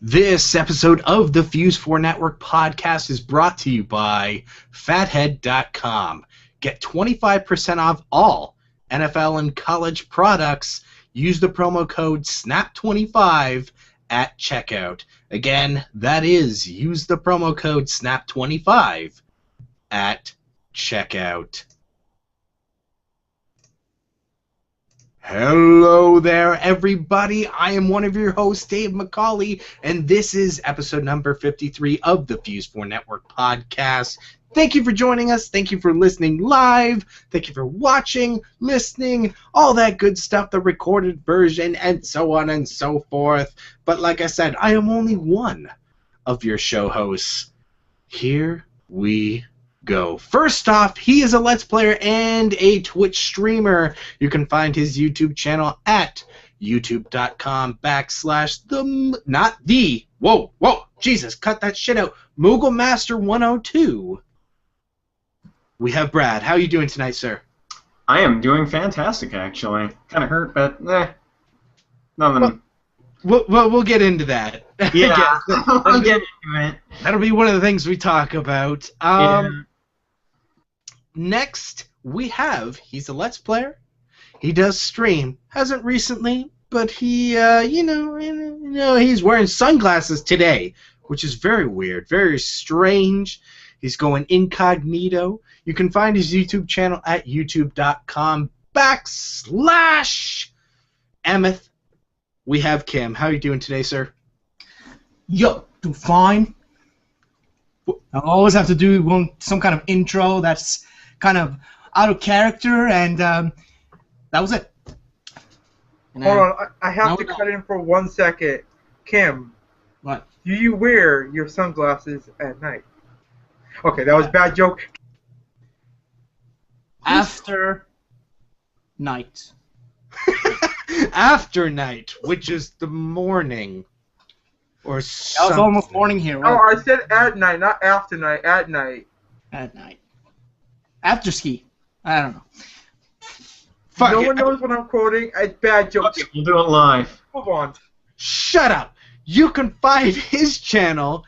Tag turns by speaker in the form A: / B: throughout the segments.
A: This episode of the Fuse-4 Network podcast is brought to you by Fathead.com. Get 25% off all NFL and college products. Use the promo code SNAP25 at checkout. Again, that is, use the promo code SNAP25 at checkout. Hello there, everybody. I am one of your hosts, Dave McCauley, and this is episode number 53 of the Fuse-4 Network podcast. Thank you for joining us. Thank you for listening live. Thank you for watching, listening, all that good stuff, the recorded version, and so on and so forth. But like I said, I am only one of your show hosts. Here we go. First off, he is a Let's Player and a Twitch streamer. You can find his YouTube channel at youtube.com/Jesus, cut that shit out, MufasaFernando. We have Brad. How are you doing tonight, sir?
B: I am doing fantastic, actually. Kind of hurt, but nothing.
A: We'll get into that.
B: Yeah, I'll get into it.
A: That'll be one of the things we talk about. Next, we have, he's a Let's Player. He does stream. Hasn't recently, but he, he's wearing sunglasses today, which is very weird, very strange. He's going incognito. You can find his YouTube channel at youtube.com/Emmeth. We have Kim. How are you doing today, sir?
C: Yo, do fine. I always have to do some kind of intro that's kind of out of character, and that was it.
D: Hold on, I have to cut in for 1 second. Kim,
C: what?
D: Do you wear your sunglasses at night? Okay, that was a bad joke.
C: After night.
A: After night, which is the morning. Or
C: something. That was almost morning here.
D: Right? Oh, I said at night, not after night. At night.
C: At night. After ski. I don't know.
A: Fuck
D: no one knows what I'm quoting. It's bad joke.
B: Okay, we'll do it live.
D: Move on.
A: Shut up. You can find his channel.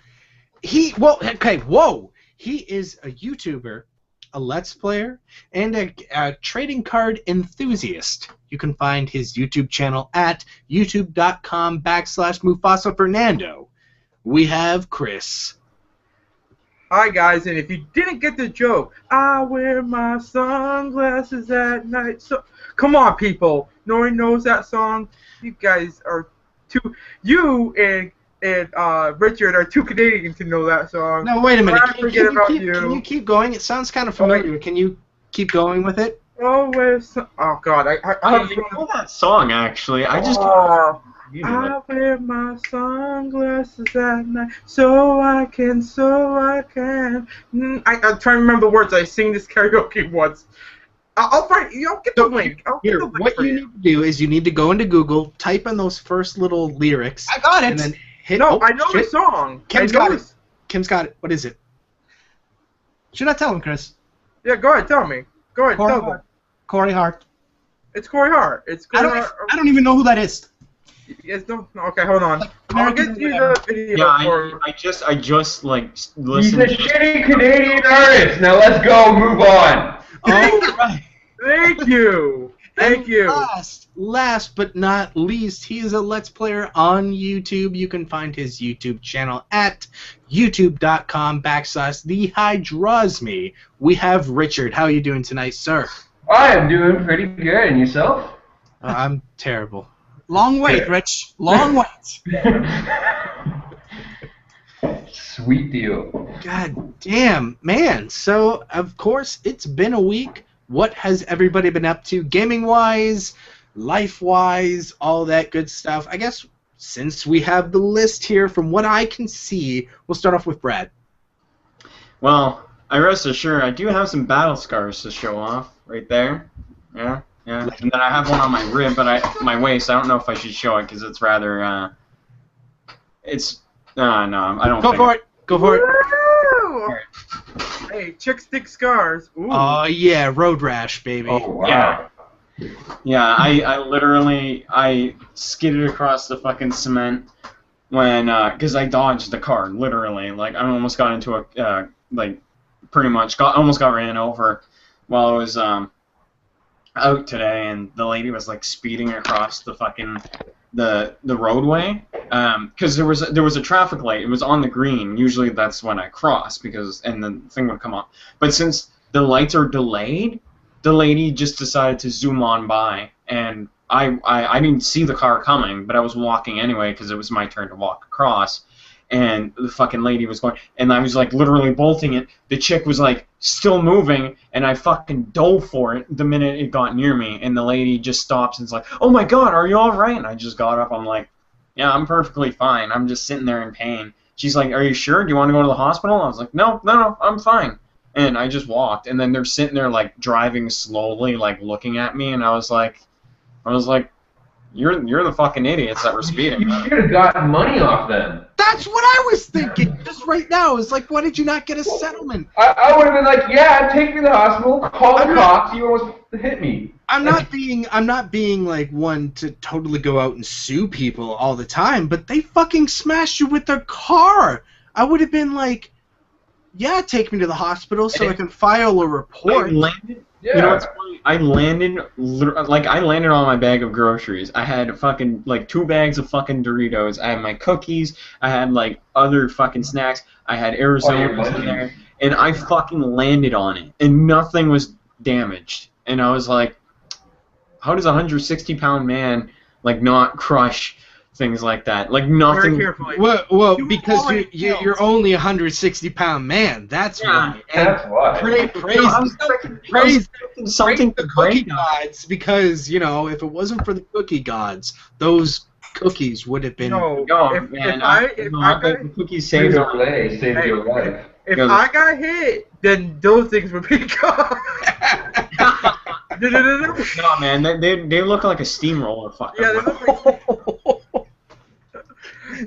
A: He is a YouTuber, a Let's Player, and a trading card enthusiast. You can find his YouTube channel at youtube.com/MufasaFernando. We have Chris.
D: Hi guys, and if you didn't get the joke, I wear my sunglasses at night. So come on, people. No one knows that song. You guys are too. You and Richard are too Canadian to know that song.
A: No, wait a minute.
D: Can
A: you keep going? It sounds kind of familiar. Can you keep going with it?
D: Oh, God. I
B: know that song, actually. I just...
D: I wear my sunglasses at night so I can. I'm trying to remember the words. I sing this karaoke once. I'll find. I'll get the link.
A: What you need to do is you need to go into Google, type in those first little lyrics.
C: I got it.
A: And then hit.
D: No, I know the song.
A: Kim's got it. Kim's got it. What is it?
C: Should I tell him, Chris?
D: Yeah, go ahead. Tell me. Go ahead. Tell me.
C: Corey Hart.
D: It's Corey Hart.
C: I don't even know who that is.
D: Yes, no. Okay, hold on. I'll get you the video.
B: Yeah, I just like listened.
E: He's a shitty Canadian artist. Now let's go. Move on.
A: All right.
D: Thank you. Thank you.
A: Last but not least, he is a Let's Player on YouTube. You can find his YouTube channel at youtube.com/TheHydrosme. We have Richard. How are you doing tonight, sir?
E: I am doing pretty good. And yourself?
A: I'm terrible.
C: Long wait, Rich. Long wait.
E: Sweet deal.
A: God damn, man. So, of course, it's been a week. What has everybody been up to? Gaming-wise, life-wise, all that good stuff. I guess since we have the list here, from what I can see, we'll start off with Brad.
B: Well, I rest assured, I do have some battle scars to show off right there. Yeah. Yeah, and then I have one on my rib, but my waist. I don't know if I should show it because it's rather. No, I don't.
A: Go for it. Go for it.
D: Hey, chick stick scars. Ooh.
A: Oh yeah, road rash, baby.
E: Oh wow.
B: Yeah, I literally skidded across the fucking cement when because I dodged the car literally. Like I almost got into a almost got ran over while I was out today, and the lady was like speeding across the fucking the roadway because there was a traffic light. It was on the green. Usually that's when I cross and the thing would come up. But since the lights are delayed, the lady just decided to zoom on by, and I didn't see the car coming, but I was walking anyway because it was my turn to walk across. And the fucking lady was going, and I was like literally bolting it. The chick was like still moving, and I fucking dove for it the minute it got near me. And the lady just stops and is like, "Oh my God, are you all right?" And I just got up. I'm like, "Yeah, I'm perfectly fine. I'm just sitting there in pain." She's like, "Are you sure? Do you want to go to the hospital?" I was like, "No, I'm fine." And I just walked. And then they're sitting there like driving slowly, like looking at me, and I was like, You're the fucking idiots that were speeding.
E: You should have gotten money off them.
A: That's what I was thinking just right now. It's like, why did you not get a settlement?
E: I would have been like, yeah, take me to the hospital, call the cops, you almost hit me.
A: I'm not being like one to totally go out and sue people all the time, but they fucking smashed you with their car. I would have been like, yeah, take me to the hospital so I can file a report.
E: Yeah.
B: You know what's funny? I landed on my bag of groceries. I had fucking like 2 bags of fucking Doritos. I had my cookies. I had like other fucking snacks. I had Arizona in there, and I fucking landed on it, and nothing was damaged. And I was like, how does a 160-pound man like not crush things like that? Like nothing.
D: Very carefully.
A: Well, because you're only a 160-pound man. That's why.
E: That's why.
A: Praise
B: something
A: the cookie gods, because if it wasn't for the cookie gods, those cookies would have been.
B: No, man. The cookies saved
E: your life. Saved your life.
D: If I got hit, then those things would be gone.
B: No, man. They look like a steamroller. Fucker.
D: Yeah, they look like.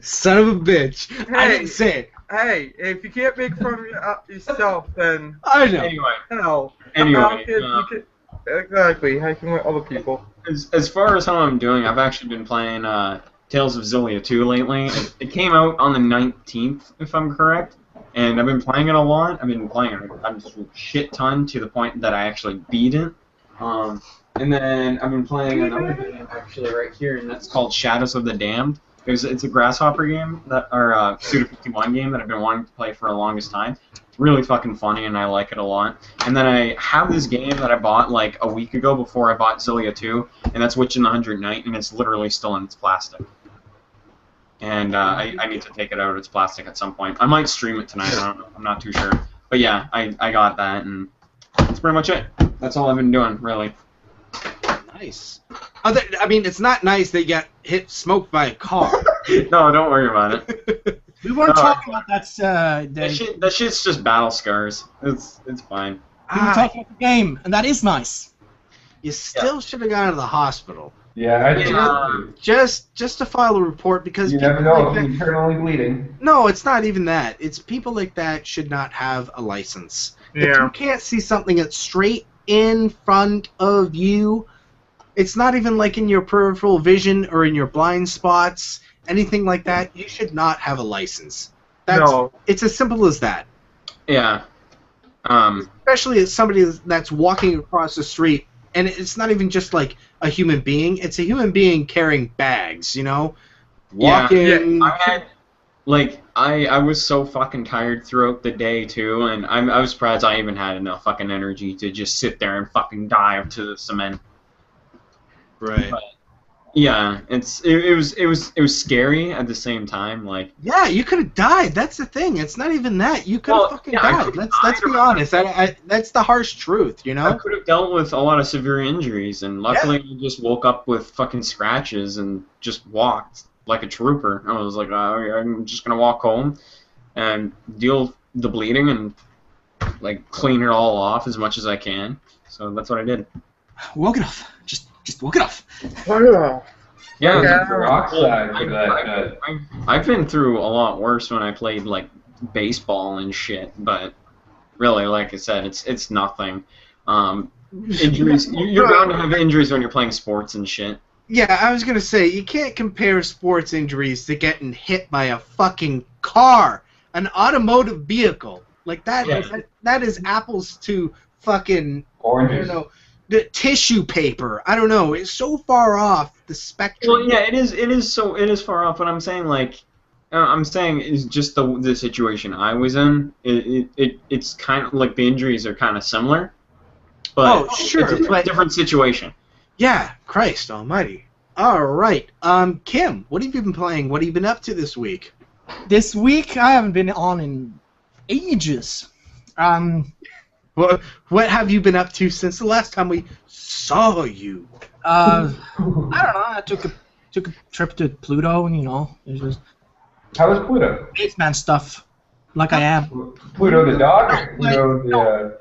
A: Son of a bitch.
D: Hey,
A: I didn't say it.
D: Hey, if you can't make fun of yourself, then
A: I know.
B: Anyway.
D: Exactly. How can let other people?
B: As far as how I'm doing, I've actually been playing Tales of Xillia 2 lately. It came out on the 19th, if I'm correct, and I've been playing it a lot. I've been playing it a shit ton to the point that I actually beat it. And then I've been playing another game actually right here, and that's called Shadows of the Damned. It's a Grasshopper game, or Suda 51 game that I've been wanting to play for the longest time. It's really fucking funny, and I like it a lot. And then I have this game that I bought like a week ago before I bought Xillia 2, and that's Witch in the 100 Night, and it's literally still in its plastic. And I need to take it out of its plastic at some point. I might stream it tonight. I don't know. I'm not too sure. But yeah, I got that, and that's pretty much it. That's all I've been doing, really.
A: Nice. I mean, it's not nice that you got smoked by a car.
B: No, don't worry about it.
C: We weren't talking about that.
B: That shit's just battle scars. It's fine.
C: We were talking about the game, and that is nice.
A: You still should have gone to the hospital.
E: Yeah, I think
A: just to file a report, because
E: you never know if you're internally bleeding.
A: No, it's not even that. It's people like that should not have a license.
D: Yeah.
A: If you can't see something that's straight in front of you, it's not even like in your peripheral vision or in your blind spots, anything like that, you should not have a license. It's as simple as that.
B: Yeah.
A: Especially as somebody that's walking across the street, and it's not even just like a human being, it's a human being carrying bags, Walking.
B: Yeah. I was so fucking tired throughout the day, too, and I was surprised I even had enough fucking energy to just sit there and fucking dive to the cement.
A: Right.
B: But, yeah, it was scary at the same time.
A: Yeah, you could have died. That's the thing. It's not even that. You could have fucking died. Let's be honest. That's the harsh truth, I
B: could have dealt with a lot of severe injuries, and luckily I just woke up with fucking scratches and just walked like a trooper. I was like, I'm just gonna walk home and deal with the bleeding and clean it all off as much as I can. So that's what I did.
C: Walk it off. Just walk it off.
B: Yeah, I've been through a lot worse when I played baseball and shit, but really, like I said, it's nothing. Injuries. You're bound to have injuries when you're playing sports and shit.
A: Yeah, I was gonna say you can't compare sports injuries to getting hit by a fucking car, an automotive vehicle. Like that.
B: Yeah.
A: That is apples to fucking I
E: Oranges.
A: don't know, the tissue paper. I don't know. It's so far off the spectrum.
B: Well, yeah, it is far off. But I'm saying is just the situation I was in. It's kind of like the injuries are kind of similar, but
A: Oh, sure,
B: it's a
A: but-
B: different situation.
A: Yeah, Christ Almighty. All right, Kim, what have you been playing? What have you been up to this week?
C: This week I haven't been on in ages.
A: What have you been up to since the last time we saw you?
C: I don't know. I took a trip to Pluto, and it was just
E: How was Pluto?
C: spaceman stuff, like I am.
E: Pluto the dog? Or
C: Like,
E: Pluto the...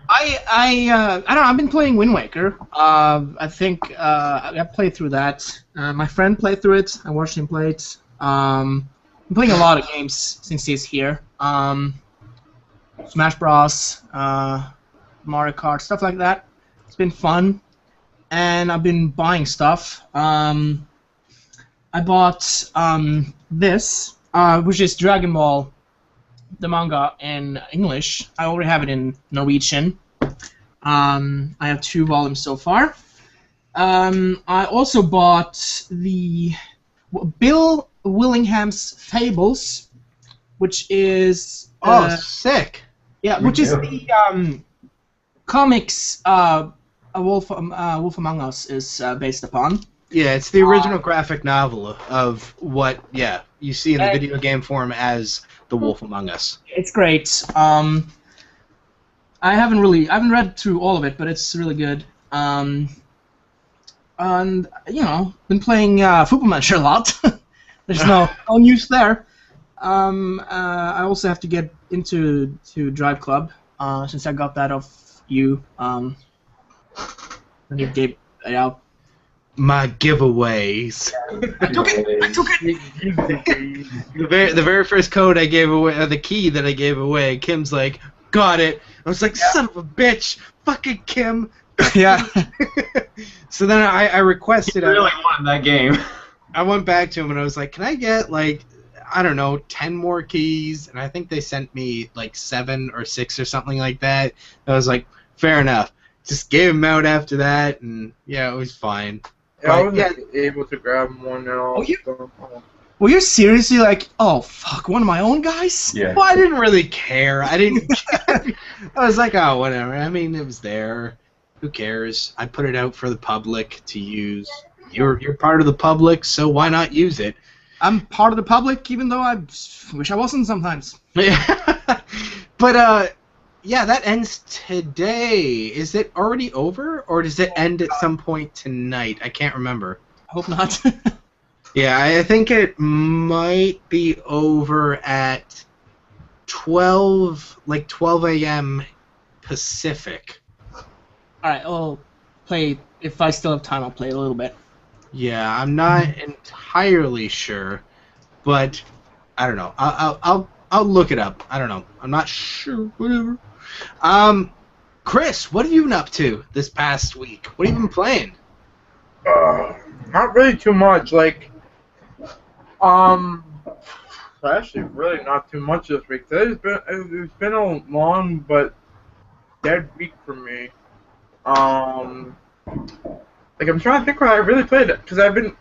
C: I don't know. I've been playing Wind Waker. I think I played through that. My friend played through it. I watched him play it. I'm playing a lot of games since he's here. Smash Bros, Mario Kart, stuff like that. It's been fun, and I've been buying stuff. I bought this, which is Dragon Ball, the manga in English. I already have it in Norwegian. I have 2 volumes so far. I also bought the Bill Willingham's Fables, which is
A: Sick.
C: yeah, which is the comics A Wolf Among Us is based upon.
A: Yeah, it's the original graphic novel of what you see in the video game form as The Wolf Among Us.
C: It's great. I haven't read through all of it, but it's really good. And been playing Football Manager a lot. There's no news there. I also have to get into Drive Club since I got that off you. And you gave it out.
A: My giveaways.
C: I took it.
A: The very first code I gave away, the key that I gave away, Kim's like, got it. I was like, son of a bitch, fucking Kim.
C: Yeah.
A: So then I requested.
B: I really wanted that game.
A: I went back to him and I was like, can I get I don't know, 10 more keys? And I think they sent me 7 or 6 or something like that. I was like, fair enough. Just gave them out after that, and yeah, it was fine.
D: Yeah, I wasn't able to grab one at all.
C: Were you seriously like, oh fuck, one of my own guys?
E: Yeah.
A: Well, I didn't really care. I didn't care. I was like, oh, whatever. I mean, it was there. Who cares? I put it out for the public to use. You're part of the public, so why not use it?
C: I'm part of the public, even though I wish I wasn't sometimes.
A: But yeah, that ends today. Is it already over, or does it end at some point tonight? I can't remember.
C: I hope not.
A: Yeah, I think it might be over at 12 a.m. Pacific.
C: Alright, I'll play. If I still have time, I'll play a little bit.
A: Yeah, I'm not entirely sure, but I don't know. I'll look it up. I don't know. I'm not sure. Whatever. Chris, what have you been up to this past week? What have you been playing?
D: Not really too much. Actually, really not too much this week. It's been a long but dead week for me. I'm trying to think what I really played it because I've been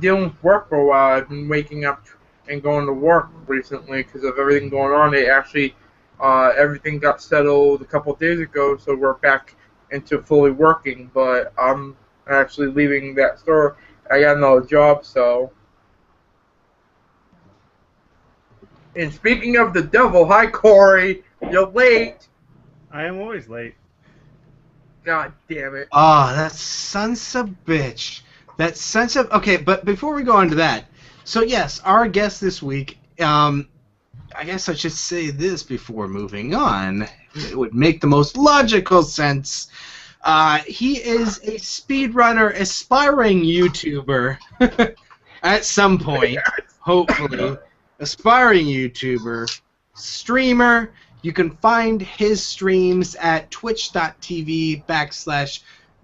D: dealing with work for a while. I've been waking up and going to work recently because of everything going on. They actually everything got settled a couple of days ago, so we're back into fully working. But I'm actually leaving that store. I got another job, so. And speaking of the devil, hi Cory, you're late.
F: I am always late.
D: God damn it.
A: Oh, that son's a bitch. That son's of... Okay, but before we go on to that, so yes, our guest this week, I guess I should say this before moving on. It would make the most logical sense. He is a speedrunner, aspiring YouTuber at some point, hopefully. Aspiring YouTuber, streamer. You can find his streams at twitch.tv/,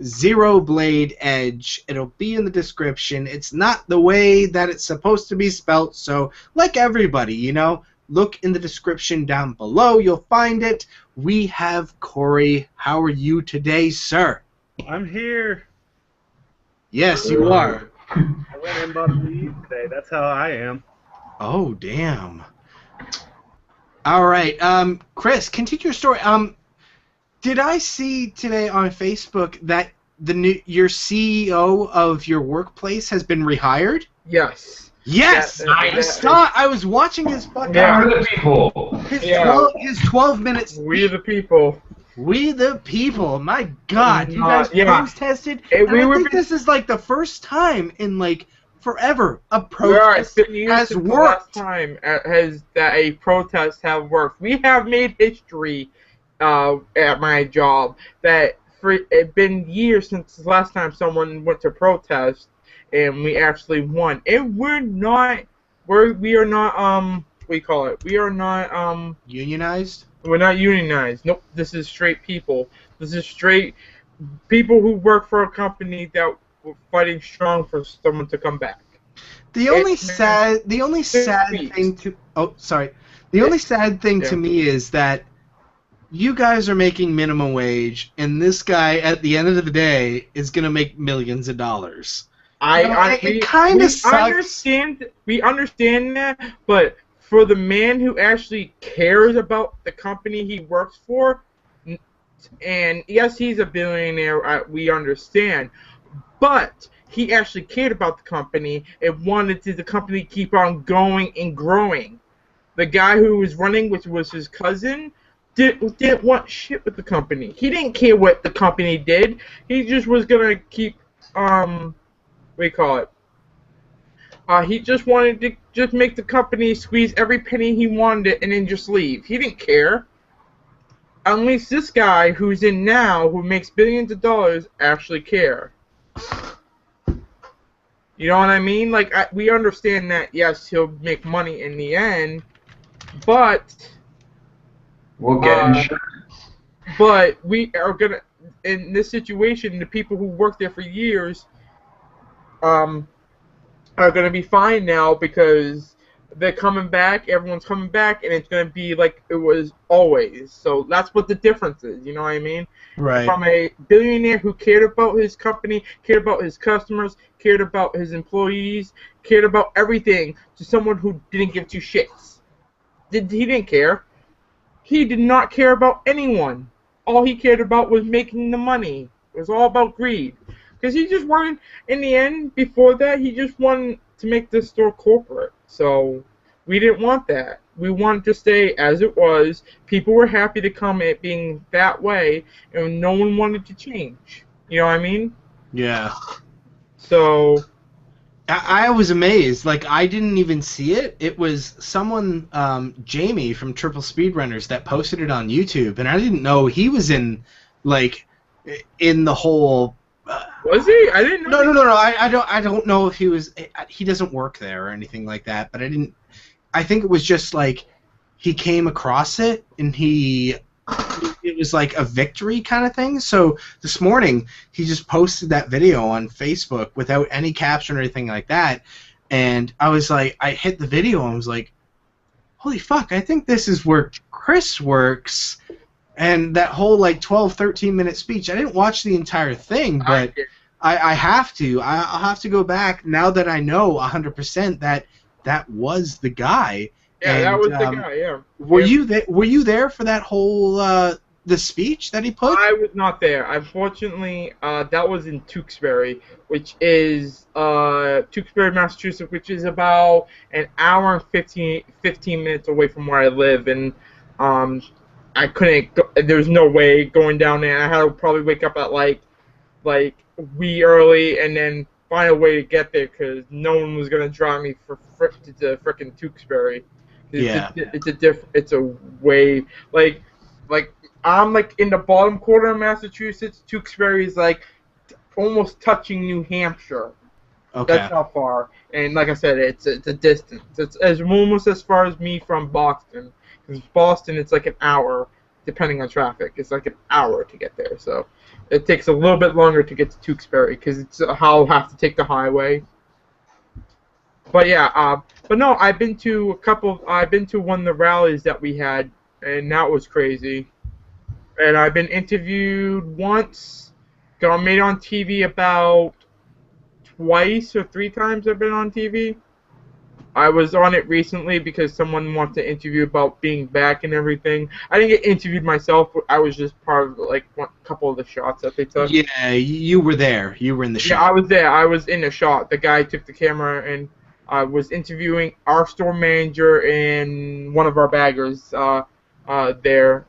A: xerobladedge. It'll be in the description. It's not the way that it's supposed to be spelt, so like everybody, you know, look in the description down below. You'll find it. We have Cory. How are you today, sir?
F: I'm here.
A: Yes, you are.
F: I went and bought weed today. That's how I am.
A: Oh, damn. All right, Chris, continue your story. Did I see today on Facebook that your CEO of your workplace has been rehired?
D: Yes.
A: Yes, I was watching his fucking.
E: Yeah, we're the people.
A: His 12 minutes.
D: We the people.
A: We the people. My God, you guys protested.
D: Hey,
A: And I think this is like the first time in like forever a protest has worked.
D: Last time has that a protest have worked. We have made history at my job that it's been years since the last time someone went to protest and we actually won. And we are not what do you call it? We are not
A: Unionized?
D: We're not unionized. Nope, this is straight people. This is straight people who work for a company that were fighting strong for someone to come back.
A: The only sad thing to me is that you guys are making minimum wage, and this guy at the end of the day is gonna make millions of dollars. It kind of sucks.
D: We understand that, but for the man who actually cares about the company he works for, and yes, he's a billionaire, we understand, but he actually cared about the company and wanted the company to keep on going and growing. The guy who was running, which was his cousin, didn't want shit with the company. He didn't care what the company did. He just was gonna keep, he just wanted to just make the company squeeze every penny he wanted and then just leave. He didn't care. At least this guy who's in now, who makes billions of dollars, actually care. You know what I mean? Like, we understand that, yes, he'll make money in the end, but
E: we'll get insurance.
D: But we are gonna, in this situation, the people who worked there for years, are going to be fine now because they're coming back, everyone's coming back, and it's going to be like it was always. So that's what the difference is, you know what I mean?
A: Right.
D: From a billionaire who cared about his company, cared about his customers, cared about his employees, cared about everything, to someone who didn't give two shits. He didn't care. He did not care about anyone. All he cared about was making the money. It was all about greed. Because he just wanted, in the end, before that, he just wanted to make this store corporate. So we didn't want that. We wanted to stay as it was. People were happy to come at being that way, and no one wanted to change. You know what I mean?
A: Yeah.
D: So
A: I was amazed. Like, I didn't even see it. It was someone, Jamie from Triple Speedrunners, that posted it on YouTube, and I didn't know he was in the whole.
D: Was he? I didn't know.
A: No. I don't know if he was. He doesn't work there or anything like that. But I think it was just like he came across it and it was like a victory kind of thing. So this morning he just posted that video on Facebook without any caption or anything like that. And I was like, I hit the video and was like, holy fuck! I think this is where Chris works. And that whole like 12, 13-minute speech, I didn't watch the entire thing, but I have to. I'll have to go back now that I know 100% that was the guy.
D: Yeah,
A: and,
D: that was the guy. Yeah.
A: Were you there for that whole the speech that he put?
D: I was not there. Unfortunately, that was in Tewksbury, which is Tewksbury, Massachusetts, which is about an hour and 15 minutes away from where I live, and I couldn't go, there was no way going down there. I had to probably wake up at like wee early and then find a way to get there because no one was gonna drive me to frickin' Tewksbury. It's a way like I'm like in the bottom quarter of Massachusetts. Tewksbury is like almost touching New Hampshire.
A: Okay.
D: That's how far. And like I said, it's a distance. It's almost as far as me from Boston. Because Boston, it's like an hour depending on traffic. It's like an hour to get there, so it takes a little bit longer to get to Tewksbury because I'll have to take the highway. But yeah, but no, I've been to one of the rallies that we had, and that was crazy. And I've been interviewed once, got made on TV about twice or 3 times. I've been on TV. I was on it recently because someone wanted to interview about being back and everything. I didn't get interviewed myself. I was just part of like a couple of the shots that they took.
A: Yeah, you were there. You were in the shot.
D: Yeah, I was there. I was in the shot. The guy took the camera and was interviewing our store manager and one of our baggers there.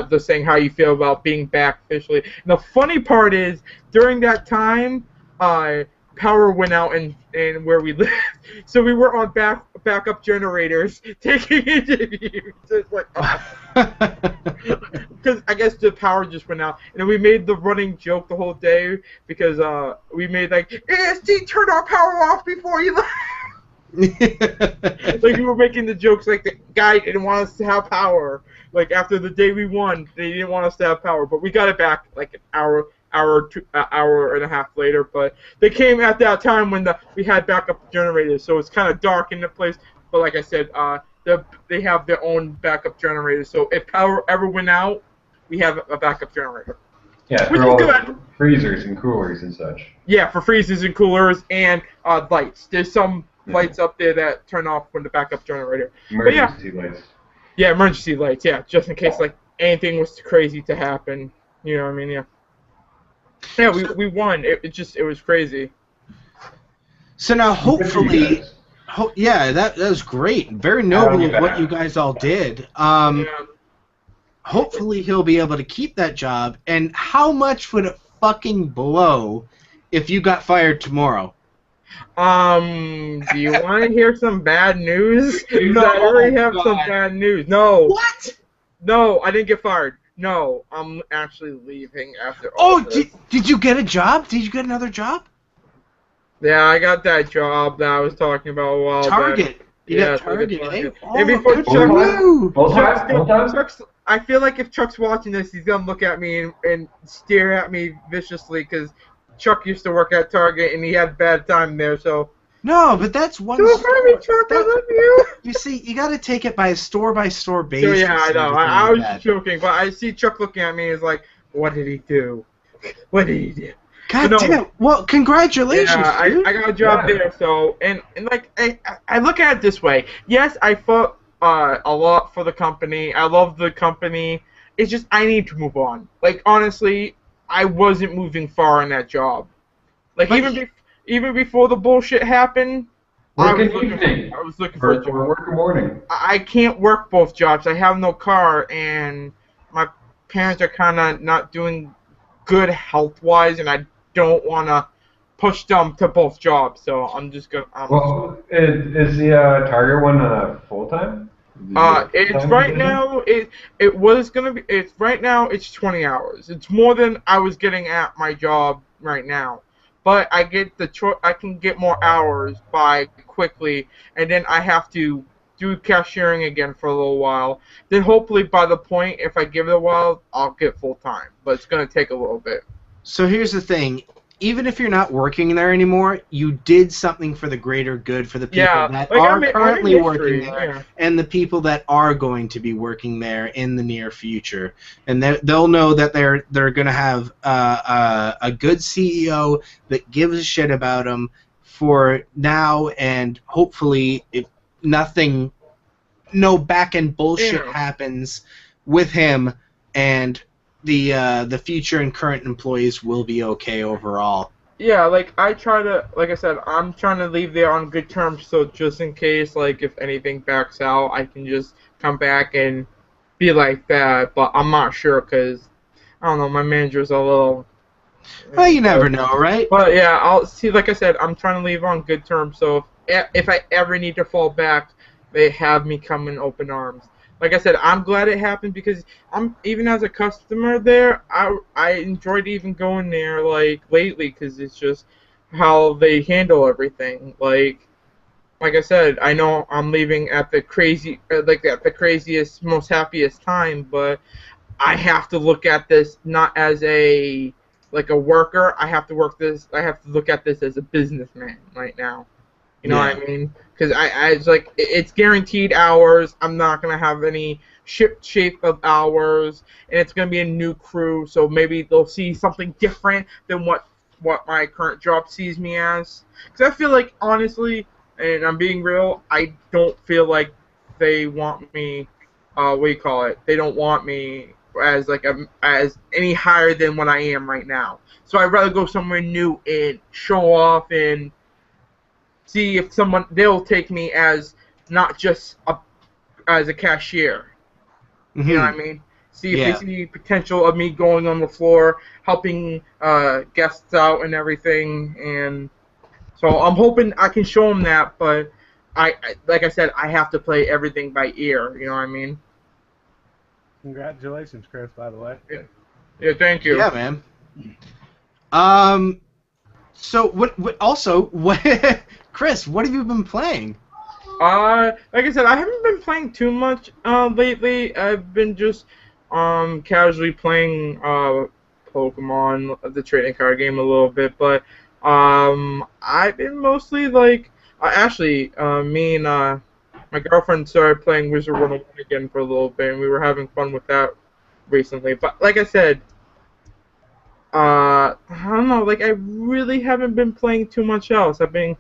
D: Just saying how you feel about being back officially. And the funny part is, during that time, power went out in where we lived, so we were on backup generators taking interviews. It's like, because I guess the power just went out, and then we made the running joke the whole day because we made like, ASD, turn our power off before you left. Like we were making the jokes like the guy didn't want us to have power. Like after the day we won, they didn't want us to have power, but we got it back like an hour and a half later. But they came at that time when we had backup generators, so it's kind of dark in the place. But like I said, they have their own backup generators, so if power ever went out, we have a backup generator.
G: Yeah,
D: Which
G: for
D: is
G: all
D: good.
G: freezers and coolers and such.
D: Yeah, for freezers and coolers and lights. There's some lights up there that turn off when the backup generator.
G: Emergency lights.
D: Yeah, emergency lights. Yeah, just in case like anything was crazy to happen. You know what I mean? Yeah. Yeah, we won. It was crazy.
A: So now hopefully, that was great. Very noble of what you guys all did. Hopefully he'll be able to keep that job. And how much would it fucking blow if you got fired tomorrow?
D: Do you want to hear some bad news?
A: No,
D: I already have
A: God.
D: some bad news. No.
A: What?
D: No, I didn't get fired. No, I'm actually leaving after all this.
A: Did you get a job? Did you get another job?
D: Yeah, I got that job that I was talking about a while
A: Target.
D: back.
A: You got Target, eh?
D: And before
A: good
D: Chuck,
A: for you.
D: Chuck's, I feel like if Chuck's watching this, he's gonna look at me and stare at me viciously because Chuck used to work at Target and he had a bad time there. So
A: No, but that's one.
D: don't mind me, Chuck. I love you.
A: You see, you got to take it by a store
D: So
A: basis.
D: yeah, I know.
A: and
D: I was
A: everything like
D: just joking, but I see Chuck looking at me and is like, "What did he do? What did he do?"
A: God
D: No.
A: damn. Well, congratulations,
D: Yeah,
A: dude.
D: I got a job there, so and like I look at it this way. Yes, I fought a lot for the company. I love the company. It's just I need to move on. Like honestly, I wasn't moving far in that job. Like
A: But
D: even before the bullshit happened, I was looking for a job.
G: Work in morning.
D: I can't work both jobs. I have no car, and my parents are kind of not doing good health-wise, and I don't want to push them to both jobs. So I'm just gonna.
G: Well, is the Target one full-time?
D: It's right now. It was gonna be. It's right now. It's 20 hours. It's more than I was getting at my job right now. But I get I can get more hours by quickly, and then I have to do cashiering again for a little while. Then hopefully by the point, if I give it a while, I'll get full time. But it's gonna take a little bit.
A: So here's the thing. Even if you're not working there anymore, you did something for the greater good for the people that are currently working there and the people that are going to be working there in the near future. And they'll know that they're going to have a good CEO that gives a shit about them for now, and hopefully if no back-end bullshit happens with him, and the future and current employees will be okay overall.
D: Yeah, like I said, I'm trying to leave there on good terms, so just in case, like if anything backs out, I can just come back and be like that. But I'm not sure because I don't know, my manager's a little.
A: Well, you never know, right?
D: But yeah, I'll see. Like I said, I'm trying to leave on good terms, so if I ever need to fall back, they have me come in open arms. Like I said, I'm glad it happened because even as a customer there, I enjoyed even going there like lately because it's just how they handle everything. Like I said, I know I'm leaving at the craziest, most happiest time, but I have to look at this not as a worker. I have to look at this as a businessman right now. You know what I mean? Because it's like it's guaranteed hours. I'm not gonna have any shape of hours, and it's gonna be a new crew. So maybe they'll see something different than what my current job sees me as. Because I feel like, honestly, and I'm being real, I don't feel like they want me. What do you call it? They don't want me as as any higher than what I am right now. So I'd rather go somewhere new and show off and see if they'll take me as not just as a cashier.
A: Mm-hmm.
D: You know what I mean? See if they see potential of me going on the floor, helping guests out and everything. And so I'm hoping I can show them that, but like I said, I have to play everything by ear. You know what I mean?
F: Congratulations, Chris, by the way.
D: Yeah, thank you.
A: Yeah, man. So what Chris, what have you been playing?
D: Like I said, I haven't been playing too much lately. I've been just casually playing Pokemon, the trading card game, a little bit, but I've been mostly me and my girlfriend started playing Wizard 101 again for a little bit, and we were having fun with that recently. But like I said, I don't know, I really haven't been playing too much else. I've been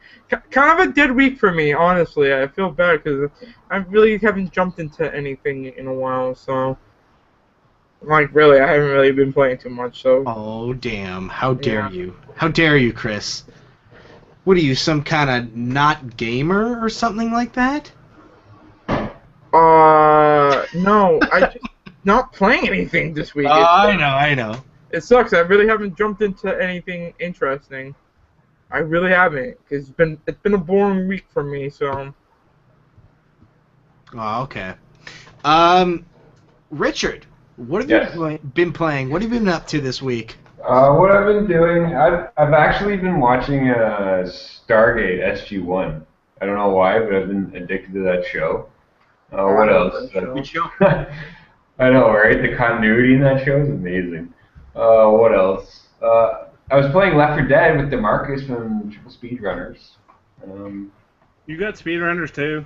D: kind of a dead week for me, honestly. I feel bad because I really haven't jumped into anything in a while, so really, I haven't really been playing too much. So.
A: Oh damn! How dare you? How dare you, Chris? What are you, some kind of not gamer or something like that?
D: No, I just not playing anything this week.
A: I know.
D: It sucks. I really haven't jumped into anything interesting. I really haven't, because it's been a boring week for me. So.
A: Oh, okay. Richard, what have you been playing? What have you been up to this week?
G: What I've been doing, I've actually been watching Stargate SG-1. I don't know why, but I've been addicted to that show. What else?
B: Good show.
G: I know, right? The continuity in that show is amazing. What else? I was playing Left 4 Dead with DeMarcus from Triple Speedrunners.
F: You got speedrunners too?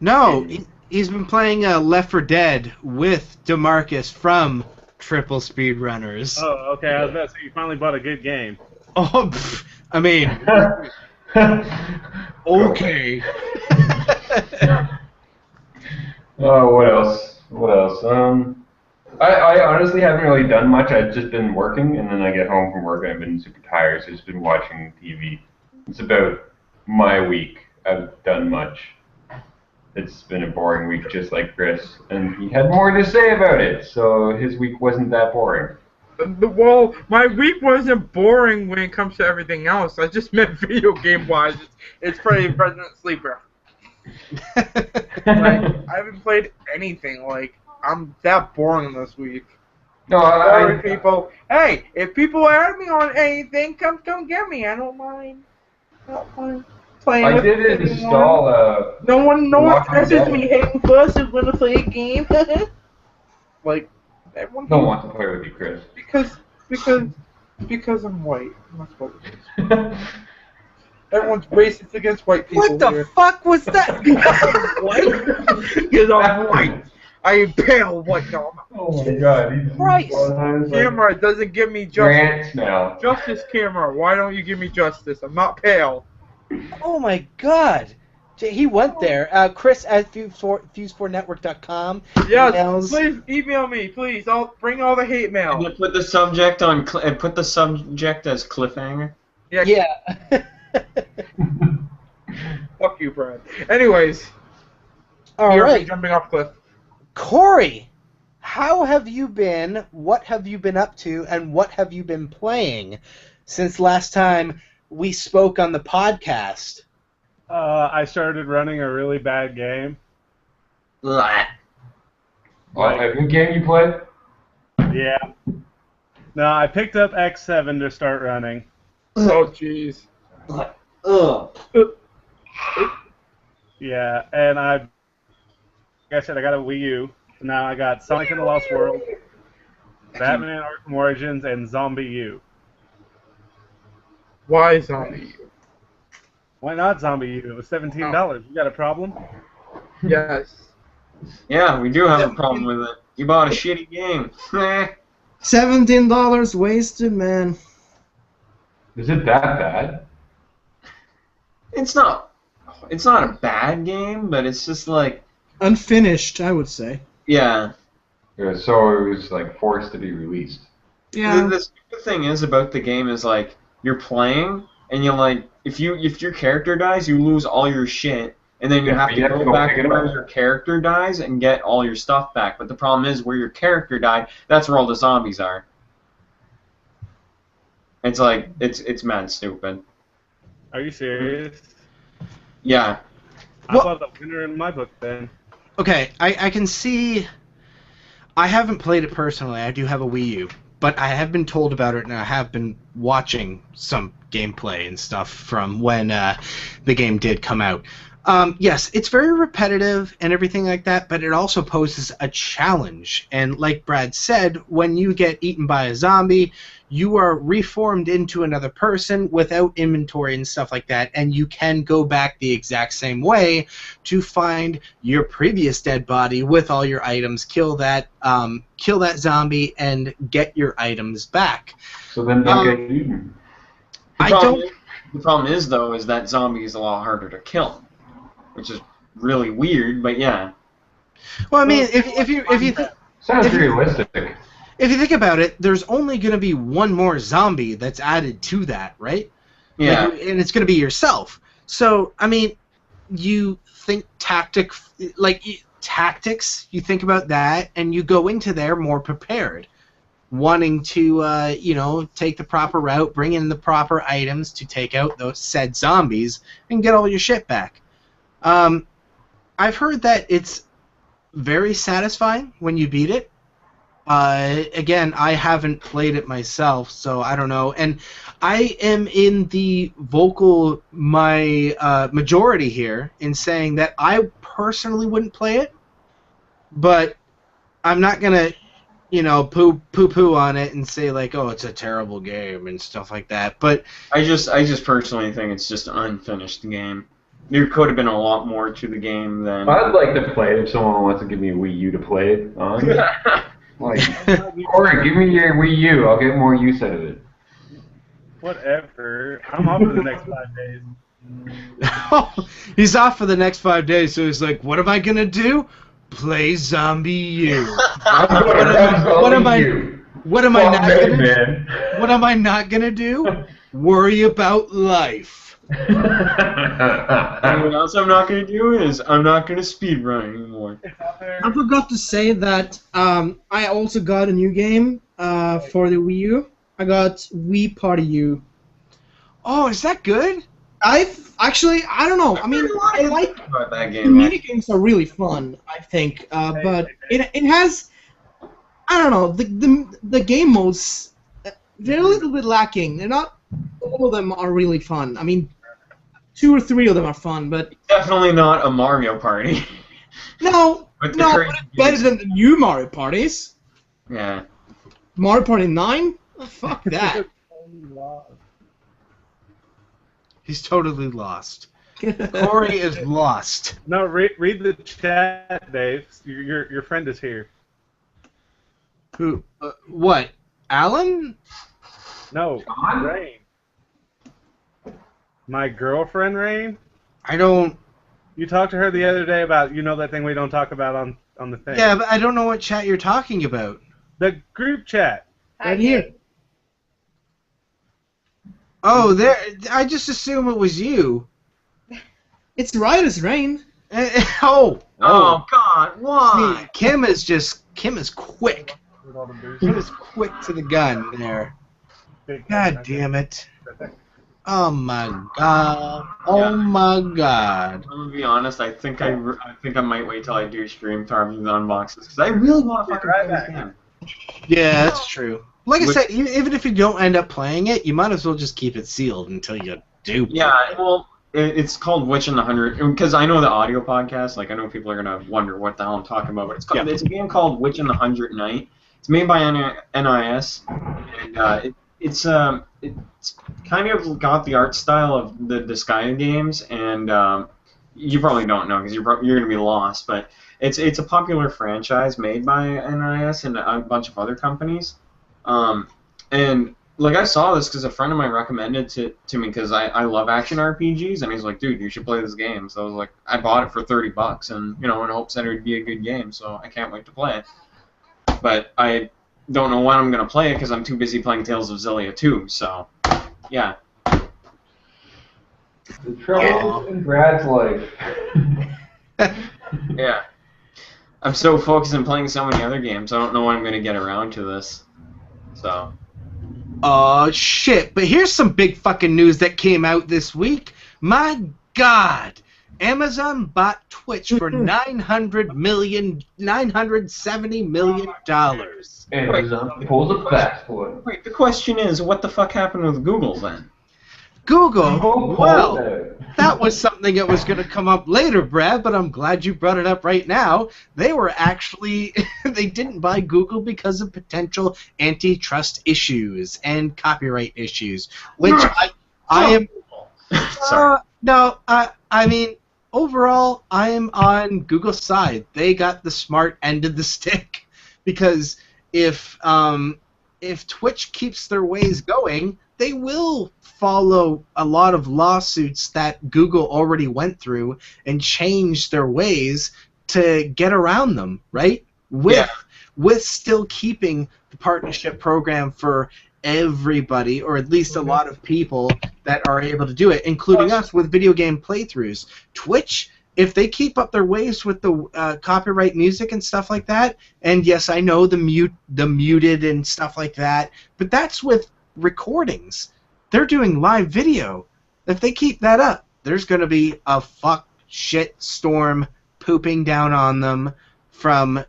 A: No, he's been playing Left 4 Dead with DeMarcus from Triple Speedrunners.
F: Oh, okay. I was about to say you finally bought a good game.
A: Oh, I mean, okay.
G: Oh, what else? What else? I honestly haven't really done much. I've just been working, and then I get home from work and I've been super tired, so I've just been watching TV. It's about my week. I've done much. It's been a boring week, just like Chris, and he had more to say about it, so his week wasn't that boring.
D: Well, my week wasn't boring when it comes to everything else. I just meant video game-wise. It's pretty President Sleeper. I haven't played anything. I'm that boring this week.
G: No,
D: Sorry, people. Hey, if people add me on anything, come get me. I don't mind. Playing
G: I
D: with
G: did
D: anyone.
G: install
D: No one
G: Walking
D: messages
G: Dead.
D: me. Hey, Plus, is gonna play a game. Everyone.
G: don't want to play with you, Chris.
D: Because I'm white. That's what it is. Everyone's racist against white people.
A: What the
D: here.
A: fuck was that?
D: White? Because I'm white. I am pale white. No,
G: Oh my god.
A: Christ.
D: Camera doesn't give me
G: Grant
D: justice.
G: smell.
D: Justice, camera. Why don't you give me justice? I'm not pale.
A: Oh my god. He went there. Chris at Fuse-4network.com.
D: Yes,
A: Emails.
D: please email me, please. I'll bring all the hate mail.
B: And put the subject on. Put the subject as cliffhanger.
A: Yeah.
D: Fuck you, Brad. Anyways,
A: All
D: here,
A: right.
D: jumping off cliff.
A: Cory, how have you been? What have you been up to? And what have you been playing since last time we spoke on the podcast?
F: I started running a really bad game.
B: Blah.
G: A new game you played?
F: Yeah. No, I picked up X7 to start running.
D: Oh, jeez.
B: Ugh.
F: Yeah, and like I said, I got a Wii U, Now I got Sonic and the Lost World, Batman Arkham Origins, and Zombie U.
D: Why zombie?
F: Why not Zombie U? It was $17. You got a problem?
D: Yes.
B: Yeah, we do have a problem with it. You bought a shitty game.
C: $17 wasted, man.
G: Is it that bad?
B: It's not a bad game, but it's just like,
C: Unfinished, I would say.
B: yeah.
G: Yeah, so it was like forced to be released.
C: Yeah.
B: The stupid thing is about the game is like you're playing and you're like if your character dies, you lose all your shit, and then you have to go back to where your character dies and get all your stuff back. But the problem is where your character died, that's where all the zombies are. It's like it's mad stupid.
F: Are you serious?
B: Yeah.
F: I thought the winner in my book then.
A: Okay, I can see. I haven't played it personally. I do have a Wii U, but I have been told about it, and I have been watching some gameplay and stuff from when the game did come out. Yes, it's very repetitive and everything like that, but it also poses a challenge. And like Brad said, when you get eaten by a zombie, you are reformed into another person without inventory and stuff like that, and you can go back the exact same way to find your previous dead body with all your items, kill that zombie, and get your items back.
G: So then don't get eaten.
B: The problem is though is that zombie is a lot harder to kill, which is really weird. But yeah.
A: Well, I mean, if you
G: Sounds realistic.
A: If you think about it, there's only going to be one more zombie that's added to that, right?
B: Yeah.
A: Like, and it's going to be yourself. So, I mean, you think tactics, you think about that, and you go into there more prepared, wanting to, take the proper route, bring in the proper items to take out those said zombies, and get all your shit back. I've heard that it's very satisfying when you beat it. Again, I haven't played it myself, so I don't know. And I am in the majority here in saying that I personally wouldn't play it, but I'm not gonna, poo-poo on it and say like, oh, it's a terrible game and stuff like that. But
B: I just personally think it's just an unfinished game. There could have been a lot more to the game than.
G: I'd like to play it if someone wants to give me a Wii U to play it on. Like, Cory, give me your Wii U. I'll get more use out of it.
F: Whatever. I'm off for the next 5 days.
A: He's off for the next 5 days, so he's like, what am I gonna do? Play Zombie U. What am I not gonna do? Worry about life.
B: And what else I'm not going to do is I'm not going to speedrun anymore.
C: I forgot to say that I also got a new game for the Wii U. I got Wii Party U.
A: Oh, is that good?
C: I don't know. I mean, I like
B: that game.
C: the mini games are really fun. I think, but it has, I don't know, the game modes. They're a little bit lacking. They're not all of them are really fun. I mean, 2 or 3 of them are fun, but
B: definitely not a Mario Party.
C: No, but it's better than the new Mario Parties.
B: Yeah.
C: Mario Party 9? Oh, fuck that.
A: He's totally lost. Cory is lost.
F: No, read the chat, Dave. Your friend is here.
A: Who? What? Alan?
F: No, Rain. My girlfriend, Rain?
A: I don't...
F: You talked to her the other day about, that thing we don't talk about on the thing.
A: Yeah, but I don't know what chat you're talking about.
F: The group chat.
C: Right here.
A: Oh, there. I just assume it was you.
C: It's right as rain.
B: Oh God, why?
A: See, Kim is quick. Kim is quick to the gun there. God damn it. Oh my God. Oh my God.
B: I'm gonna be honest. I think I might wait till I do stream Tarvins unboxes because I really want to fucking play this game.
A: Yeah, that's true. Like I said, even if you don't end up playing it, you might as well just keep it sealed until you do.
B: Yeah, well, it's called Witch in the Hundred, because I know the audio podcast. Like I know people are gonna wonder what the hell I'm talking about, but it's a game called Witch in the 100th Night. It's made by NIS, and it's kind of got the art style of the Disgaea games, and you probably don't know because you're gonna be lost, but it's a popular franchise made by NIS and a bunch of other companies, and like I saw this because a friend of mine recommended it to me because I love action RPGs, and he's like, dude, you should play this game. So I was like, I bought it for $30, and in hopes that it would be a good game. So I can't wait to play it. But I don't know when I'm gonna play it because I'm too busy playing Tales of Xillia 2. So yeah.
G: The troubles in Brad's life.
B: Yeah. I'm so focused on playing so many other games, I don't know when I'm gonna get around to this. So.
A: Oh, shit. But here's some big fucking news that came out this week. My God. Amazon bought Twitch for $970 million.
G: Amazon pulls a fast one.
B: Wait, the question is, what the fuck happened with Google then?
A: Google? Well, that was something that was going to come up later, Brad, but I'm glad you brought it up right now. They were actually, they didn't buy Google because of potential antitrust issues and copyright issues, which I am...
B: Sorry.
A: No, I mean, overall, I am on Google's side. They got the smart end of the stick, because if Twitch keeps their ways going, they will follow a lot of lawsuits that Google already went through and change their ways to get around them, right? With still keeping the partnership program for everybody, or at least a lot of people that are able to do it, including us with video game playthroughs. Twitch, if they keep up their ways with the copyright music and stuff like that, and yes, I know the muted and stuff like that, but that's with recordings. They're doing live video. If they keep that up, there's going to be a fuck shit storm pooping down on them from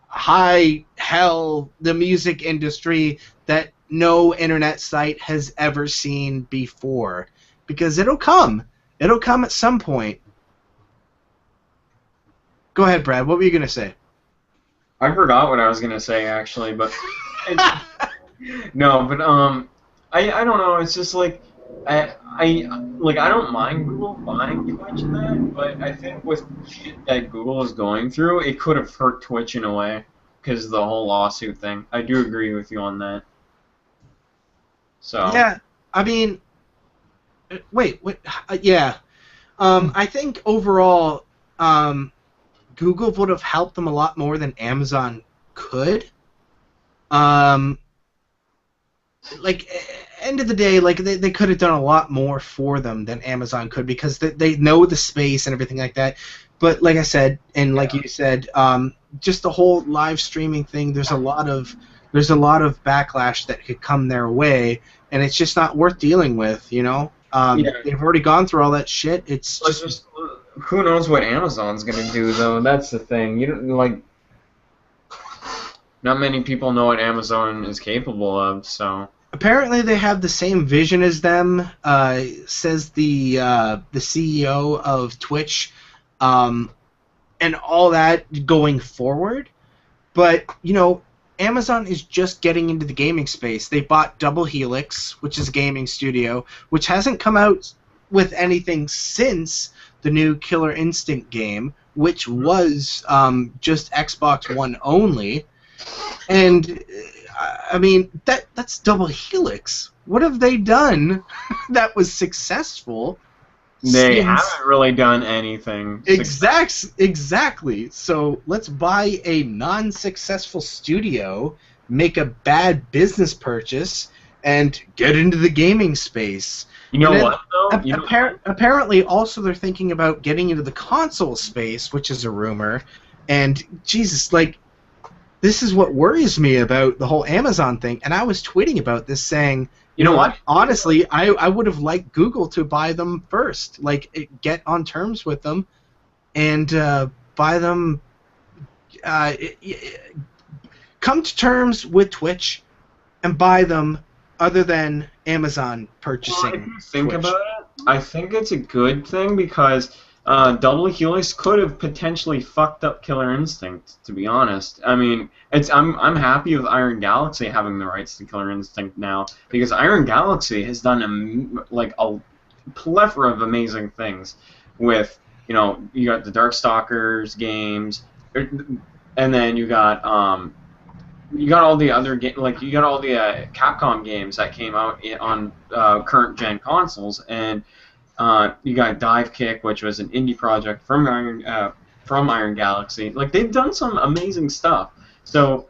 A: high hell, the music industry that no internet site has ever seen before. Because it'll come. It'll come at some point. Go ahead, Brad. What were you going to say?
B: I forgot what I was going to say, actually, but... No, but, I don't know, it's just like, I don't mind Google buying Twitch and that, but I think with shit that Google is going through, it could have hurt Twitch in a way, because of the whole lawsuit thing. I do agree with you on that. So.
A: Yeah, I mean, yeah. I think overall, Google would have helped them a lot more than Amazon could. End of the day, they could have done a lot more for them than Amazon could, because they know the space and everything like that. But like I said, and like you said, just the whole live streaming thing, there's a lot of backlash that could come their way, and it's just not worth dealing with, They've already gone through all that shit. It's just
B: who knows what Amazon's gonna do, though. That's the thing. You don't not many people know what Amazon is capable of, so.
A: Apparently, they have the same vision as them, says the CEO of Twitch, and all that going forward. But, Amazon is just getting into the gaming space. They bought Double Helix, which is a gaming studio, which hasn't come out with anything since the new Killer Instinct game, which was just Xbox One only. And I mean, that's Double Helix. What have they done that was successful?
B: They haven't really done anything.
A: Exactly. So let's buy a non-successful studio, make a bad business purchase, and get into the gaming space.
B: You know what, though?
A: Apparently, also they're thinking about getting into the console space, which is a rumor. And Jesus, this is what worries me about the whole Amazon thing. And I was tweeting about this, saying, you know what? Honestly, I would have liked Google to buy them first. Get on terms with them and buy them. Come to terms with Twitch and buy them, other than Amazon purchasing.
B: Well, if you think
A: Twitch.
B: about it, I think it's a good thing because Double Helix could have potentially fucked up Killer Instinct. To be honest, I mean, I'm happy with Iron Galaxy having the rights to Killer Instinct now because Iron Galaxy has done a plethora of amazing things with, you know, you got the Darkstalkers games, and then you got all the other you got all the Capcom games that came out on current gen consoles, and you got Dive Kick, which was an indie project from Iron Galaxy. Like, they've done some amazing stuff. So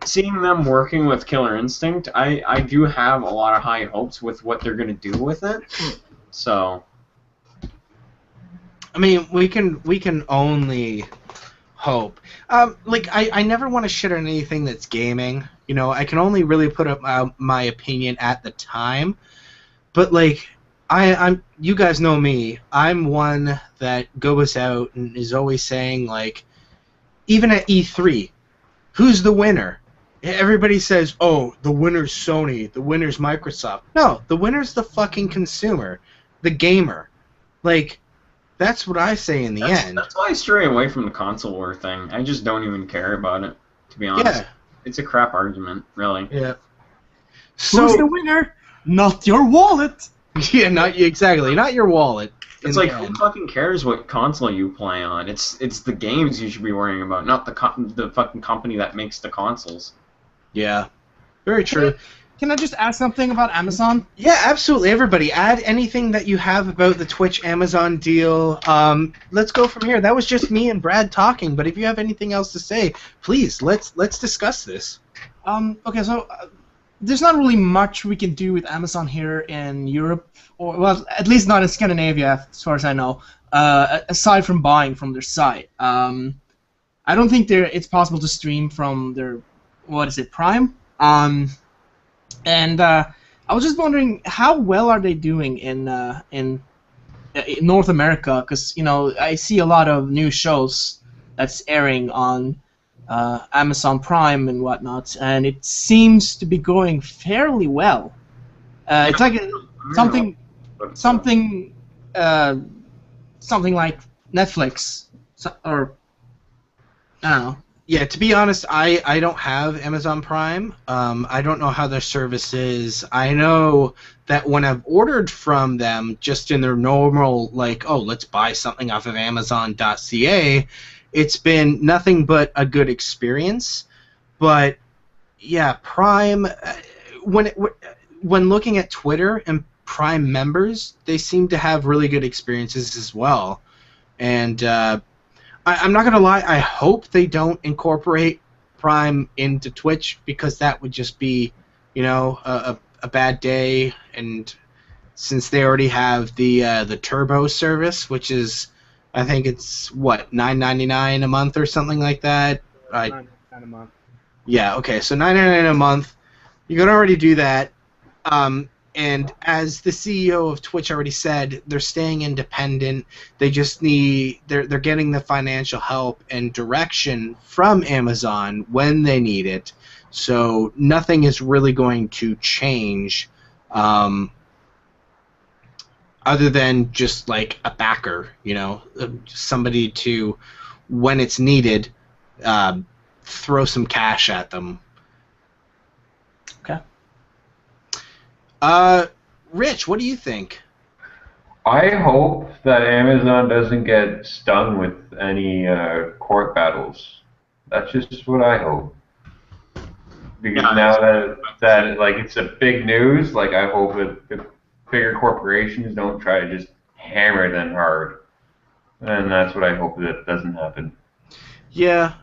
B: seeing them working with Killer Instinct, I do have a lot of high hopes with what they're gonna do with it. So,
A: I mean, we can only hope. I never want to shit on anything that's gaming. You know, I can only really put up my opinion at the time. But like, I'm you guys know me. I'm one that goes out and is always saying, like, even at E3, who's the winner? Everybody says, oh, the winner's Sony, the winner's Microsoft. No, the winner's the fucking consumer, the gamer. Like, that's what I say in the end.
B: That's why I stray away from the console war thing. I just don't even care about it, to be honest.
A: Yeah.
B: It's a crap argument, really.
A: Yeah.
C: Who's the winner? Not your wallet.
A: Yeah, not your wallet.
B: It's like, who fucking cares what console you play on? It's the games you should be worrying about, not the fucking company that makes the consoles.
A: Yeah. Very true.
C: Can I just ask something about Amazon?
A: Yeah, absolutely. Everybody, add anything that you have about the Twitch-Amazon deal. Let's go from here. That was just me and Brad talking, but if you have anything else to say, please, let's discuss this.
C: Okay, so there's not really much we can do with Amazon here in Europe, or, well, at least not in Scandinavia, as far as I know, aside from buying from their site. I don't think it's possible to stream from their, Prime? And I was just wondering, how well are they doing in North America? Because, you know, I see a lot of new shows that's airing on Amazon Prime and whatnot, and it seems to be going fairly well. It's like something like Netflix, or I don't know.
A: Yeah, to be honest, I don't have Amazon Prime. I don't know how their service is. I know that when I've ordered from them, just in their normal, like, oh, let's buy something off of Amazon.ca, it's been nothing but a good experience. But yeah, Prime, when looking at Twitter and Prime members, they seem to have really good experiences as well. And I'm not going to lie, I hope they don't incorporate Prime into Twitch, because that would just be, you know, a bad day. And since they already have the Turbo service, which is, I think it's, what, $9.99 a month or something like that?
F: $9.99 a month.
A: Yeah, okay, so $9.99 a month. You could already do that. And as the CEO of Twitch already said, they're staying independent. They just they're getting the financial help and direction from Amazon when they need it. So nothing is really going to change, other than just like a backer, you know, somebody to, when it's needed, throw some cash at them.
C: Okay.
A: Rich, what do you think?
G: I hope that Amazon doesn't get stung with any court battles. That's just what I hope. Because now that like it's a big news, like I hope that the bigger corporations don't try to just hammer them hard, and that's what I hope that doesn't happen.
A: Yeah.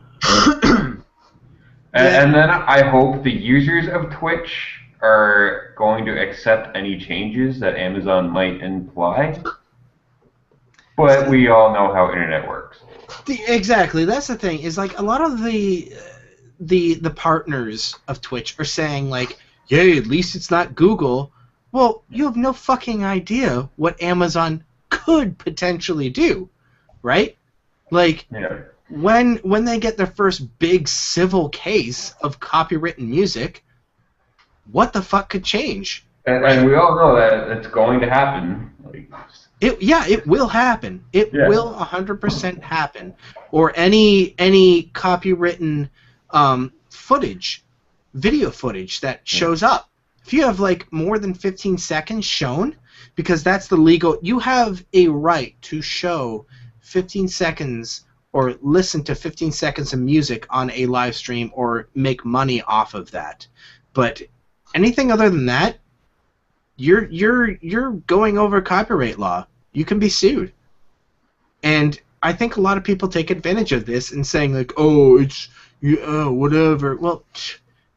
G: And then I hope the users of Twitch are going to accept any changes that Amazon might imply. But we all know how internet works.
A: Exactly. That's the thing. Is like a lot of the partners of Twitch are saying like, "Yay, at least it's not Google." Well, you have no fucking idea what Amazon could potentially do, right? Like,
G: yeah.
A: When they get their first big civil case of copywritten music, what the fuck could change?
G: And we all know that it's going to happen. Like,
A: it will happen. It will 100% happen. Or any copywritten footage, video footage that shows up. If you have like more than 15 seconds shown, because that's the legal, you have a right to show 15 seconds or listen to 15 seconds of music on a live stream or make money off of that. But anything other than that, you're going over copyright law. You can be sued. And I think a lot of people take advantage of this and saying like, oh, it's whatever. Well,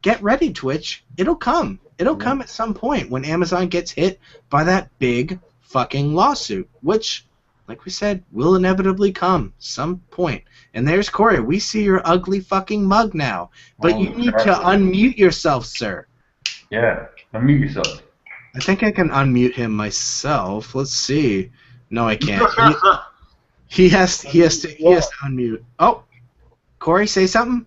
A: get ready, Twitch. It'll come. It'll come at some point when Amazon gets hit by that big fucking lawsuit, which, like we said, will inevitably come some point. And there's Cory. We see your ugly fucking mug now. But you need to unmute yourself, sir.
G: Yeah, unmute yourself.
A: I think I can unmute him myself. Let's see. No, I can't. He has to unmute. Oh, Cory, say something.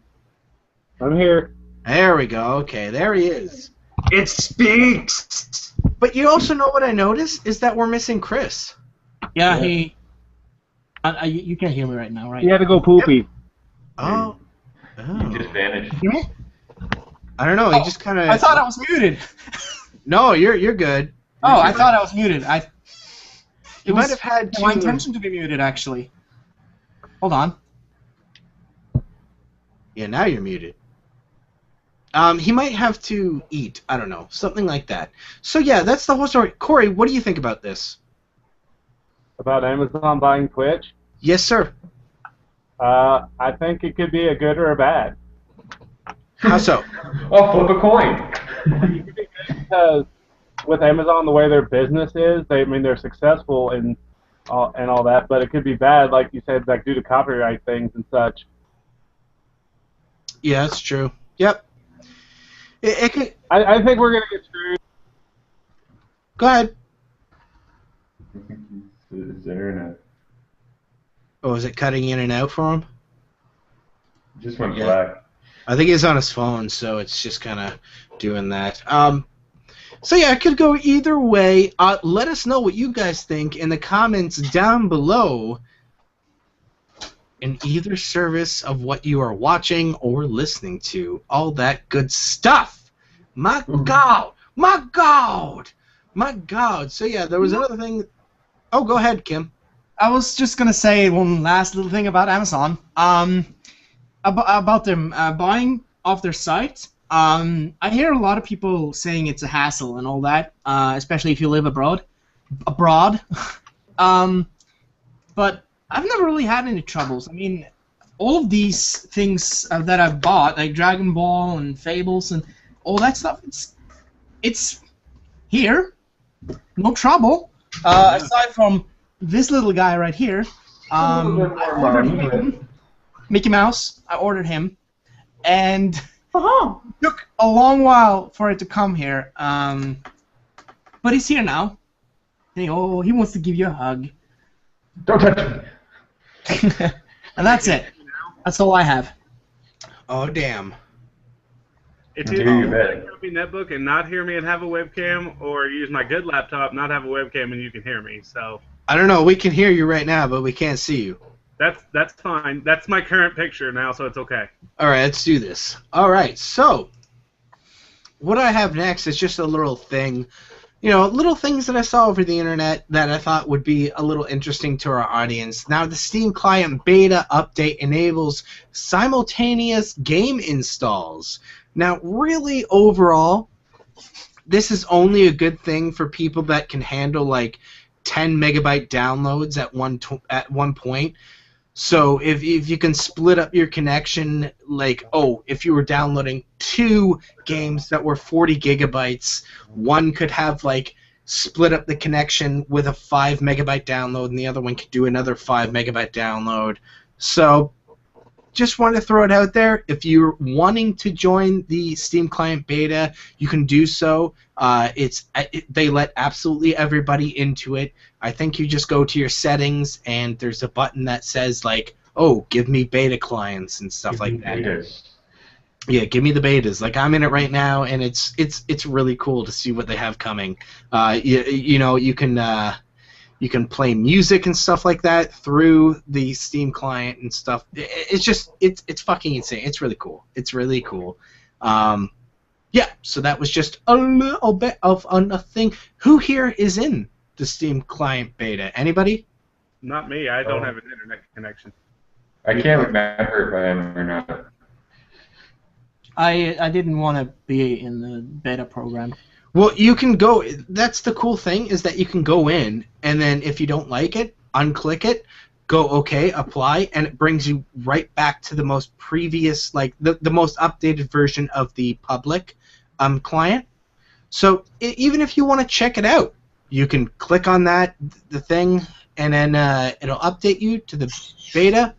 F: I'm here.
A: There we go. Okay, there he is.
B: It speaks.
A: But you also know what I noticed is that we're missing Chris.
C: Yeah, he. You can't hear me right now, right?
F: He had to go poopy.
A: Oh.
G: He just vanished.
C: Hear me?
A: I don't know. He just kind of.
C: I thought I was muted.
A: No, you're good.
C: I thought I was muted.
A: You might have had
C: my intention to be muted, actually. Hold on.
A: Yeah, now you're muted. He might have to eat. I don't know. Something like that. So, yeah, that's the whole story. Cory, what do you think about this?
F: About Amazon buying Twitch?
A: Yes, sir.
F: I think it could be a good or a bad.
A: How so?
G: Oh, flip a coin.
F: Because with Amazon, the way their business is, they're successful and all that, but it could be bad, like you said, like due to copyright things and such.
A: Yeah, that's true. Yep. It could.
F: I think we're gonna get screwed.
A: Go ahead.
G: His internet
A: Oh, is it cutting in and out for him?
G: just went black.
A: I think he's on his phone, so it's just kind of doing that. So yeah, it could go either way. Let us know what you guys think in the comments down below in either service of what you are watching or listening to. All that good stuff. My God! My God! My God! So yeah, there was another thing. Oh, go ahead, Kim.
C: I was just gonna say one last little thing about Amazon. About them buying off their site. I hear a lot of people saying it's a hassle and all that, especially if you live abroad. But I've never really had any troubles. I mean, all of these things that I've bought, like Dragon Ball and Fables and all that stuff, it's here, no trouble. Aside from this little guy right here, I ordered him, Mickey Mouse. I ordered him, and took a long while for it to come here. But he's here now. He wants to give you a hug.
G: Don't touch me.
C: And that's it. That's all I have.
A: Oh, damn.
F: It's
G: Do
F: either
G: you
F: use
G: bet.
F: my copy netbook and not hear me and have a webcam, or use my good laptop, not have a webcam, and you can hear me. So
A: I don't know. We can hear you right now, but we can't see you.
F: that's fine. That's my current picture now, so it's okay.
A: All right, let's do this. All right, so what I have next is just a little thing, little things that I saw over the internet that I thought would be a little interesting to our audience. Now, the Steam Client Beta update enables simultaneous game installs. Now, really, overall, this is only a good thing for people that can handle like 10 megabyte downloads at one point. So if you can split up your connection, like, if you were downloading 2 games that were 40 gigabytes, one could have, like, split up the connection with a 5 megabyte download, and the other one could do another 5 megabyte download. So just wanted to throw it out there. If you're wanting to join the Steam Client Beta, you can do so. They let absolutely everybody into it. I think you just go to your settings, and there's a button that says, like, give me beta clients and stuff like that.
G: Yes.
A: Yeah, give me the betas. Like I'm in it right now, and it's really cool to see what they have coming. You know, you can play music and stuff like that through the Steam client and stuff. It's fucking insane. It's really cool. It's really cool. Yeah, so that was just a little bit of a thing. Who here is in the Steam client beta? Anybody?
F: Not me. I don't have an internet connection.
G: I can't remember if I am or not.
C: I didn't want to be in the beta program.
A: Well, you can go. That's the cool thing, is that you can go in, and then if you don't like it, unclick it, go OK, apply, and it brings you right back to the most previous, like the most updated version of the public client. So even if you want to check it out, you can click on the thing, and then it'll update you to the beta,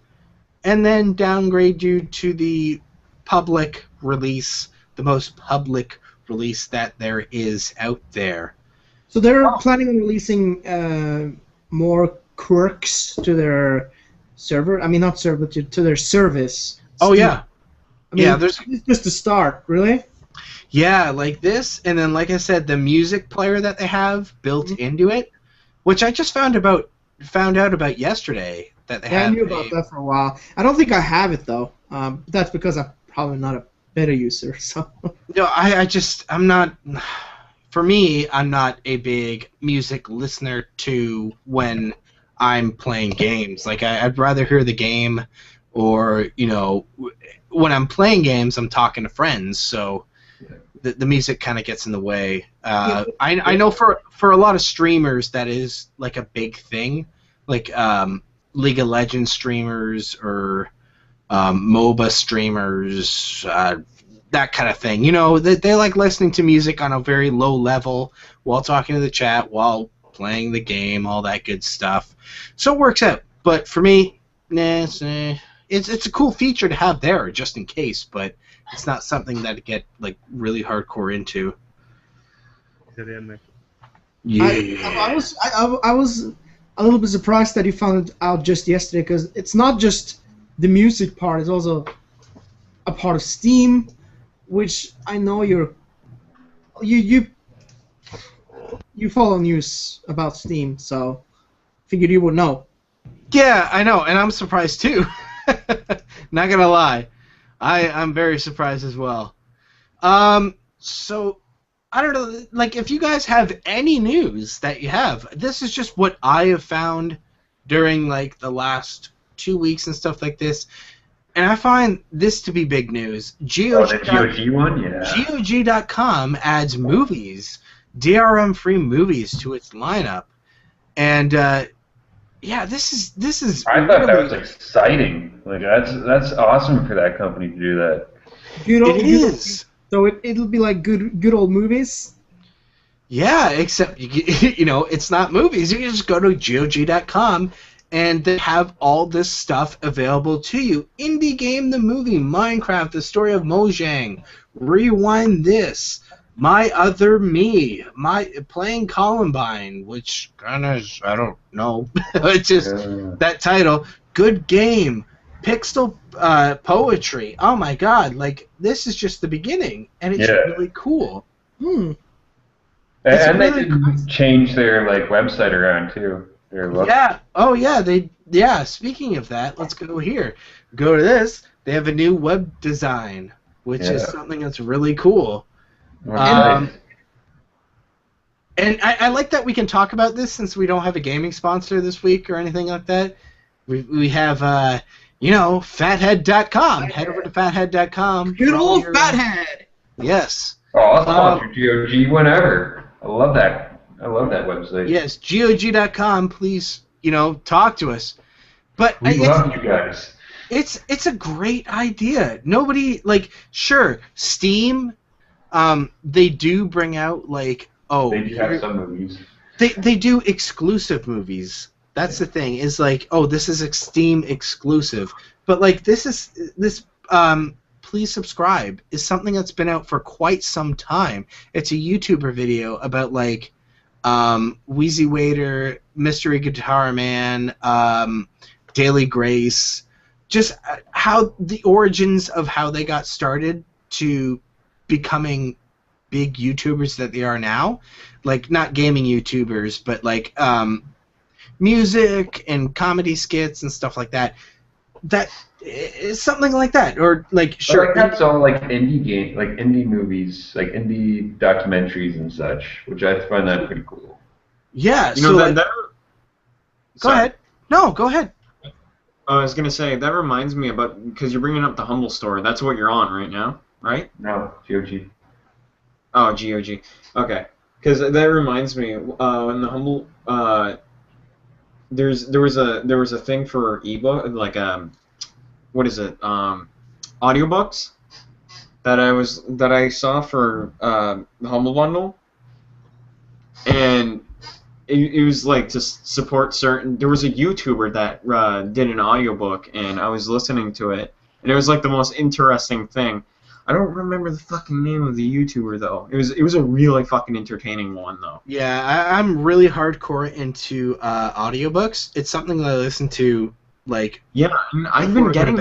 A: and then downgrade you to the public release, the most public release that there is out there.
C: So they're planning on releasing more quirks to their server. I mean, not server, to their service.
A: Oh yeah.
C: I mean,
A: yeah, there's
C: it's just the start, really.
A: Yeah, like this, and then like I said, the music player that they have built into it, which I just found out about yesterday that they have.
C: I knew about that for a while. I don't think I have it though. That's because I'm probably not a beta user. So.
A: No, I'm not. For me, I'm not a big music listener to when I'm playing games. Like I'd rather hear the game, or when I'm playing games, I'm talking to friends. So. The music kind of gets in the way. I know for a lot of streamers that is like a big thing, like League of Legends streamers or MOBA streamers, that kind of thing. They like listening to music on a very low level while talking to the chat, while playing the game, all that good stuff. So it works out. But for me, it's a cool feature to have there just in case, but it's not something that I get like really hardcore into.
F: Get in there.
A: Yeah.
C: I was a little bit surprised that you found it out just yesterday, because it's not just the music part; it's also a part of Steam, which I know you follow news about Steam, so figured you would know.
A: Yeah, I know, and I'm surprised too. Not gonna lie. I'm very surprised as well. So, I don't know, like, if you guys have any news that you have, this is just what I have found during, like, the last 2 weeks and stuff like this, and I find this to be big news.
G: The GOG one? Yeah.
A: GOG.com adds movies, DRM-free movies to its lineup, and, yeah, this is.
G: I thought that was exciting. Like that's awesome for that company to do that.
A: It is.
C: So it'll be like good old movies.
A: Yeah, except it's not movies. You can just go to GOG.com and they have all this stuff available to you. Indie Game, the movie, Minecraft, the story of Mojang, Rewind This, My Other Me, Playing Columbine, which kind of, I don't know. It's just that title. Good Game, Pixel Poetry. Oh my God! Like, this is just the beginning, and it's really cool.
G: And really they did change their website around too.
A: Yeah. Oh yeah. Speaking of that, let's go here. Go to this. They have a new web design, which is something that's really cool. And I like that we can talk about this since we don't have a gaming sponsor this week or anything like that. We have, fathead.com. Head over to fathead.com.
C: Good old Fathead!
A: Yes.
G: Oh, I'll sponsor GOG whenever. I love that website.
A: Yes, GOG.com, please, talk to us. But
G: we love you guys.
A: It's a great idea. Nobody, sure, Steam... they do bring out
G: they do have some movies.
A: They do exclusive movies. That's the thing. Is this is a Steam exclusive. But this Please Subscribe is something that's been out for quite some time. It's a YouTuber video about Wheezy Waiter, Mystery Guitar Man, Daily Grace, just how the origins of how they got started to becoming big YouTubers that they are now, like not gaming YouTubers, but like music and comedy skits and stuff like that. That is something like that, or like sure.
G: But that's all like indie movies, like indie documentaries and such, which I find that pretty cool.
A: Yeah.
B: You know,
A: go ahead. No, go ahead.
B: I was gonna say that reminds me about because you're bringing up the Humble store. That's what you're on right now, right?
G: No, GOG.
B: Oh, GOG. Okay, because that reminds me in the Humble there was a thing for ebook like what is it audiobooks that I saw for the Humble bundle, and it was like to support certain. There was a YouTuber that did an audiobook, and I was listening to it, and it was like the most interesting thing. I don't remember the fucking name of the YouTuber though. It was a really fucking entertaining one though.
A: Yeah, I'm really hardcore into audiobooks. It's something that I listen to like.
B: Yeah, I've been getting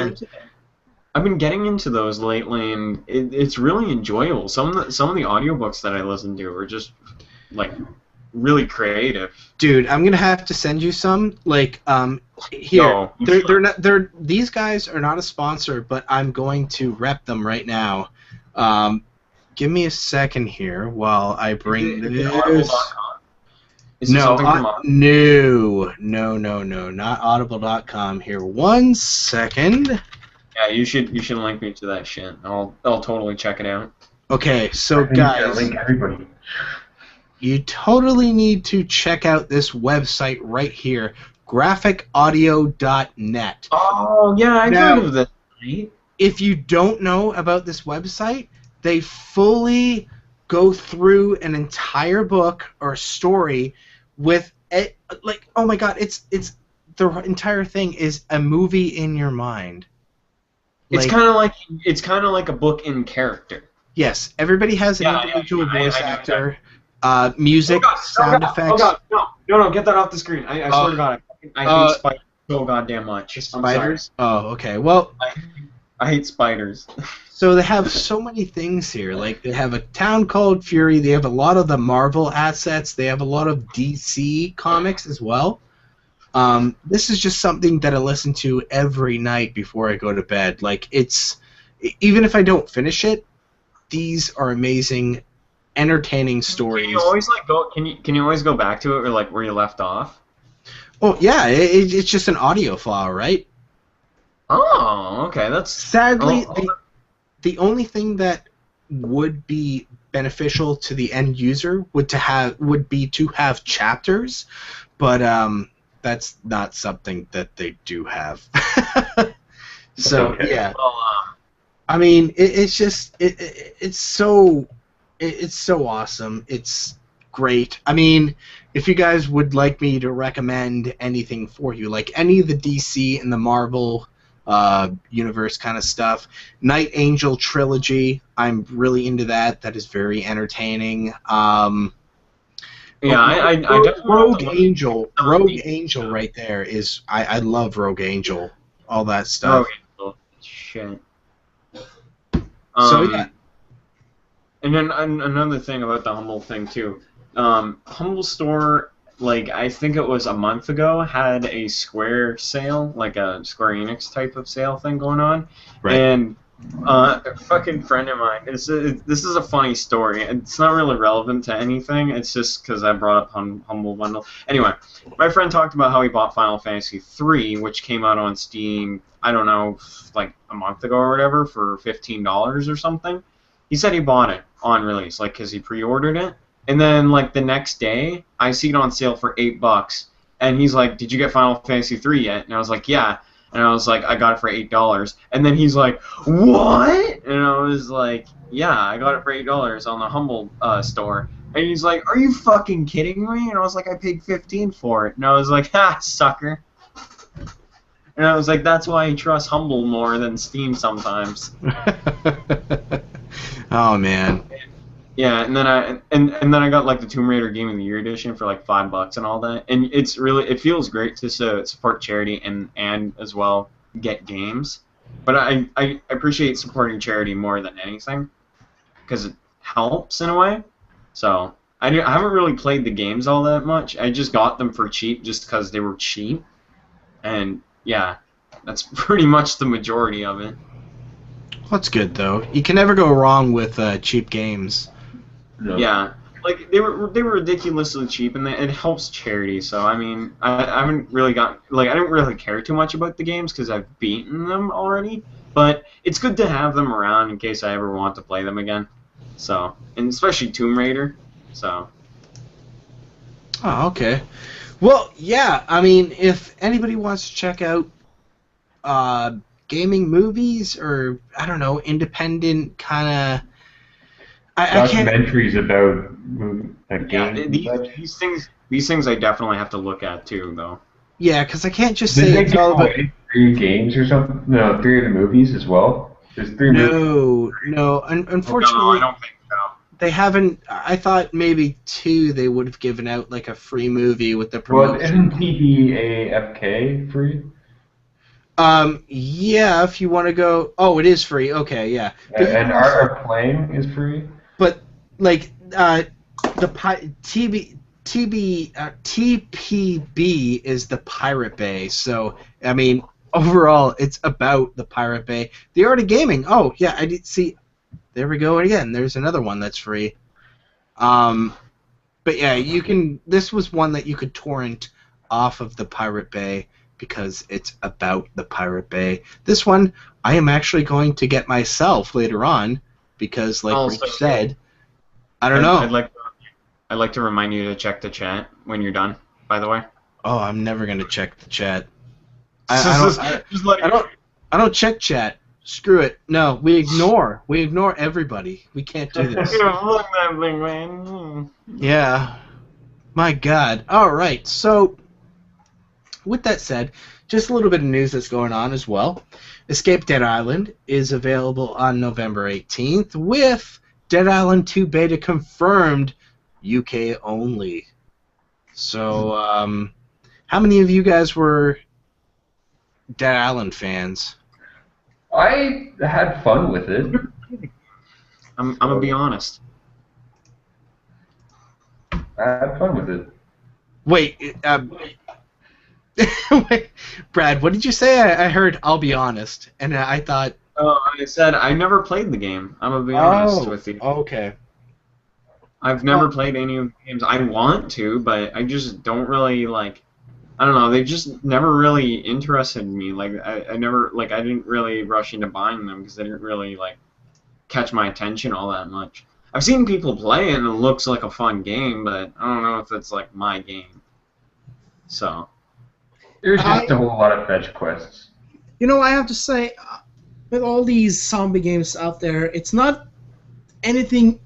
B: into those lately, and it's really enjoyable. Some of the audiobooks that I listen to are just like really creative.
A: Dude, I'm gonna have to send you some. Like, here.
B: No.
A: They're these guys are not a sponsor, but I'm going to rep them right now. Give me a second here while I bring this. No, not Audible.com. Here, 1 second.
B: Yeah, you should link me to that shit. I'll totally check it out.
A: Okay, so guys,
G: link everybody.
A: You totally need to check out this website right here, graphicaudio.net.
B: Oh, yeah, I've heard of this.
A: If you don't know about this website, they fully go through an entire book or story with it, like, oh my god, it's the entire thing is a movie in your mind.
B: It's kind of like a book in character.
A: Yes, everybody has an individual voice actor. Music, sound effects.
B: Oh god, no, get that off the screen. I swear to God, I hate spiders so goddamn much.
A: Spiders? Oh, okay. Well,
B: I hate spiders.
A: So they have so many things here. Like, they have a town called Fury. They have a lot of the Marvel assets. They have a lot of DC comics as well. This is just something that I listen to every night before I go to bed. Like, it's even if I don't finish it, these are amazing, entertaining stories.
B: Can you always Can you always go back to it or like where you left off?
A: Oh yeah, it's just an audio file, right?
B: Oh, okay. That's
A: sadly the only thing that would be beneficial to the end user would be to have chapters, but that's not something that they do have. So
G: okay.
A: Yeah, well, I mean it's just it's so awesome. It's great. I mean, if you guys would like me to recommend anything for you, like any of the DC and the Marvel universe kind of stuff, Night Angel trilogy, I'm really into that. That is very entertaining.
B: I
A: Rogue Angel right there is I love Rogue Angel, all that stuff.
B: Rogue Angel, shit.
A: So yeah.
B: And then another thing about the Humble thing too, Humble Store, like I think it was a month ago, had a Square sale, like a Square Enix type of sale thing going on,
A: right.
B: And a fucking friend of mine. This is a funny story. It's not really relevant to anything. It's just because I brought up Humble Bundle. Anyway, my friend talked about how he bought Final Fantasy III, which came out on Steam, I don't know, like a month ago or whatever, for $15 or something. He said he bought it on release, like, because he pre-ordered it. And then, like, the next day, I see it on sale for $8. And he's like, "Did you get Final Fantasy III yet?" And I was like, "Yeah." And I was like, "I got it for $8. And then he's like, "What?" And I was like, "Yeah, I got it for $8 on the Humble store." And he's like, "Are you fucking kidding me?" And I was like, "I paid $15 for it." And I was like, "Ha, sucker." And I was like, "That's why I trust Humble more than Steam sometimes."
A: Oh man.
B: Yeah, and then I got like the Tomb Raider Game of the Year edition for like $5 and all that, and it feels great to support charity and as well get games. But I appreciate supporting charity more than anything, because it helps in a way. So I haven't really played the games all that much. I just got them for cheap just because they were cheap. And yeah, that's pretty much the majority of it.
A: That's good though. You can never go wrong with cheap games.
G: No.
B: Yeah, like they were ridiculously cheap, and it helps charity. So I mean, I haven't really got I didn't really care too much about the games because I've beaten them already. But it's good to have them around in case I ever want to play them again. So, and especially Tomb Raider. So.
A: Oh, okay. Well, yeah. I mean, if anybody wants to check out gaming movies or I don't know, independent kind of. I can't.
G: Documentaries about games.
B: Yeah, these things I definitely have to look at too, though.
A: Yeah, because I can't just
G: Did
A: say
G: they
A: it's
G: give
A: all about.
G: away 3 games or something? No, 3 of the movies as well. There's 3 movies.
A: No. Unfortunately,
B: No, I don't think so.
A: they haven't. I thought maybe 2 they would have given out like a free movie with the
G: Well,
A: promotion.
G: isn't TBAFK free?
A: Yeah, if you want to go. Oh, it is free. Okay, yeah. But you
G: And
A: can also-
G: Art of Playing is free?
A: But like TPB is the Pirate Bay, so I mean overall it's about the Pirate Bay. The Art of Gaming. Oh yeah, I did see. There we go again. There's another one that's free. But yeah, you can. This was one that you could torrent off of the Pirate Bay because it's about the Pirate Bay. This one I am actually going to get myself later on because, like Rich said. I don't know.
B: I'd like to remind you to check the chat when you're done. By the way.
A: Oh, I'm never gonna check the chat. I don't check chat. Screw it. No, we ignore everybody. We can't do this. Yeah. My God. All right. So, with that said, just a little bit of news that's going on as well. Escape Dead Island is available on November 18th with Dead Island 2 beta confirmed, UK only. So, how many of you guys were Dead Island fans?
G: I had fun with it.
B: I'm gonna be honest.
G: I had fun with it.
A: Wait, wait, Brad, what did you say? I heard I'll be honest, and I thought...
B: Oh, I said I never played the game. I'm gonna be honest with you.
A: Okay.
B: I've never played any of the games. I want to, but I just don't really like. I don't know. They just never really interested me. Like I never I didn't really rush into buying them because they didn't really catch my attention all that much. I've seen people play it and it looks like a fun game, but I don't know if it's my game. So.
G: There's just a whole lot of fetch quests.
C: You know, I have to say, with all these zombie games out there, it's not anything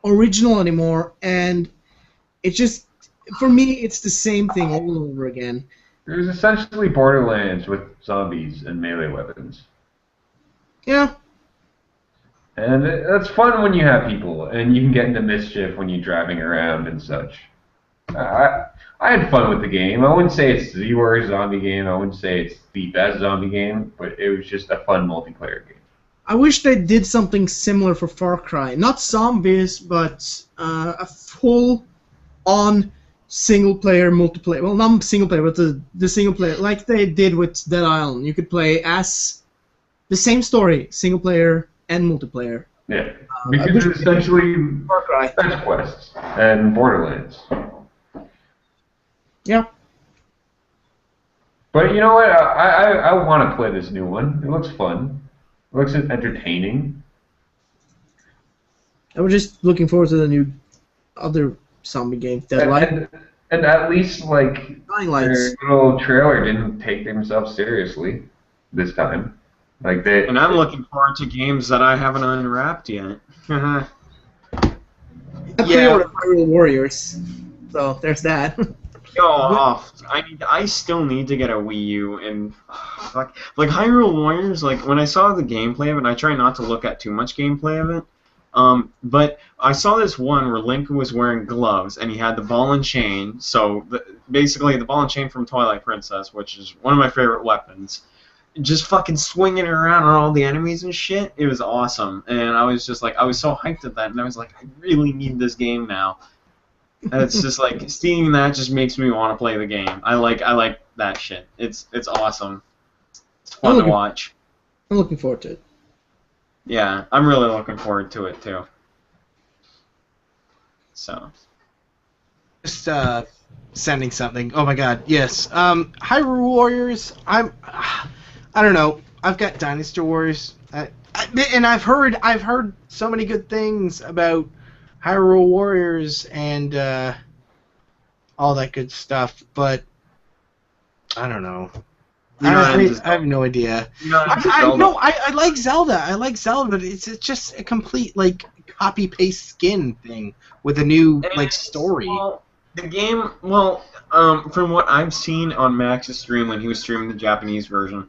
C: original anymore, and it just, for me, it's the same thing all over again.
G: There's essentially Borderlands with zombies and melee weapons.
C: Yeah.
G: And that's fun when you have people, and you can get into mischief when you're driving around and such. I had fun with the game. I wouldn't say it's the worst zombie game. I wouldn't say it's the best zombie game, but it was just a fun multiplayer game.
C: I wish they did something similar for Far Cry. Not zombies, but a full-on single-player multiplayer. Well, not single-player, but the single-player, like they did with Dead Island. You could play as the same story, single-player and multiplayer.
G: Yeah, because it's essentially
C: Far Cry.
G: fetch quests and Borderlands.
C: Yeah.
G: But you know what? I want to play this new one. It looks fun. It looks entertaining.
C: I was just looking forward to the new other zombie game, Deadlight.
G: And at least
C: Dying Lights.
G: their little trailer didn't take themselves seriously this time.
B: And I'm looking forward to games that I haven't unwrapped yet.
C: I pre-ordered Hyrule Warriors, so there's that.
B: Go off. I still need to get a Wii U and like Hyrule Warriors. Like when I saw the gameplay of it, I try not to look at too much gameplay of it. But I saw this one where Link was wearing gloves and he had the ball and chain. So basically, the ball and chain from Twilight Princess, which is one of my favorite weapons. just fucking swinging it around on all the enemies and shit. It was awesome, and I was just like, I was so hyped at that, and I was like, I really need this game now. And it's just like seeing that just makes me want to play the game. I like that shit. It's awesome. It's fun to watch.
C: I'm looking forward to it.
B: Yeah, I'm really looking forward to it too. So.
A: Just sending something. Oh my god, yes. Hyrule Warriors. I don't know. I've got Dynasty Warriors, and I've heard so many good things about Hyrule Warriors and all that good stuff, but I don't know. I have no idea. I like Zelda. I like Zelda, but it's just a complete like copy paste skin thing with a new like story.
B: Well, the game, from what I've seen on Max's stream when he was streaming the Japanese version,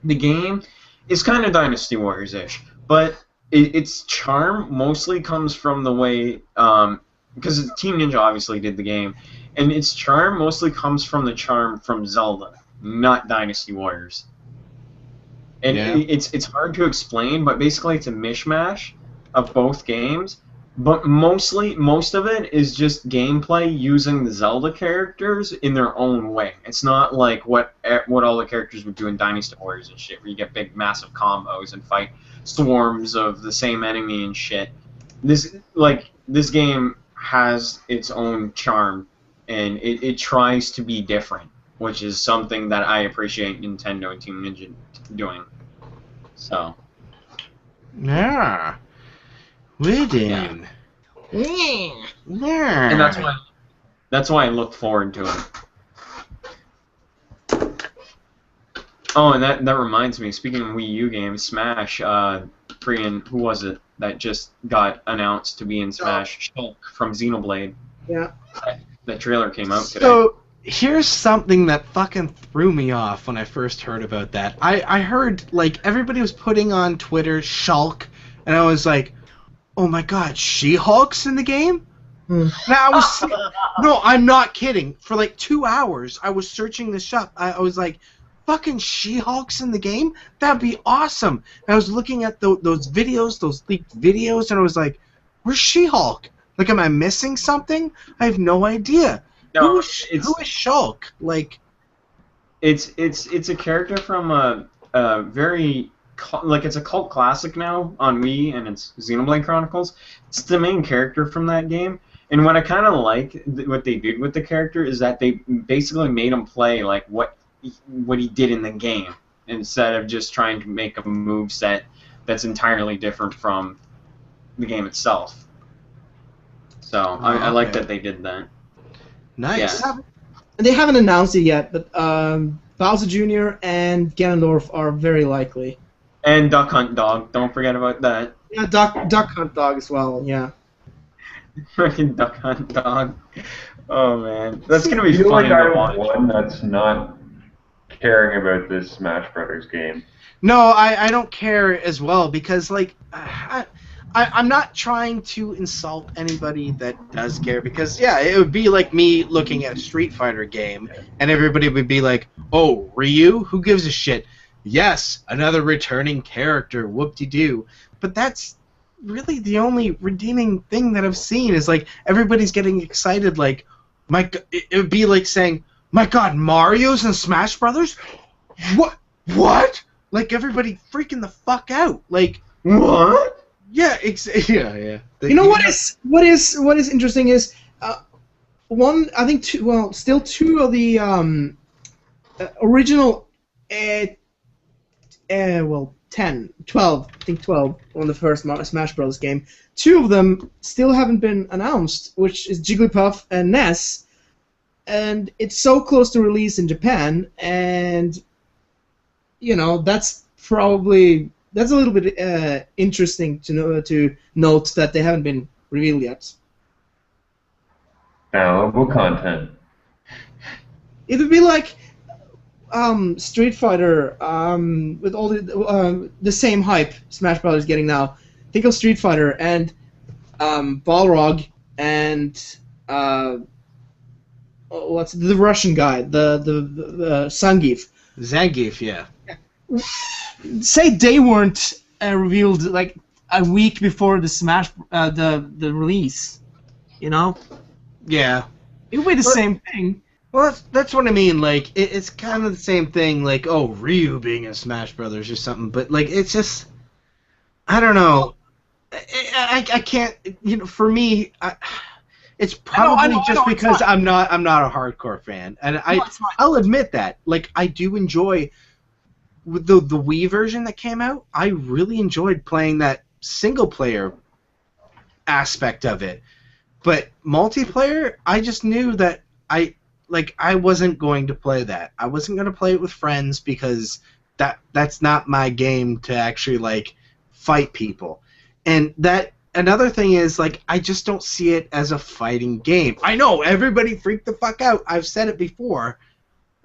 B: the game is kind of Dynasty Warriors-ish, but its charm mostly comes from the way, because Team Ninja obviously did the game, and its charm mostly comes from the charm from Zelda, not Dynasty Warriors. And it's hard to explain, but basically it's a mishmash of both games. But most of it is just gameplay using the Zelda characters in their own way. It's not like what all the characters would do in Dynasty Warriors and shit, where you get big, massive combos and fight swarms of the same enemy and shit. This game has its own charm, and it tries to be different, which is something that I appreciate Nintendo and Team Ninja doing. So.
A: Yeah. We did.
B: Yeah. And that's why I look forward to it. Oh, and that reminds me, speaking of Wii U games, Smash, who was it that just got announced to be in Smash? Shulk from Xenoblade.
C: Yeah.
B: That trailer came out today.
A: So, here's something that fucking threw me off when I first heard about that. I heard, like, everybody was putting on Twitter, Shulk, and I was like, oh my god, She-Hulk's in the game? And I was no, I'm not kidding. For like 2 hours, I was searching this up. I was like, fucking She-Hulk's in the game? That'd be awesome. And I was looking at those videos, those leaked videos, and I was like, where's She-Hulk? Like, am I missing something? I have no idea.
B: No,
A: who is Shulk? Like,
B: it's a character from a very... like, it's a cult classic now on Wii, and it's Xenoblade Chronicles. It's the main character from that game, and what I kind of like, what they did with the character, is that they basically made him play like what he did in the game, instead of just trying to make a moveset that's entirely different from the game itself. So I like that they did that.
A: Nice.
B: Yeah.
C: They haven't announced it yet, but Bowser Jr. and Ganondorf are very likely.
B: And Duck Hunt Dog, don't forget about that.
C: Yeah, Duck Hunt Dog as well, yeah.
B: Freaking Duck Hunt Dog. Oh man, that's gonna be
G: I feel
B: funny
G: like
B: to watch.
G: I'm one that's not caring about this Smash Brothers game.
A: No, I don't care as well, because, like, I'm not trying to insult anybody that does care, because, yeah, it would be like me looking at a Street Fighter game, and everybody would be like, oh, Ryu? Who gives a shit? Yes, another returning character, whoop-de-doo. But that's really the only redeeming thing that I've seen, is, like, everybody's getting excited, like, it would be like saying, my god, Mario's in Smash Brothers? What? Like, everybody freaking the fuck out. Like,
B: What?
A: Yeah, yeah.
C: You know what is interesting is I think still two of the original 12 on the first Smash Bros. Game. Two of them still haven't been announced, which is Jigglypuff and Ness, and it's so close to release in Japan, and you know that's a little bit interesting to note that they haven't been revealed yet.
G: Downloadable content.
C: It would be like Street Fighter with all the same hype Smash Bros. Is getting now. Think of Street Fighter and Balrog and what's the Russian guy, the Zangief.
A: Zangief, yeah.
C: Say they weren't revealed like a week before the Smash the release, you know?
A: Yeah.
C: It would be the same thing.
A: Well, that's what I mean. Like, it's kind of the same thing. Like, oh, Ryu being in Smash Brothers or something. But like, it's just, I don't know. I can't. You know, for me, it's probably just because I'm not a hardcore fan, and I'll admit that. Like, I do enjoy with the Wii version that came out. I really enjoyed playing that single player aspect of it. But multiplayer, I just knew that I wasn't going to play that. I wasn't going to play it with friends because that's not my game to actually like fight people. And that another thing is like I just don't see it as a fighting game. I know everybody freaked the fuck out. I've said it before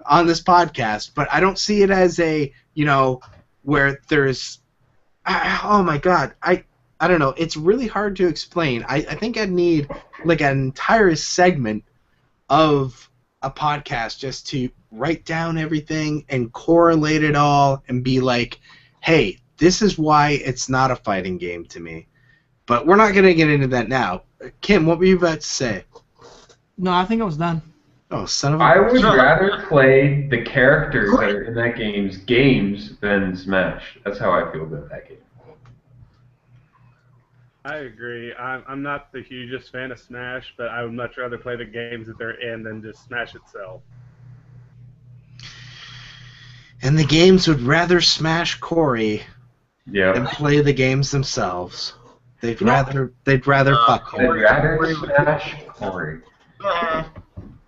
A: on this podcast, but I don't see it as a, you know, where there's oh my god, I don't know. It's really hard to explain. I think I'd need like an entire segment of a podcast just to write down everything and correlate it all and be like, hey, this is why it's not a fighting game to me. But we're not going to get into that now. Kim, what were you about to say?
C: No, I think I was done.
A: Oh, son of a...
G: I would rather play the characters that are in that game's games than Smash. That's how I feel about that game.
F: I agree. I'm not the hugest fan of Smash, but I would much rather play the games that they're in than just Smash itself.
A: And the games would rather smash Cory than
G: Yeah.
A: play the games themselves. They'd rather fuck him.
G: I'd rather smash Cory.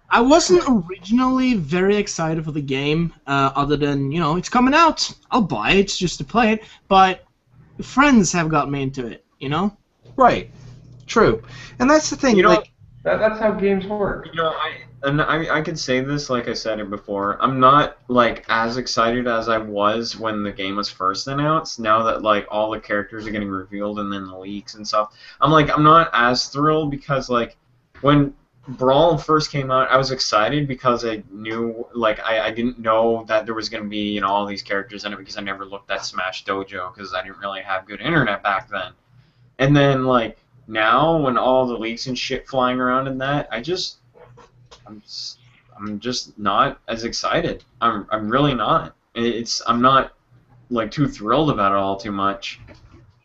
C: I wasn't originally very excited for the game, other than, you know, it's coming out. I'll buy it just to play it, but friends have got me into it, you know?
A: Right. True. And that's the thing,
B: You know,
A: like...
G: That's how games work.
B: You know, I could say this like I said it before. I'm not like as excited as I was when the game was first announced. Now that like all the characters are getting revealed and then the leaks and stuff, I'm not as thrilled because like when Brawl first came out, I was excited because I knew like I didn't know that there was gonna be, you know, all these characters in it because I never looked at Smash Dojo because I didn't really have good internet back then. And then like now when all the leaks and shit flying around in that, I'm just not as excited. I'm really not. I'm not like too thrilled about it all too much.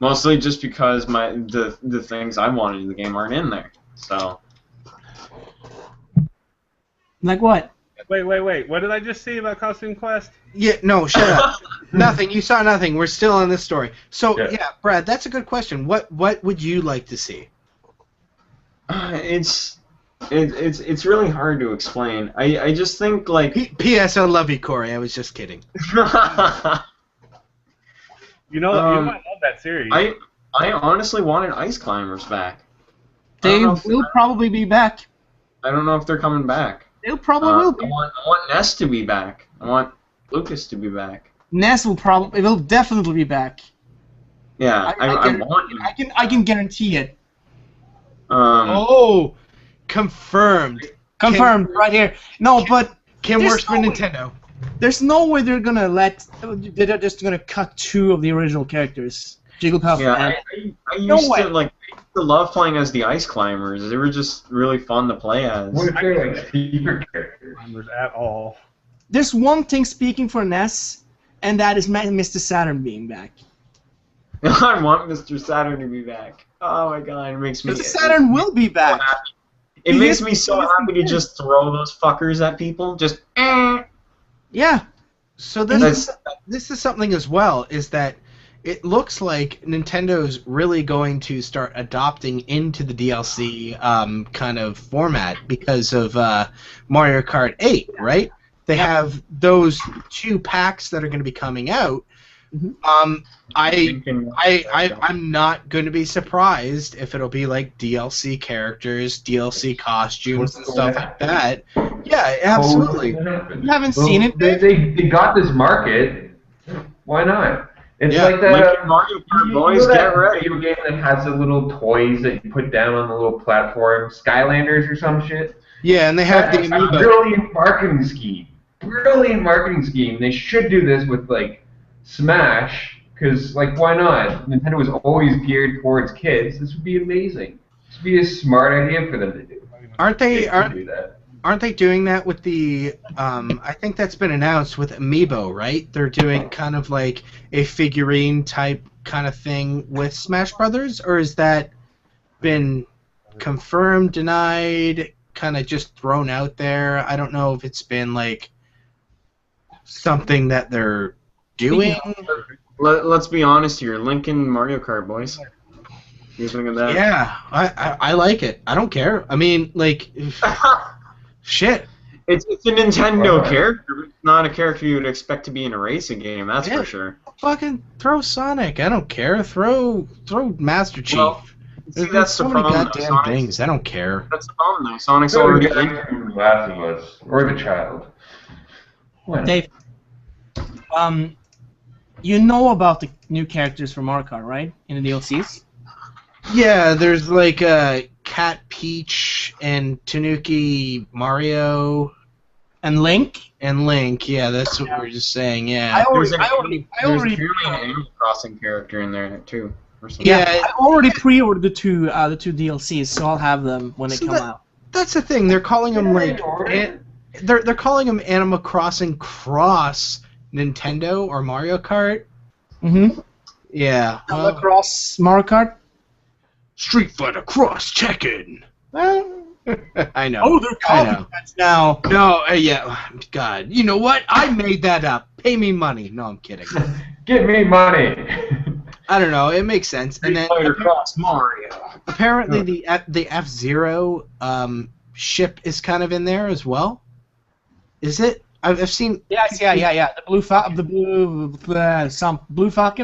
B: Mostly just because the things I wanted in the game aren't in there. So
C: Like what?
F: Wait. What did I just see about Costume Quest?
A: Yeah, no, shut up. Nothing. You saw nothing. We're still on this story. So, yeah, Brad, that's a good question. What would you like to see?
B: It's really hard to explain. I just think like
A: P.S. I love you, Cory. I was just kidding.
F: You know, you might love that series.
B: I honestly wanted Ice Climbers back.
C: They will probably be back.
B: I don't know if they're coming back.
C: They probably will be.
B: I want Ness to be back. I want Lucas to be back.
C: Ness will definitely be back.
B: Yeah, I want him.
C: I can guarantee it.
A: Oh, confirmed.
C: Confirmed right here. No, but
A: Kim works for
C: no
A: Nintendo.
C: There's no way they're they're just gonna cut two of the original characters, Jigglypuff.
B: Yeah, I used to love playing as the Ice Climbers. They were just really fun to play as.
G: What if they're like secret characters?
F: At all.
C: There's one thing speaking for Ness, and that is Mr. Saturn being back.
B: I want Mr. Saturn to be back. Oh my god, it makes me.
C: Mr. Saturn will be back.
B: It makes me so happy to just throw those fuckers at people. Just.
C: Yeah.
A: So this is something as well, is that it looks like Nintendo's really going to start adopting into the DLC kind of format because of Mario Kart 8, right? They have those 2 packs that are going to be coming out. I'm not going to be surprised if it'll be like DLC characters, DLC costumes, and stuff like that. Yeah, absolutely.
C: You haven't seen it?
G: They got this market. Why not? It's like that
B: like Mario Kart boys, get ready.
G: Video game that has the little toys that you put down on the little platform, Skylanders or some shit.
A: Yeah, and they have the
G: That's a
A: amiibo.
G: brilliant marketing scheme. brilliant marketing scheme. They should do this with like Smash, because like why not? Nintendo was always geared towards kids. This would be amazing. This would be a smart idea for them to do.
A: Aren't they?
G: Do that.
A: Aren't they doing that with the? I think that's been announced with Amiibo, right? They're doing kind of like a figurine type kind of thing with Smash Brothers, or is that been confirmed, denied, kind of just thrown out there? I don't know if it's been like something that they're doing.
B: Let's be honest here. Lincoln Mario Kart, boys. You think of that?
A: Yeah, I like it. I don't care. I mean, like, shit.
B: It's a Nintendo character. It's not a character you would expect to be in a racing game. That's
A: Yeah.
B: for sure.
A: Fucking throw Sonic. I don't care. Throw Master Chief.
B: Well, see,
A: There's
B: that's
A: so
B: the
A: many
B: problem.
A: goddamn
B: Sonic's-
A: things. I don't care.
B: That's the problem, though. Sonic's
G: So
B: already
G: get
B: in.
G: from Last of Us or the child. Why not?
C: Dave, you know about the new characters for Mario Kart, right? In the DLCs?
A: Yeah, there's like Cat Peach and Tanuki Mario
C: And Link?
A: and Link. Yeah, that's what we were just saying. Yeah.
C: I
B: There's
C: already
B: apparently an Animal Crossing character in there, too. Or something.
A: Yeah,
C: I already pre-ordered the two DLCs, so I'll have them when they
A: So
C: come out.
A: that's the thing. They're calling them like
G: Order?
A: they're calling them Animal Crossing Cross Nintendo or Mario Kart.
C: Mm-hmm.
A: Yeah. Well,
C: Across Mario Kart?
A: Street Fighter Cross Tekken. I know.
C: Oh, they're
A: I know.
C: calling that now.
A: No, yeah. God, you know what? I made that up. Pay me money. No, I'm kidding.
G: Give me money.
A: I don't know. It makes sense. And then
B: Fighter Cross Mario.
A: apparently the F-Zero ship is kind of in there as well. Is it? I've seen.
C: Yes, yeah. The Blue Falcon.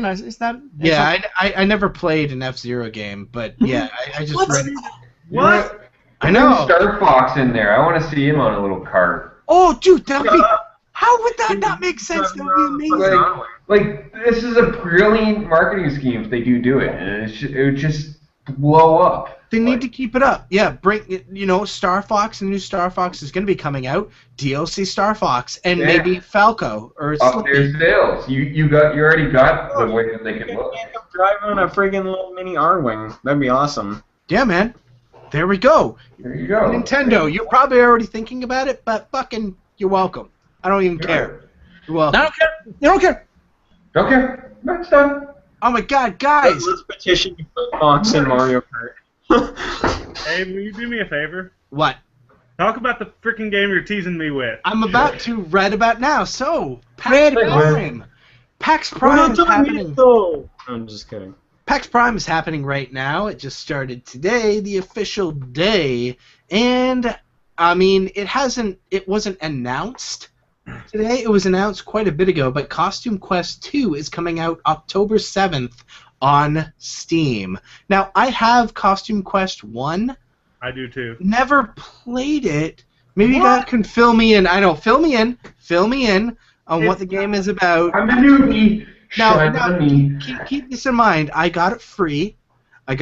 C: Is that?
A: Yeah, I never played an F-Zero game, but yeah, I just
C: What?
A: read.
D: What?
A: I know.
G: Star Fox in there. I want to see him on a little cart.
A: Oh, dude, that'd be. How would that not make sense? That would be amazing.
G: Like this is a brilliant marketing scheme if they do it, and it would just blow up.
A: They need to keep it up. Yeah, bring Star Fox. The new Star Fox is going to be coming out. DLC Star Fox and
G: Yeah.
A: maybe Falco or
G: Up their
A: Slippy.
G: sales. You already got the way that they can look.
B: Driving on a friggin' little mini R-Wing. That'd be awesome.
A: Yeah, man. There we go.
G: There you go.
A: Nintendo, you're probably already thinking about it, but fucking, you're welcome. I don't even care. You're welcome.
C: I don't care. They don't care.
G: Okay, that's done.
A: Oh my God, guys!
B: Let's petition to put Fox in Mario Kart.
F: Hey, will you do me a favor?
A: What?
F: Talk about the freaking game you're teasing me with.
A: I'm about to read about now. So,
C: Read
A: PAX
C: about
A: Prime. PAX Prime is happening.
B: I'm just kidding.
A: PAX Prime is happening right now. It just started today, the official day, and I mean, it wasn't announced today. It was announced quite a bit ago, but Costume Quest 2 is coming out October 7th on Steam. Now, I have Costume Quest 1.
F: I do too.
A: Never played it. Maybe you guys can fill me in. I know, fill me in on what the game is about.
G: I'm a newbie.
A: Now,
G: Shine on me.
A: keep this in mind. I got it free. I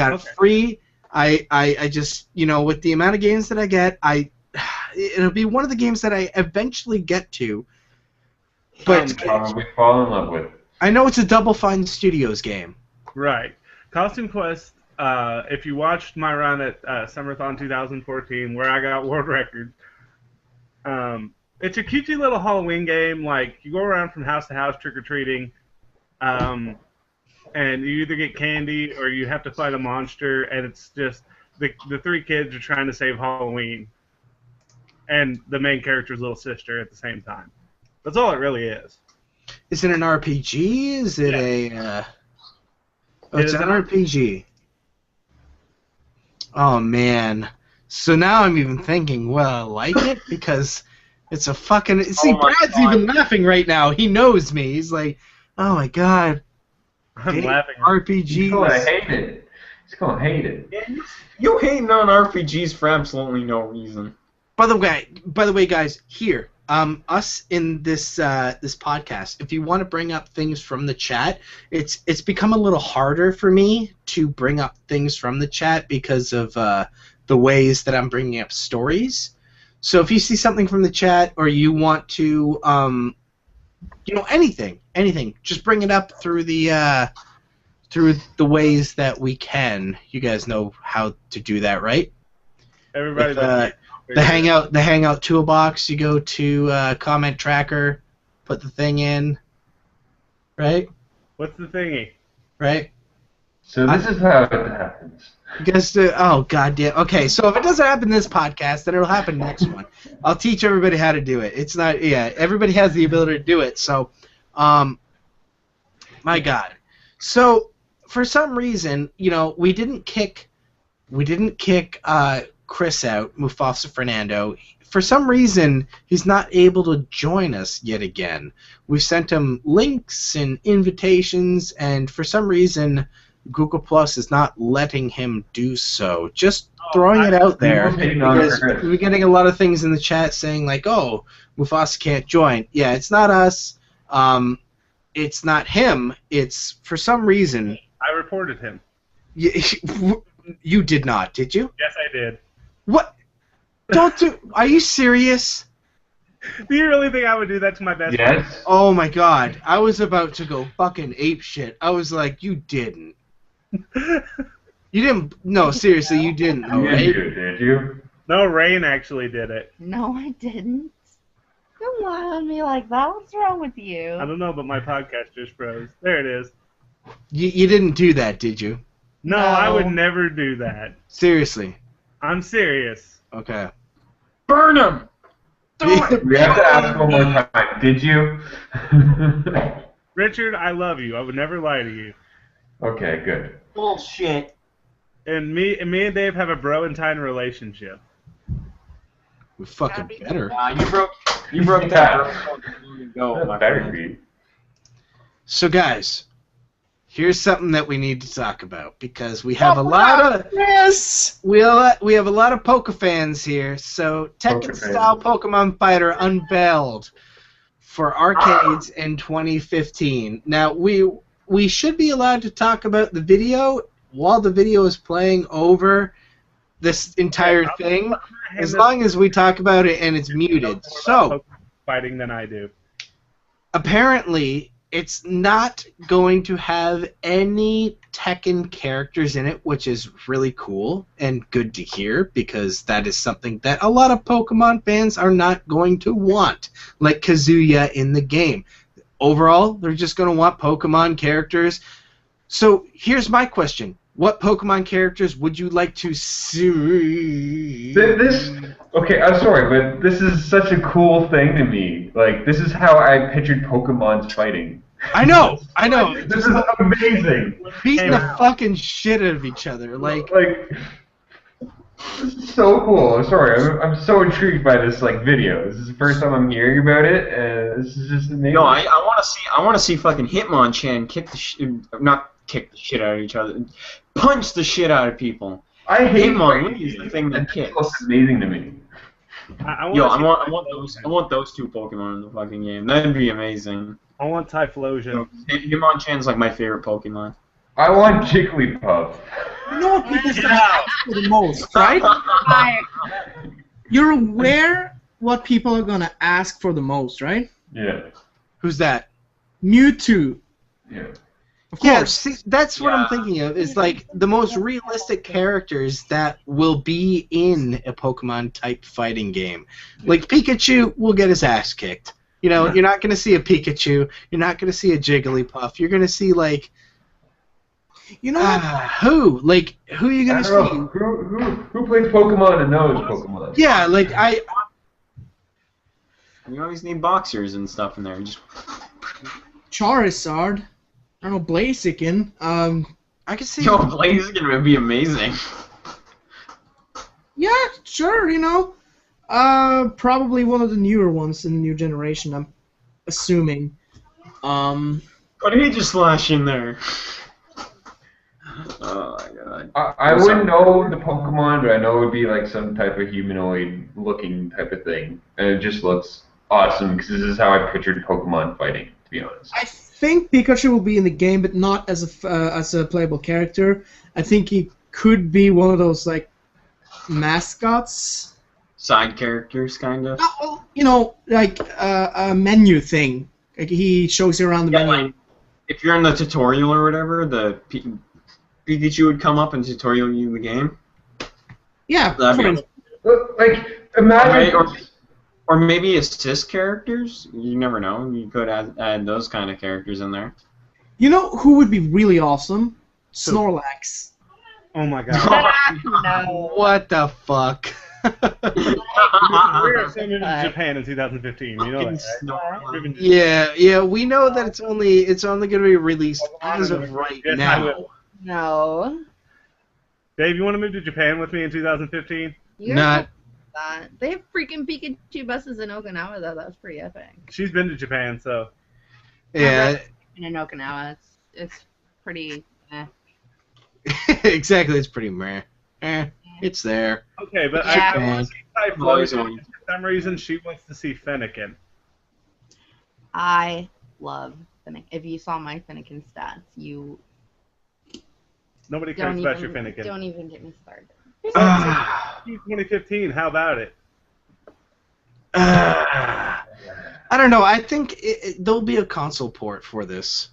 A: just, with the amount of games that I get, it'll be one of the games that I eventually get to. But
G: Probably fall in love with.
A: I know it's a Double Fine Studios game.
F: Right. Costume Quest, if you watched my run at Summerthon 2014, where I got world record, it's a cutesy little Halloween game. Like, you go around from house to house trick-or-treating, and you either get candy or you have to fight a monster, and it's just the three kids are trying to save Halloween and the main character's little sister at the same time. That's all it really is.
A: Is it an RPG? Is it a... it's
F: is
A: an
F: an
A: RPG. Oh, man. So now I'm even thinking, well, I like it because it's a fucking... See,
B: my
A: Brad's
B: God.
A: even laughing right now. He knows me. He's like, oh, my God.
F: I'm laughing.
G: He's going to
A: RPGs.
G: hate it. He's going to hate it.
B: You hating on RPGs for absolutely no reason.
A: By the way, guys, here, us in this this podcast, if you want to bring up things from the chat, it's become a little harder for me to bring up things from the chat because of the ways that I'm bringing up stories. So if you see something from the chat or you want to, anything, just bring it up through the ways that we can. You guys know how to do that, right?
F: Everybody.
A: The Hangout toolbox. You go to comment tracker, put the thing in, right?
F: What's the thingy?
A: Right.
G: So this is how it happens.
A: You guys do. Oh goddamn. Okay, so if it doesn't happen this podcast, then it'll happen next one. I'll teach everybody how to do it. It's not. Yeah, everybody has the ability to do it. So, my God. So for some reason, we didn't kick Chris out, MufasaFernando. For some reason, he's not able to join us yet again. We sent him links and invitations, and for some reason, Google Plus is not letting him do so. Just throwing it out there, because we're getting a lot of things in the chat saying like, "Oh, Mufasa can't join." Yeah, it's not us. It's not him. It's for some reason.
F: I reported him.
A: You did not, did you?
F: Yes, I did.
A: What? Don't do. Are you serious?
F: Do you really think I would do that to my best friend?
G: Yes.
A: Oh my God! I was about to go fucking ape shit. I was like, you didn't. You didn't. No, seriously, you didn't.
G: You
A: Right?
G: didn't do it, did you?
F: No, Rain actually did it.
H: No, I didn't. Don't lie on me like that. What's wrong with you?
F: I don't know, but my podcast just froze. There it is.
A: You didn't do that, did you?
F: No, I would never do that.
A: Seriously.
F: I'm serious.
A: Okay.
B: Burn him!
G: We have to ask one more time. Did you?
F: Richard, I love you. I would never lie to you.
G: Okay, good.
B: Bullshit.
F: And me and Dave have a bro and Tyne relationship.
A: We fucking better.
B: You broke that.
G: That's better for you.
A: So guys, here's something that we need to talk about, because we have a lot of we have a lot of Poke fans here. So Tekken style Pokemon Fighter unveiled for arcades in 2015. Now we should be allowed to talk about the video while the video is playing over this entire thing, as long as we talk about it and it's muted. So
F: fighting than I do.
A: Apparently, it's not going to have any Tekken characters in it, which is really cool and good to hear, because that is something that a lot of Pokemon fans are not going to want, like Kazuya in the game. Overall, they're just going to want Pokemon characters. So here's my question. What Pokemon characters would you like to see?
G: Okay, I'm sorry, but this is such a cool thing to me. Like, this is how I pictured Pokemon's fighting.
A: I know.
G: This is amazing.
A: Beating the fucking shit out of each other. Like
G: this is so cool. I'm sorry, I'm so intrigued by this video. This is the first time I'm hearing about it, and this is just amazing.
B: No, I want to see fucking Hitmonchan kick the shit out of each other, punch the shit out of people.
G: I hate
B: Hitmon is the thing that kicks.
G: It's amazing to me.
B: I want those two Pokemon in the fucking game. That'd be amazing.
F: I want Typhlosion.
B: Hitmonchan's like my favorite Pokemon.
G: I want Jigglypuff.
C: You know what people ask for the most, right? You're aware what people are gonna ask for the most, right?
G: Yeah.
A: Who's that?
C: Mewtwo.
G: Yeah.
C: Of
A: Yeah,
C: course.
A: see, that's what I'm thinking of, is like the most realistic characters that will be in a Pokemon-type fighting game. Like Pikachu will get his ass kicked. You know, you're not going to see a Pikachu. You're not going to see a Jigglypuff. You're going to see, like...
C: You know what?
A: Who? Like, who are you going to see?
G: Who plays Pokemon and knows Pokemon?
A: Yeah, like,
B: You always need boxers and stuff in there. Just...
C: Charizard. I don't know, Blaziken.
A: I can see...
B: Yo, Blaziken would be amazing.
C: Yeah, sure, you know. Probably one of the newer ones in the new generation, I'm assuming.
B: What did he just slash in there? Oh my god.
G: I wouldn't know the Pokemon, but I know it would be like some type of humanoid-looking type of thing. And it just looks awesome, because this is how I pictured Pokemon fighting, to be honest.
C: I think Pikachu will be in the game, but not as a playable character. I think he could be one of those, like, mascots.
B: side characters, kind of.
C: Well, you know, like a menu thing. Like he shows you around the menu.
B: Like, if you're in the tutorial or whatever, the Pikachu would come up and tutorial you the game.
C: Yeah.
G: Like, imagine...
B: Or maybe assist characters. You never know. You could add those kind of characters in there.
C: You know who would be really awesome? Snorlax.
F: Oh my god.
H: No.
A: What the fuck?
F: We're sending to Japan in 2015. You know that, right?
A: Yeah, we know that it's only going to be released as of right now.
H: No.
F: Dave, you want to move to Japan with me in 2015?
H: You're
A: Not.
H: That. They have freaking Pikachu buses in Okinawa, though. That's pretty epic.
F: She's been to Japan, so.
A: Yeah.
H: In Okinawa, it's pretty.
A: Exactly, it's pretty meh. It's there.
F: Okay, but
H: Yeah.
F: I want to see Typhlosion. For some reason, she wants to see Fennekin.
H: I love Fennekin. If you saw my Fennekin stats, you
F: Nobody cares about your Fennekin.
H: don't even get me started.
F: 2015, how about it?
A: I don't know. I think there'll be a console port for this.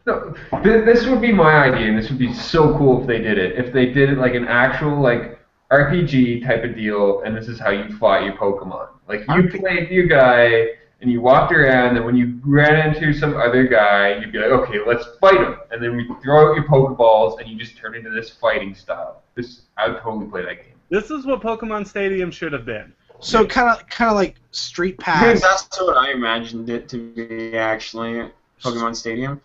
G: No, this would be my idea, and this would be so cool if they did it. If they did it like an actual like RPG type of deal, and this is how you fought your Pokemon. Like you played your guy, and you walked around, and when you ran into some other guy, you'd be like, okay, let's fight him. And then we throw out your Pokeballs, and you just turn into this fighting style. I would totally play that game.
F: This is what Pokemon Stadium should have been.
A: So kind of like Street Pass.
B: Because that's what I imagined it to be, actually. Pokemon Stadium.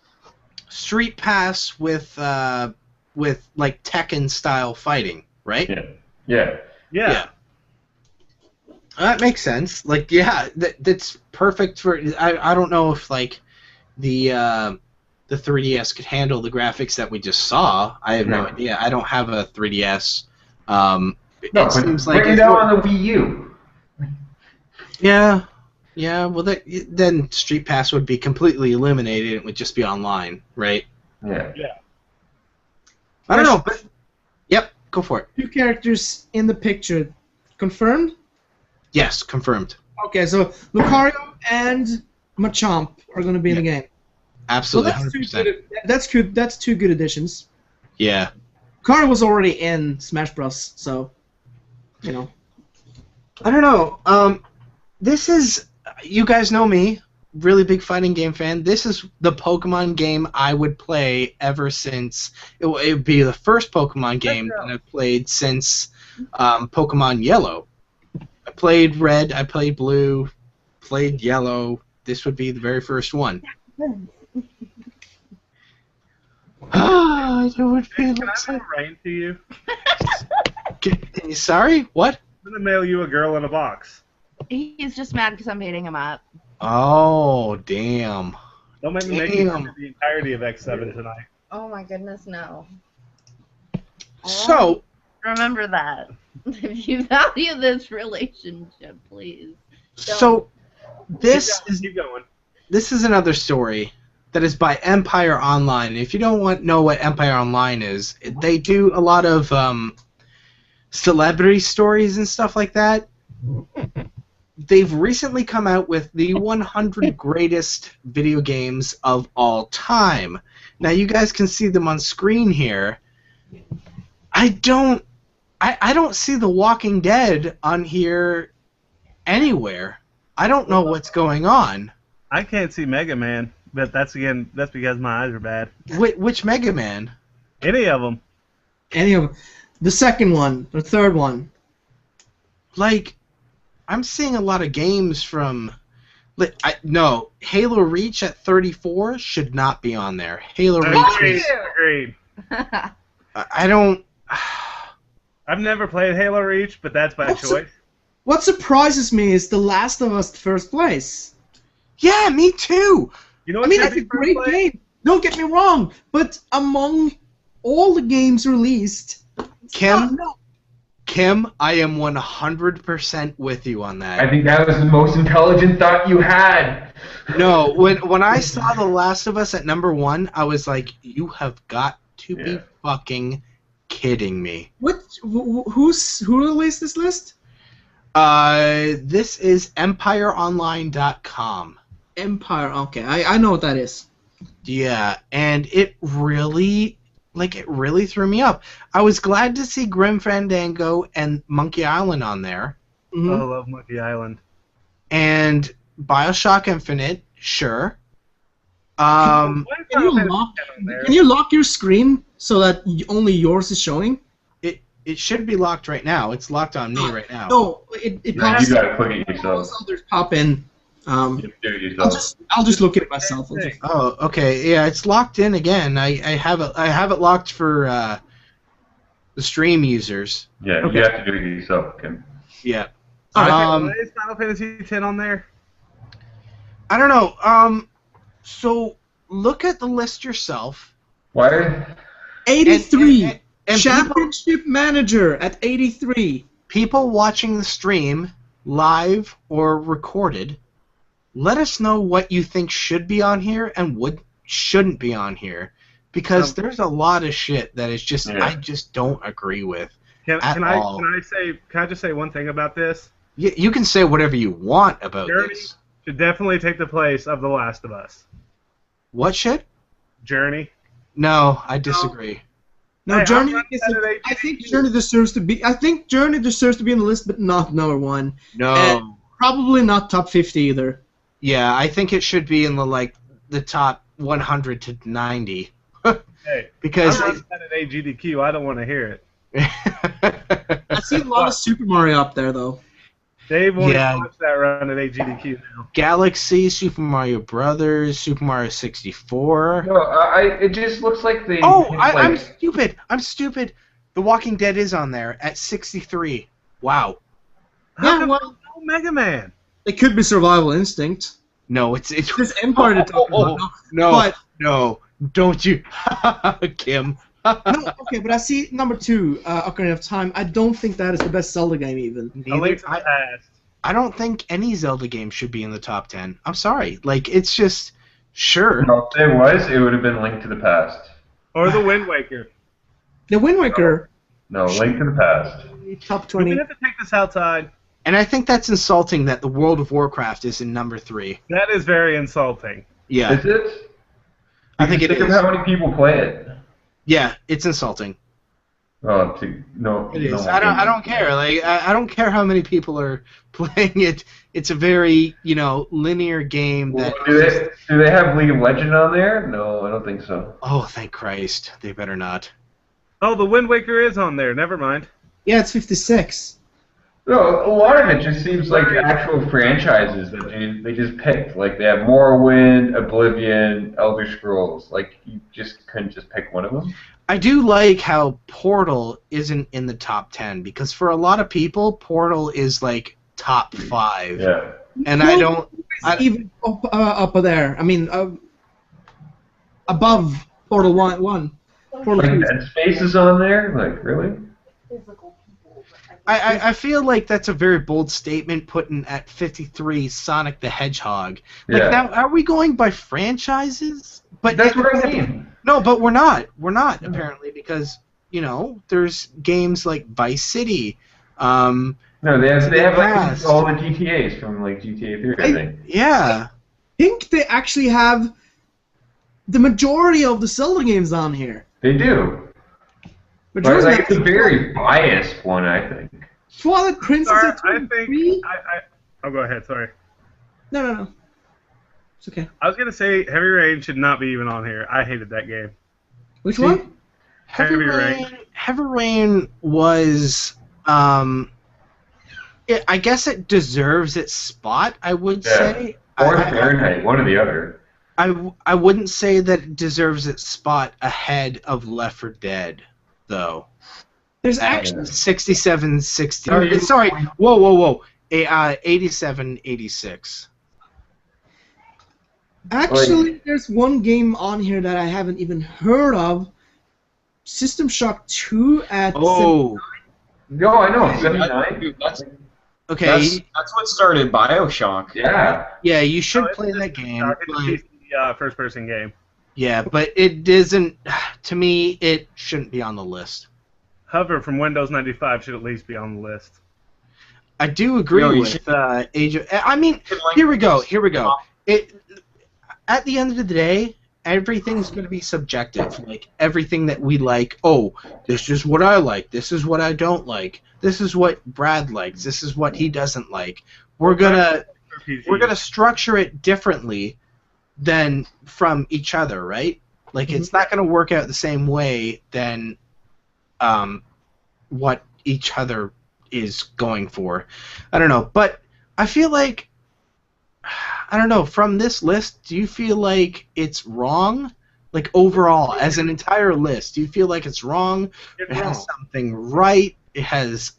A: Street Pass with like Tekken style fighting, right?
G: Yeah.
A: That makes sense. Like, yeah, that's perfect for. I don't know if like the 3DS could handle the graphics that we just saw. I have no idea. I don't have a 3DS.
G: It seems like it's on the Wii U.
A: Yeah. Well, then Street Pass would be completely eliminated. It would just be online, right?
G: Yeah.
A: I don't know, but yep, go for it.
C: 2 characters in the picture. Confirmed?
A: Yes, confirmed.
C: Okay, so Lucario and Machamp are going to be in the game.
A: Absolutely,
C: Well,
A: 100%.
C: That's good. That's 2 good additions.
A: Yeah.
C: Lucario was already in Smash Bros, so you know.
A: I don't know. This is, you guys know me, really big fighting game fan. This is the Pokemon game I would play ever since. It would be the first Pokemon game that I've played since Pokemon Yellow. I played Red, I played Blue, played Yellow. This would be the very first one. It would be.
F: Can I rain to you?
A: Sorry? What?
F: I'm going to mail you a girl in a box.
H: He's just mad because I'm beating him up.
A: Oh, damn.
F: Don't make me make you do the entirety of X7 tonight.
H: Oh my goodness, no.
A: So,
H: remember that. If you value this relationship, please.
A: So, this
F: keep going.
A: This is another story that is by Empire Online. If you don't know what Empire Online is, they do a lot of celebrity stories and stuff like that. They've recently come out with the 100 greatest video games of all time. Now you guys can see them on screen here. I don't see The Walking Dead on here anywhere. I don't know what's going on.
F: I can't see Mega Man, but that's because my eyes are bad.
A: Which Mega Man?
F: Any of them.
C: Any of them. The second one, the third one.
A: Like, I'm seeing a lot of games from. No, Halo Reach at 34 should not be on there. Halo Reach is.
F: Agreed.
A: I don't.
F: I've never played Halo Reach, but that's by choice.
C: What surprises me is The Last of Us first place.
A: Yeah, me too.
F: You know
C: I mean, it's a great game. Don't get me wrong, but among all the games released,
A: Kim, I am 100% with you on that.
G: I think that was the most intelligent thought you had.
A: No, when I saw The Last of Us at number 1, I was like, you have got to be fucking kidding me.
C: Who released this list?
A: This is EmpireOnline.com.
C: Empire. Okay, I know what that is.
A: Yeah, and it really threw me up. I was glad to see Grim Fandango and Monkey Island on there.
C: Mm-hmm.
F: I love Monkey Island.
A: And BioShock Infinite, sure.
C: Can you lock your screen so that only yours is showing?
A: It should be locked right now. It's locked on me right now.
C: No, it pops.
G: You gotta click it yourself.
C: Others pop in.
G: You do it yourself.
C: I'll just look at it myself.
A: Oh, okay. Yeah, it's locked in again. I have it locked for the stream users.
G: Yeah,
C: Okay.
G: you have to do it yourself, Kim.
A: Yeah.
F: Why is Final Fantasy X on there?
A: I don't know. So look at the list yourself.
G: Why?
C: 83.
A: And
C: Championship manager at 83.
A: people watching the stream, live or recorded, let us know what you think should be on here and what shouldn't be on here, because there's a lot of shit that is just I just don't agree with.
F: Can
A: at
F: I
A: all.
F: can I just say one thing about this?
A: You can say whatever you want about
F: Journey
A: this.
F: should definitely take the place of The Last of Us.
A: What shit?
F: Journey.
A: No, I disagree.
C: No,
F: Hey,
C: Journey.
F: I'm not
C: I think Journey deserves to be. I think Journey deserves to be on the list, but not number one.
A: No.
C: And probably not top 50 either.
A: Yeah, I think it should be in the top 100 to 90.
F: Hey,
A: Because
F: I'm not at AGDQ. I don't want to hear it.
C: I see a lot of Super Mario up there, though.
F: Dave won't
A: Yeah.
F: watch that run at AGDQ now.
A: Galaxy, Super Mario Brothers, Super Mario 64.
G: No, it just looks like they.
A: Oh,
G: like,
A: I'm stupid. I'm stupid. The Walking Dead is on there at 63. Wow.
F: How
C: Yeah,
F: come
C: well,
F: there's no Mega Man?
C: it could be Survival Instinct.
A: No, it's
C: There's Empire to talk about.
A: no,
C: But
A: no, don't you, Kim?
C: no, okay, but I see number 2, Ocarina of Time. I don't think that is the best Zelda game even.
F: A Link to the Past.
A: I don't think any Zelda game should be in the top 10. I'm sorry. Like, it's just sure.
G: No, if it was, it would have been Link to the Past.
F: Or the Wind Waker.
C: The Wind Waker,
G: No, Link to the Past.
C: top
F: Do we
C: 20.
F: have to take this outside?
A: And I think that's insulting that the World of Warcraft is in number 3.
F: That is very insulting.
A: Yeah,
G: Is it?
A: I think it
G: Think of
A: is.
G: how many people play it.
A: Yeah, it's insulting.
G: Oh, no.
A: It is.
G: no,
A: I don't care. Like I don't care how many people are playing it. It's a very linear game
G: Well,
A: that.
G: do they have League of Legends on there? No, I don't think so.
A: Oh, thank Christ! They better not.
F: Oh, the Wind Waker is on there. Never mind.
C: Yeah, it's 56.
G: No, a lot of it just seems like actual franchises that they just picked. Like they have Morrowind, Oblivion, Elder Scrolls. Like you just couldn't just pick one of them.
A: I do like how Portal isn't in the top 10 because for a lot of people, Portal is like top 5.
G: Yeah.
A: And I don't.
C: It's even up there. I mean, above Portal 1. Portal
G: Like
C: 2.
G: Dead Space is on there. Like really?
A: I feel like that's a very bold statement putting at 53 Sonic the Hedgehog. Like
G: Yeah.
A: now, are we going by franchises? But
G: That's what I mean.
A: No, but we're not. We're not apparently because there's games like Vice City.
G: No, they have
A: Past.
G: like all the GTAs from like GTA 3, I think.
A: Yeah.
C: I think they actually have the majority of the Zelda games on here.
G: They do. But
C: Majority
G: like, it's a very biased one, I think.
C: Twilight Princess
F: Sorry,
C: at
F: I
C: 23?
F: think. Oh, go ahead. Sorry.
C: No. It's okay.
F: I was gonna say Heavy Rain should not be even on here. I hated that game.
C: Which one?
F: Heavy Rain.
A: Heavy Rain was. I guess it deserves its spot. I would say.
G: Or Fahrenheit, one or the other.
A: I wouldn't say that it deserves its spot ahead of Left 4 Dead, though.
C: There's actually
A: 67, 60. Or, sorry, whoa. 87, 86.
C: Actually, there's one game on here that I haven't even heard of. System Shock 2 at
A: Oh.
G: No, I know, 79.
A: Okay.
B: That's what started BioShock.
G: Yeah.
A: Yeah, you should
F: No, it's
A: play
F: just
A: that game.
F: It's
A: But,
F: a PC, first-person game.
A: yeah, but it isn't. To me, it shouldn't be on the list.
F: Hover from Windows 95 should at least be on the list.
A: I do agree
B: You
A: with Age of... I mean, here we go. At the end of the day, everything's going to be subjective. Like, everything that we like, oh, this is what I like, this is what I don't like, this is what Brad likes, this is what he doesn't like. We're gonna structure it differently than from each other, right? Like, it's not going to work out the same way than what each other is going for. I don't know, but I feel like, I don't know, from this list, do you feel like it's wrong? Like, overall, as an entire list, do you feel like it's wrong? It has something right? It has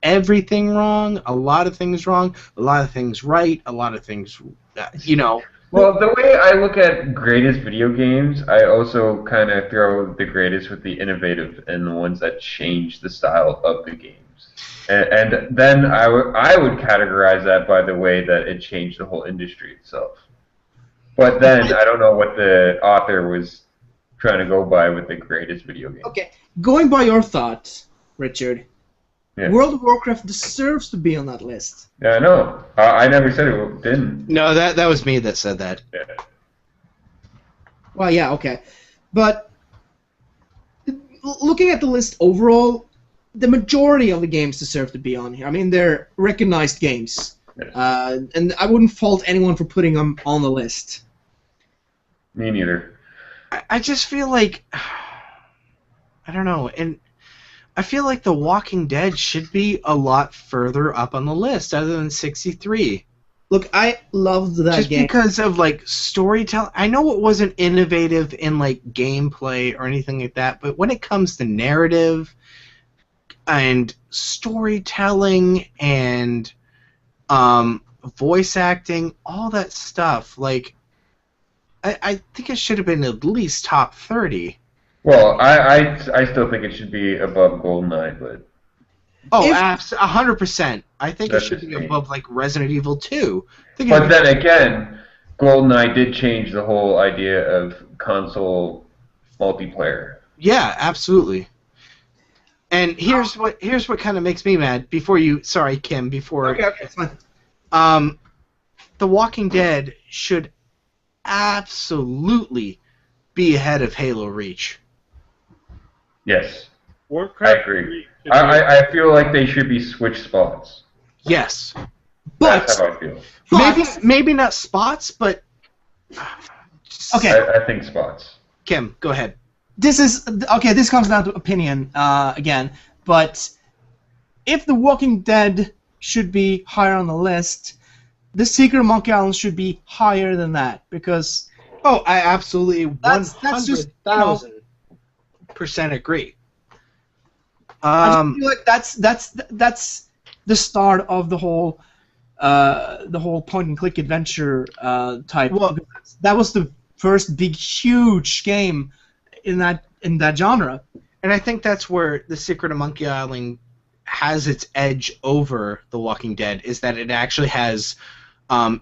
A: everything wrong? A lot of things wrong? A lot of things right? A lot of things, you know...
G: Well, the way I look at greatest video games, I also kind of throw the greatest with the innovative and the ones that change the style of the games. And then I would categorize that by the way that it changed the whole industry itself. But then I don't know what the author was trying to go by with the greatest video game.
C: Okay, going by your thoughts, Richard,
G: Yeah.
C: World of Warcraft deserves to be on that list.
G: Yeah, I know. I never said it didn't.
A: No, that was me that said that.
G: Yeah.
C: Well, yeah, okay. But looking at the list overall, the majority of the games deserve to be on here. I mean, they're recognized games.
G: Yes.
C: And I wouldn't fault anyone for putting them on the list.
G: Me neither.
A: I just feel like... I don't know, and... I feel like The Walking Dead should be a lot further up on the list, other than 63.
C: Look, I loved that
A: Just
C: game.
A: because of, like, storytelling. I know it wasn't innovative in, like, gameplay or anything like that, but when it comes to narrative and storytelling and voice acting, all that stuff, like, I think it should have been at least top 30.
G: Well, I still think it should be above GoldenEye, but...
A: Oh, 100%. I think it
G: That's
A: should be
G: just me.
A: above, like, Resident Evil 2.
G: But then again, GoldenEye did change the whole idea of console multiplayer.
A: Yeah, absolutely. And here's what kind of makes me mad. Before you, sorry, Kim. Before
C: Okay, it's fine.
A: The Walking Dead should absolutely be ahead of Halo Reach.
G: Yes,
F: Warcraft
G: I agree.
F: 3 should be-
G: I feel like they should be switched spots.
A: Yes,
G: That's
A: but
G: how I feel.
A: maybe not spots, but
C: Okay.
G: I think spots.
A: Kim, go ahead.
C: This is okay. This comes down to opinion again, but if The Walking Dead should be higher on the list, The Secret of Monkey Island should be higher than that because
A: Oh, I absolutely
C: That's just,
A: 100,000% agree.
C: I just feel like that's the start of the whole point and click adventure type.
A: Well-
C: That was the first big huge game in that genre.
A: And I think that's where The Secret of Monkey Island has its edge over The Walking Dead, is that it actually has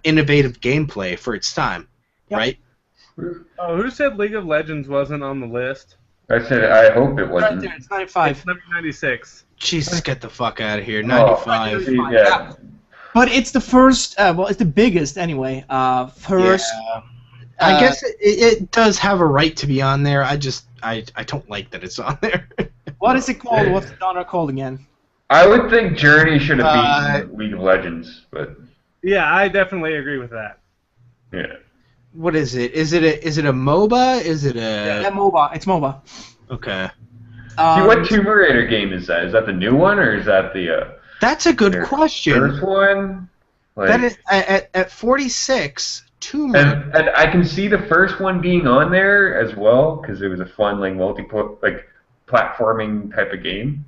A: innovative gameplay for its time,
C: Yep.
A: right?
F: Oh, who said League of Legends wasn't on the list?
G: I said I hope it
C: Right
G: wasn't.
C: there, it's 95.
F: It's number 96.
A: Jesus, get the fuck out of here.
G: Oh,
A: 95.
G: see, yeah.
C: But it's the first, it's the biggest anyway. First.
A: Yeah. I guess it does have a right to be on there. I don't like that it's on there.
C: What is it called? What's the genre called again?
G: I would think Journey should have beaten League of Legends, but
F: Yeah, I definitely agree with that.
G: yeah.
A: What is it? Is it a MOBA? Is it
C: Yeah,
A: a...
C: MOBA. It's MOBA.
A: Okay.
G: See, what Tomb Raider game is that? Is that the new one, or is that the
A: That's a good
G: their
A: question.
G: first one? Like,
A: That is, at 46, Tomb Raider.
G: and I can see the first one being on there as well because it was a fun platforming type of game.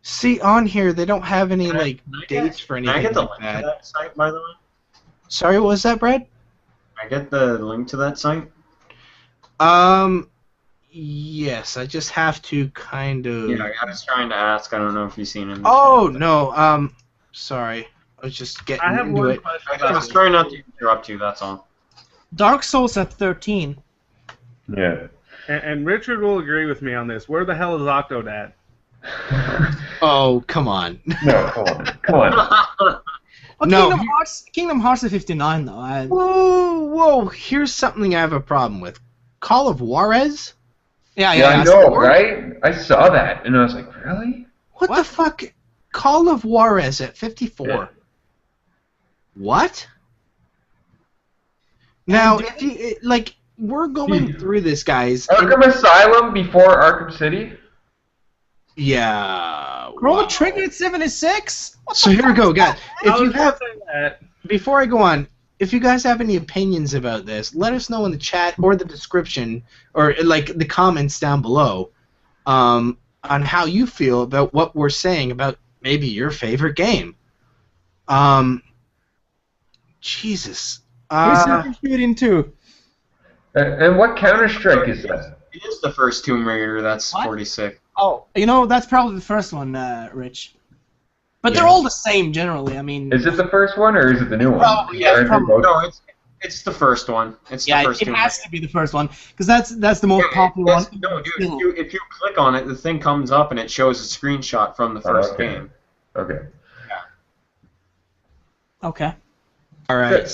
A: See, on here, they don't have any, like, dates for
B: Can I
A: anything
B: get the
A: like
B: link to
A: that.
B: that site, by the way?
A: Sorry, what was that, Brad?
B: Can I get the link to that site?
A: Yes, I just have to kind of...
B: Yeah, I was trying to ask. I don't know if you've seen it.
A: Oh, no, sorry. I was just getting
F: I have
A: into
F: one
A: it.
F: question
B: I
F: about
B: was trying not to interrupt you, that's all.
C: Dark Souls at 13.
G: Yeah.
F: and Richard will agree with me on this. Where the hell is Octodad?
A: Oh, come on.
G: No, come on.
C: Well,
A: No.
C: Kingdom Hearts is 59 though.
A: Whoa. Here's something I have a problem with. Call of Juarez?
C: Yeah,
G: I know, right? I saw that, and I was like, really?
A: What the fuck? Call of Juarez at 54.
G: Yeah.
A: What? Now, if you, we're going through this, guys.
G: Arkham Asylum before Arkham City?
A: Yeah.
C: Chrono Trigger at 76?
A: So here we go, guys.
F: I
A: If you
F: was gonna
A: have,
F: say that.
A: before I go on, if you guys have any opinions about this, let us know in the chat or the description or the comments down below, on how you feel about what we're saying about maybe your favorite game. Jesus.
C: Who's shooting too?
G: And what Counter-Strike is that?
B: It is the first Tomb Raider. That's
C: What?
B: 46.
C: Oh, that's probably the first one, Rich. But they're all the same generally. I mean,
G: Is it the first one, or is it the new one?
C: Probably, yeah,
G: Or is it
C: probably.
G: both?
B: No, it's the first one. It's
C: yeah,
B: the first
C: it
B: Tomb
C: has
B: Raider.
C: to be the first one because that's the most popular one.
B: No, dude. If you click on it, the thing comes up and it shows a screenshot from the first
G: okay.
B: game.
G: Okay.
C: Okay.
A: All right.
G: Good.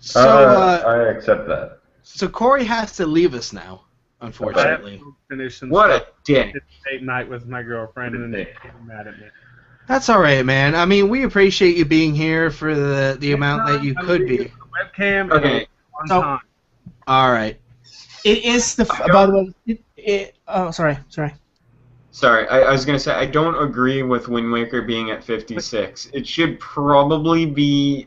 A: So,
G: I accept that.
A: so Corey has to leave us now,
F: I have
A: unfortunately.
F: to finish some
B: What
F: stuff.
B: a dick.
F: It's date night with my girlfriend, and
G: Dick.
F: she's mad at me.
A: That's all right, man. I mean, we appreciate you being here for the amount that you could be.
F: Webcam.
B: Okay.
F: On
C: So-
F: time.
A: All right.
C: It is the. By the way, oh, sorry.
B: Sorry, I was gonna say I don't agree with Wind Waker being at 56. It should probably be.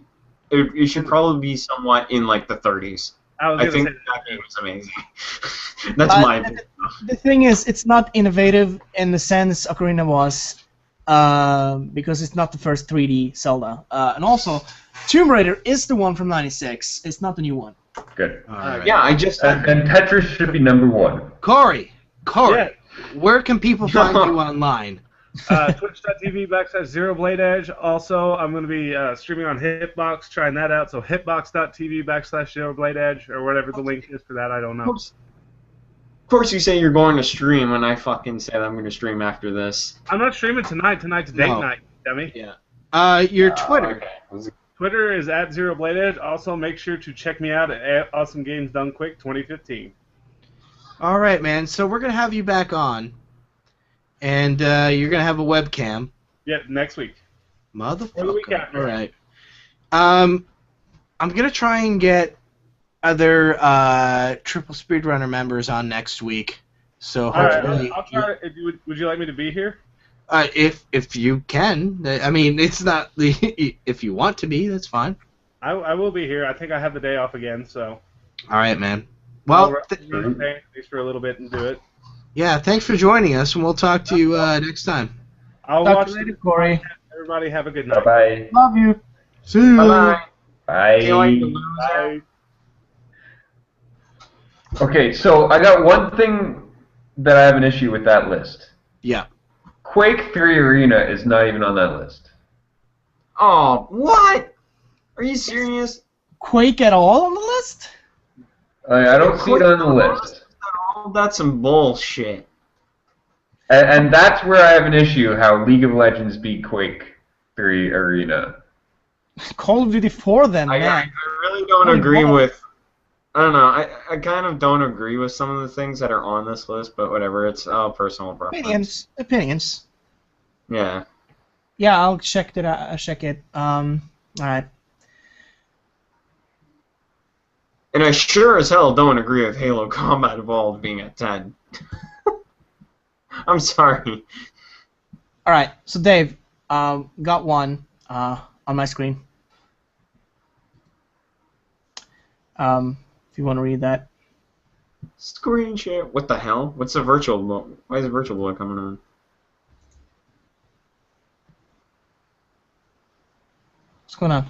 B: It should probably be somewhat in like the 30s.
F: I was
B: I
F: gonna
B: think
F: say
B: that game is amazing. That's my opinion.
C: The thing is, it's not innovative in the sense Ocarina was, because it's not the first 3D Zelda. And also, Tomb Raider is the one from '96. It's not the new one.
G: Good.
A: All right.
B: Yeah, I just.
G: And Tetris should be number one.
A: Corey,
F: Yeah.
A: where can people find you online?
F: Twitch.tv/xerobladedge. Also, I'm going to be streaming on Hitbox, trying that out. So hitbox.tv/xerobladedge or whatever the link is for that. I don't know.
B: Of course, you say you're going to stream, and I fucking said I'm going to stream after this.
F: I'm not streaming tonight. Tonight's date
A: No.
F: night, dummy.
A: Yeah. Your Twitter.
B: Okay.
F: Twitter is @xerobladedge. Also, make sure to check me out at Awesome Games Done Quick 2015.
A: All right, man. So we're gonna have you back on, and you're gonna have a webcam.
F: Yeah, next week. Or the week
A: Motherfucker.
F: after.
A: All right. I'm gonna try and get other Triple Speedrunner members on next week. So
F: All right,
A: hopefully,
F: I'll try. Would you like me to be here?
A: if you can. I mean, it's not the if you want to be, that's fine.
F: I will be here. I think I have the day off again, so.
A: All right, man.
F: I'll
A: Well,
F: run at least for a little bit and do it.
A: yeah. Thanks for joining us, and we'll talk to you next time.
F: I'll
C: Talk
F: watch
C: to you
F: the
C: later, Corey.
F: Everybody have a good night.
G: Bye-bye.
C: Love you.
A: See you.
B: Bye-bye.
G: Bye.
B: See you later, loser.
F: Bye.
G: Okay, so I got one thing that I have an issue with that list.
A: Yeah.
G: Quake 3 Arena is not even on that list.
B: Oh, what? Are you serious?
C: Quake at all on the list?
G: I don't see it on the list.
B: Oh, that's some bullshit.
G: And that's where I have an issue, how League of Legends beat Quake 3 Arena.
C: Call of Duty 4 then,
B: I
C: man.
B: really don't agree with. I don't know. I kind of don't agree with some of the things that are on this list, but whatever. It's personal preference.
C: Opinions.
B: Yeah.
C: Yeah, I'll check it out. Check it. All right.
B: And I sure as hell don't agree with Halo Combat Evolved being at 10. I'm sorry.
C: All right. So Dave, got one on my screen. If you want to read that.
B: Screen share. What the hell? What's the virtual book? Why is the virtual book coming on?
C: What's going on?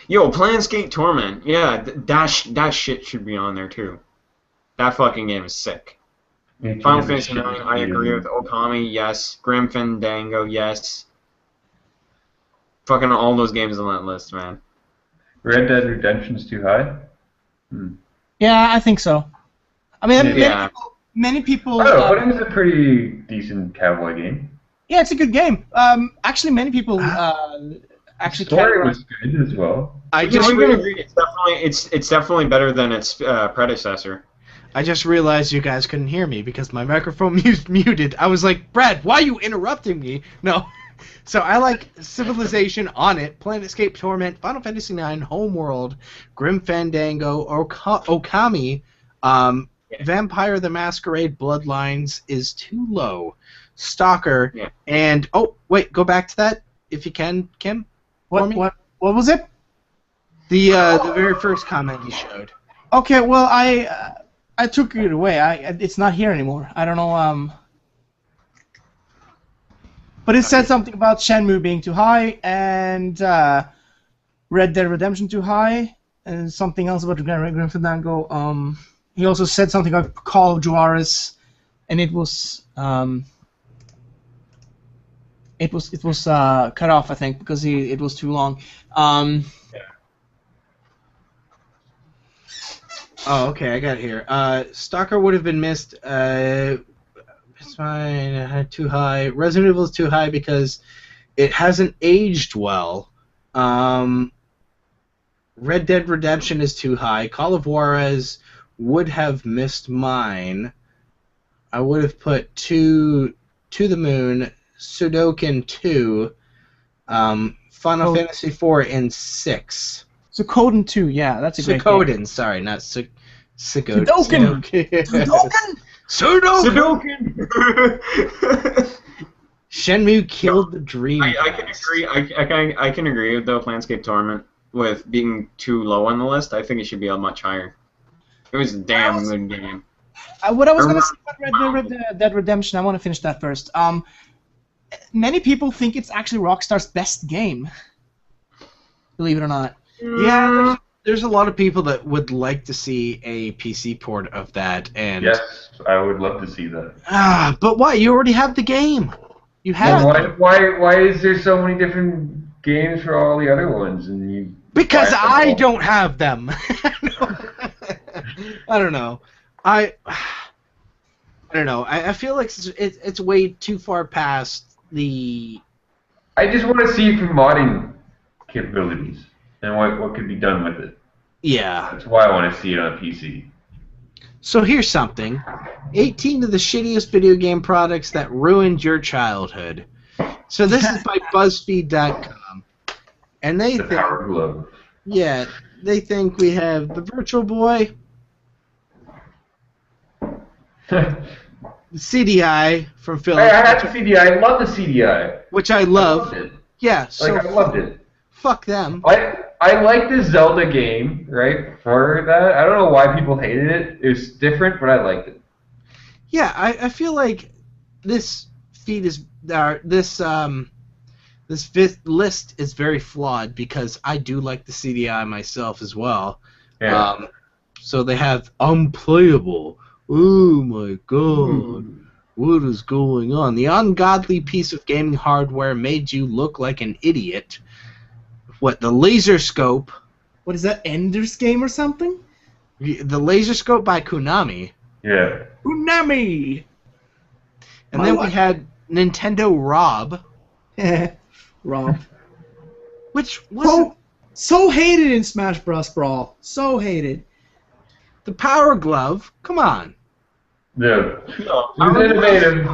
B: Yo, Planescape Torment. Yeah, that shit should be on there too. That fucking game is sick. Final Fantasy 9, I agree with Okami, yes. Grim Fandango, yes. Fucking all those games on that list, man.
G: Red Dead Redemption's too high?
C: Yeah, I think so. I mean,
B: Yeah.
C: many people.
G: I don't know, but it was a pretty decent cowboy game.
C: Yeah, it's a good game. Actually, many people actually
G: The story
C: categorize.
G: was good as well.
A: I
B: I'm
A: just
B: gonna
A: re-
B: agree. It's definitely better than its predecessor.
A: I just realized you guys couldn't hear me because my microphone was muted. I was like, Brad, why are you interrupting me? No. So I like Civilization, On It, Planescape Torment, Final Fantasy IX, Homeworld, Grim Fandango, Okami, Vampire the Masquerade Bloodlines is too low, Stalker, and oh wait, go back to that if you can, Kim. For me?
C: What was it?
A: The very first comment you showed.
C: Okay, well I took it away. It's not here anymore. I don't know. But it said something about Shenmue being too high and Red Dead Redemption too high and something else about Grim Fandango. He also said something about Call of Juarez, and it was cut off, I think, because it was too long.
A: Oh, okay, I got it here. Stalker would have been missed. It's fine. Too high. Resident Evil is too high because it hasn't aged well. Red Dead Redemption is too high. Call of Juarez would have missed mine. I would have put To the Moon, Sudoku 2, Final Fantasy 4 in 6.
C: Suikoden 2, yeah, that's a great game.
A: Suikoden, sorry, not Suikoden.
C: Sudoku!
A: Shenmue killed the dream.
B: I can agree. I can agree with the Planescape Torment with being too low on the list. I think it should be a much higher. It was a damn good game.
C: What I was going to say about Red Dead Redemption, I want to finish that first. Many people think it's actually Rockstar's best game. Believe it or not.
A: Yeah, there's a lot of people that would like to see a PC port of that, and
G: Yes, I would love to see that.
A: but why? You already have the game. You have
G: Why is there so many different games for all the other ones? And
A: because I don't have them. I don't know. I don't know. I feel like it's way too far past the.
G: I just want to see from modding capabilities and what could be done with it.
A: Yeah.
G: That's why I want to see it on PC.
A: So here's something. 18 of the shittiest video game products that ruined your childhood. So this is by BuzzFeed.com. And they
G: The
A: think,
G: Power Glove.
A: yeah, they think we have the Virtual Boy, the CDI from
G: I
A: Philips,
G: had the CDI. I love the CDI.
A: which I
G: I
A: love.
G: loved it.
A: Yeah, so
G: I loved it.
A: fuck them.
G: I like the Zelda game, right? For that, I don't know why people hated it. It was different, but I liked it.
A: Yeah, I feel like this feed is this list is very flawed because I do like the CDI myself as well.
G: Yeah.
A: So they have unplayable. Oh my god. What is going on? The ungodly piece of gaming hardware made you look like an idiot. What, the laser scope?
C: What is that, Ender's Game or something?
A: The laser scope by Konami.
G: Yeah.
C: Konami!
A: And then we had Nintendo Rob.
C: Rob.
A: Which wasn't...
C: So hated in Smash Bros. Brawl. So hated.
A: The Power Glove? Come on.
G: Yeah. It was innovative.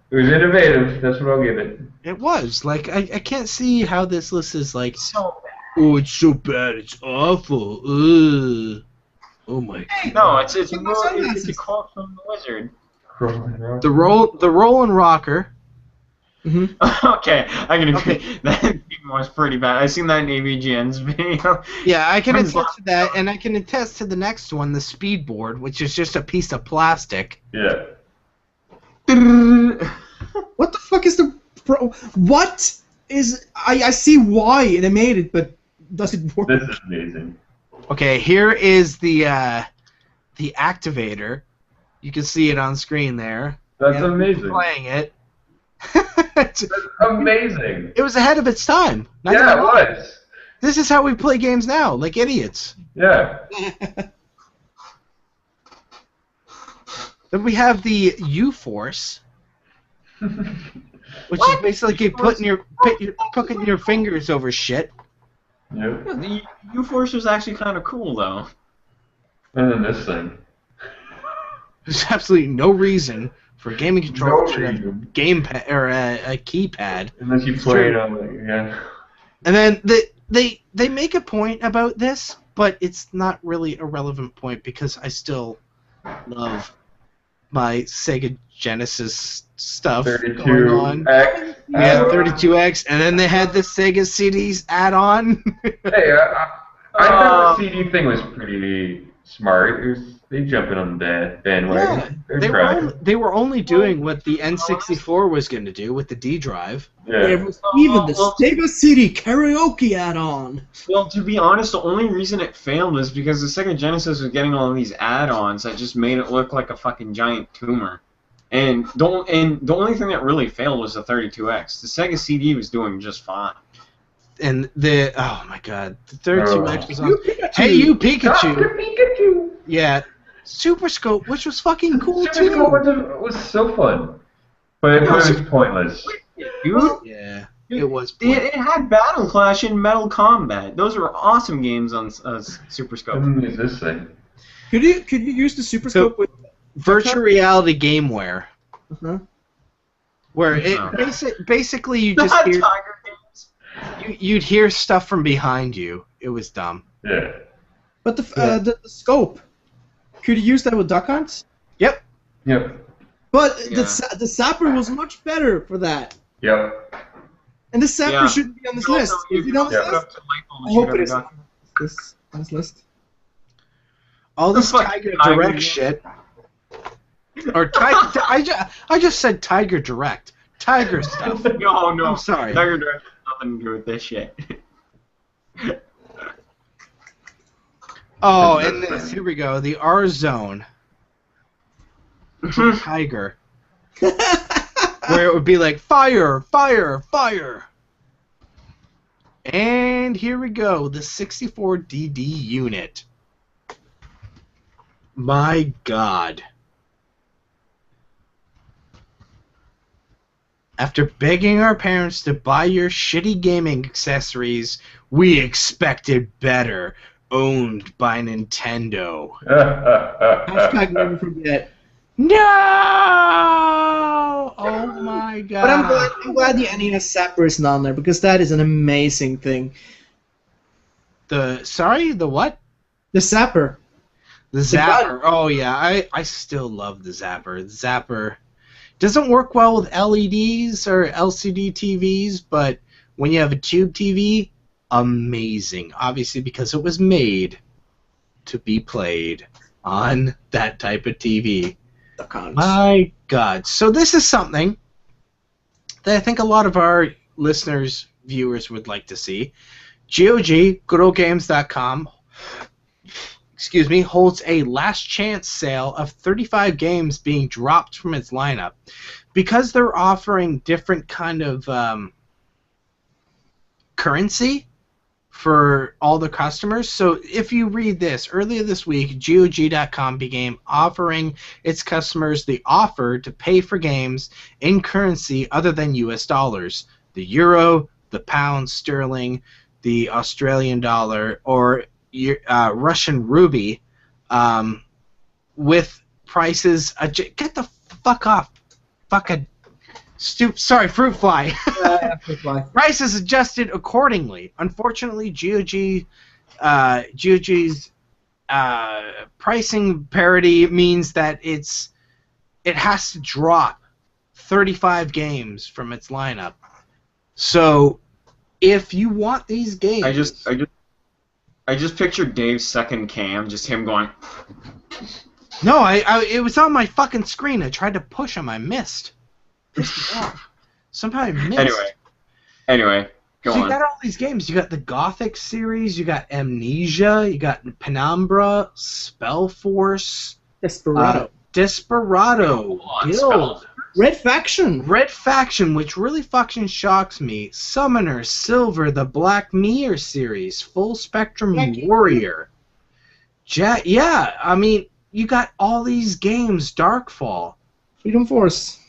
G: It was innovative. That's what I'll give it.
A: It was. Like, I can't see how this list is like, oh, it's so bad, it's awful. Ugh. Oh my god.
B: No, it's a quote from the Wizard.
A: The roll and rocker.
B: Okay, I can agree. That game was pretty bad. I seen that in AVGN's video.
A: Yeah, I can attest to that, and I can attest to the next one, the speed board, which is just a piece of plastic.
G: Yeah.
C: What the fuck is the... What is... I see why they made it, but does it work?
G: This is amazing.
A: Okay, here is the activator. You can see it on screen there.
G: That's
A: And
G: amazing.
A: Playing it.
G: That's amazing.
A: It was ahead of its time. Not
G: Yeah,
A: gonna
G: it
A: lie.
G: was.
A: This is how we play games now, like idiots.
G: Yeah.
A: Then we have the U-Force, which is basically putting your fingers over shit.
G: Yep.
B: Yeah, the U-Force was actually kind of cool, though.
G: And then this thing.
A: There's absolutely no reason for a gaming controller to have a
G: reason.
A: gamepad or a keypad.
G: Unless you play it on yeah.
A: And then they make a point about this, but it's not really a relevant point because I still love my Sega Genesis stuff going on.
G: 32X.
A: Yeah, 32X, and then they had the Sega CDs add-on.
G: Hey, I thought the CD thing was pretty smart. They jumping on the bandwagon.
A: Yeah, they were only doing what the N64 was going to do with the D drive.
G: Yeah.
C: There was even the Sega CD karaoke add-on.
B: Well, to be honest, the only reason it failed was because the Sega Genesis was getting all of these add-ons that just made it look like a fucking giant tumor. And the only thing that really failed was the 32X. The Sega CD was doing just fine.
A: And oh my god, the 32X was on. Hey, you Pikachu!
G: Dr. Pikachu!
A: Yeah, Super Scope, which was fucking cool
G: Super
A: too.
G: Scope was so fun. But it was pointless.
B: Dude,
A: Yeah, it was.
B: it had Battle Clash and Metal Combat. Those were awesome games on Super Scope.
G: What is this thing?
C: Could you use the Super Scope with
A: Virtual reality gameware,
C: uh-huh.
A: where it basically you just hear
B: Tiger games.
A: you'd hear stuff from behind you. It was dumb.
G: Yeah.
C: But the scope, could you use that with duck hunts?
A: Yep.
G: Yep.
C: But
B: Yeah.
C: the Sapper was much better for that.
G: Yep.
C: And the Sapper
B: Yeah.
C: shouldn't be on this
B: You
C: list.
B: also-
C: Is it on this
G: Yeah.
C: list? I hope it is on this list.
A: All this
B: Fuck
A: Tiger
B: Tiger
A: Direct
B: Games.
A: shit. Or I just said Tiger Direct. Tiger stuff.
B: No, no.
A: I'm sorry.
B: Tiger Direct has nothing to do with this shit.
A: Oh, and here we go. The R Zone. Tiger. Where it would be like fire, fire, fire. And here we go. The 64DD unit. My God. After begging our parents to buy your shitty gaming accessories, we expected better. Owned by Nintendo.
C: Hashtag never forget.
A: No! Oh my God.
C: But I'm glad the NES Sapper isn't on there because that is an amazing thing.
A: The what?
C: The Sapper.
A: The Zapper. Oh yeah, I still love the Zapper. The Zapper doesn't work well with LEDs or LCD TVs, but when you have a tube TV, amazing. Obviously because it was made to be played on that type of TV. My God. So this is something that I think a lot of our listeners, viewers would like to see. GOG, GoodOldGames.com, holds a last chance sale of 35 games being dropped from its lineup. Because they're offering different kind of currency for all the customers. So if you read this, earlier this week, GOG.com began offering its customers the offer to pay for games in currency other than US dollars. The euro, the pound sterling, the Australian dollar, or Russian ruby, with prices... get the fuck off. Fucking... Sorry, fruit fly. Prices adjusted accordingly. Unfortunately, GOG's pricing parity means that it has to drop 35 games from its lineup. So, if you want these games,
B: I just pictured Dave's second cam, just him going.
A: No, it was on my fucking screen. I tried to push him. I missed. Pissed me off. Somehow I missed.
B: Anyway, go on.
A: You got all these games. You got the Gothic series. You got Amnesia. You got Penumbra, Spellforce, Desperado, Guild,
C: Red Faction,
A: which really fucking shocks me. Summoner, Silver, the Black Mirror series, Full Spectrum Warrior. Yeah, I mean, you got all these games, Darkfall.
C: Freedom Force.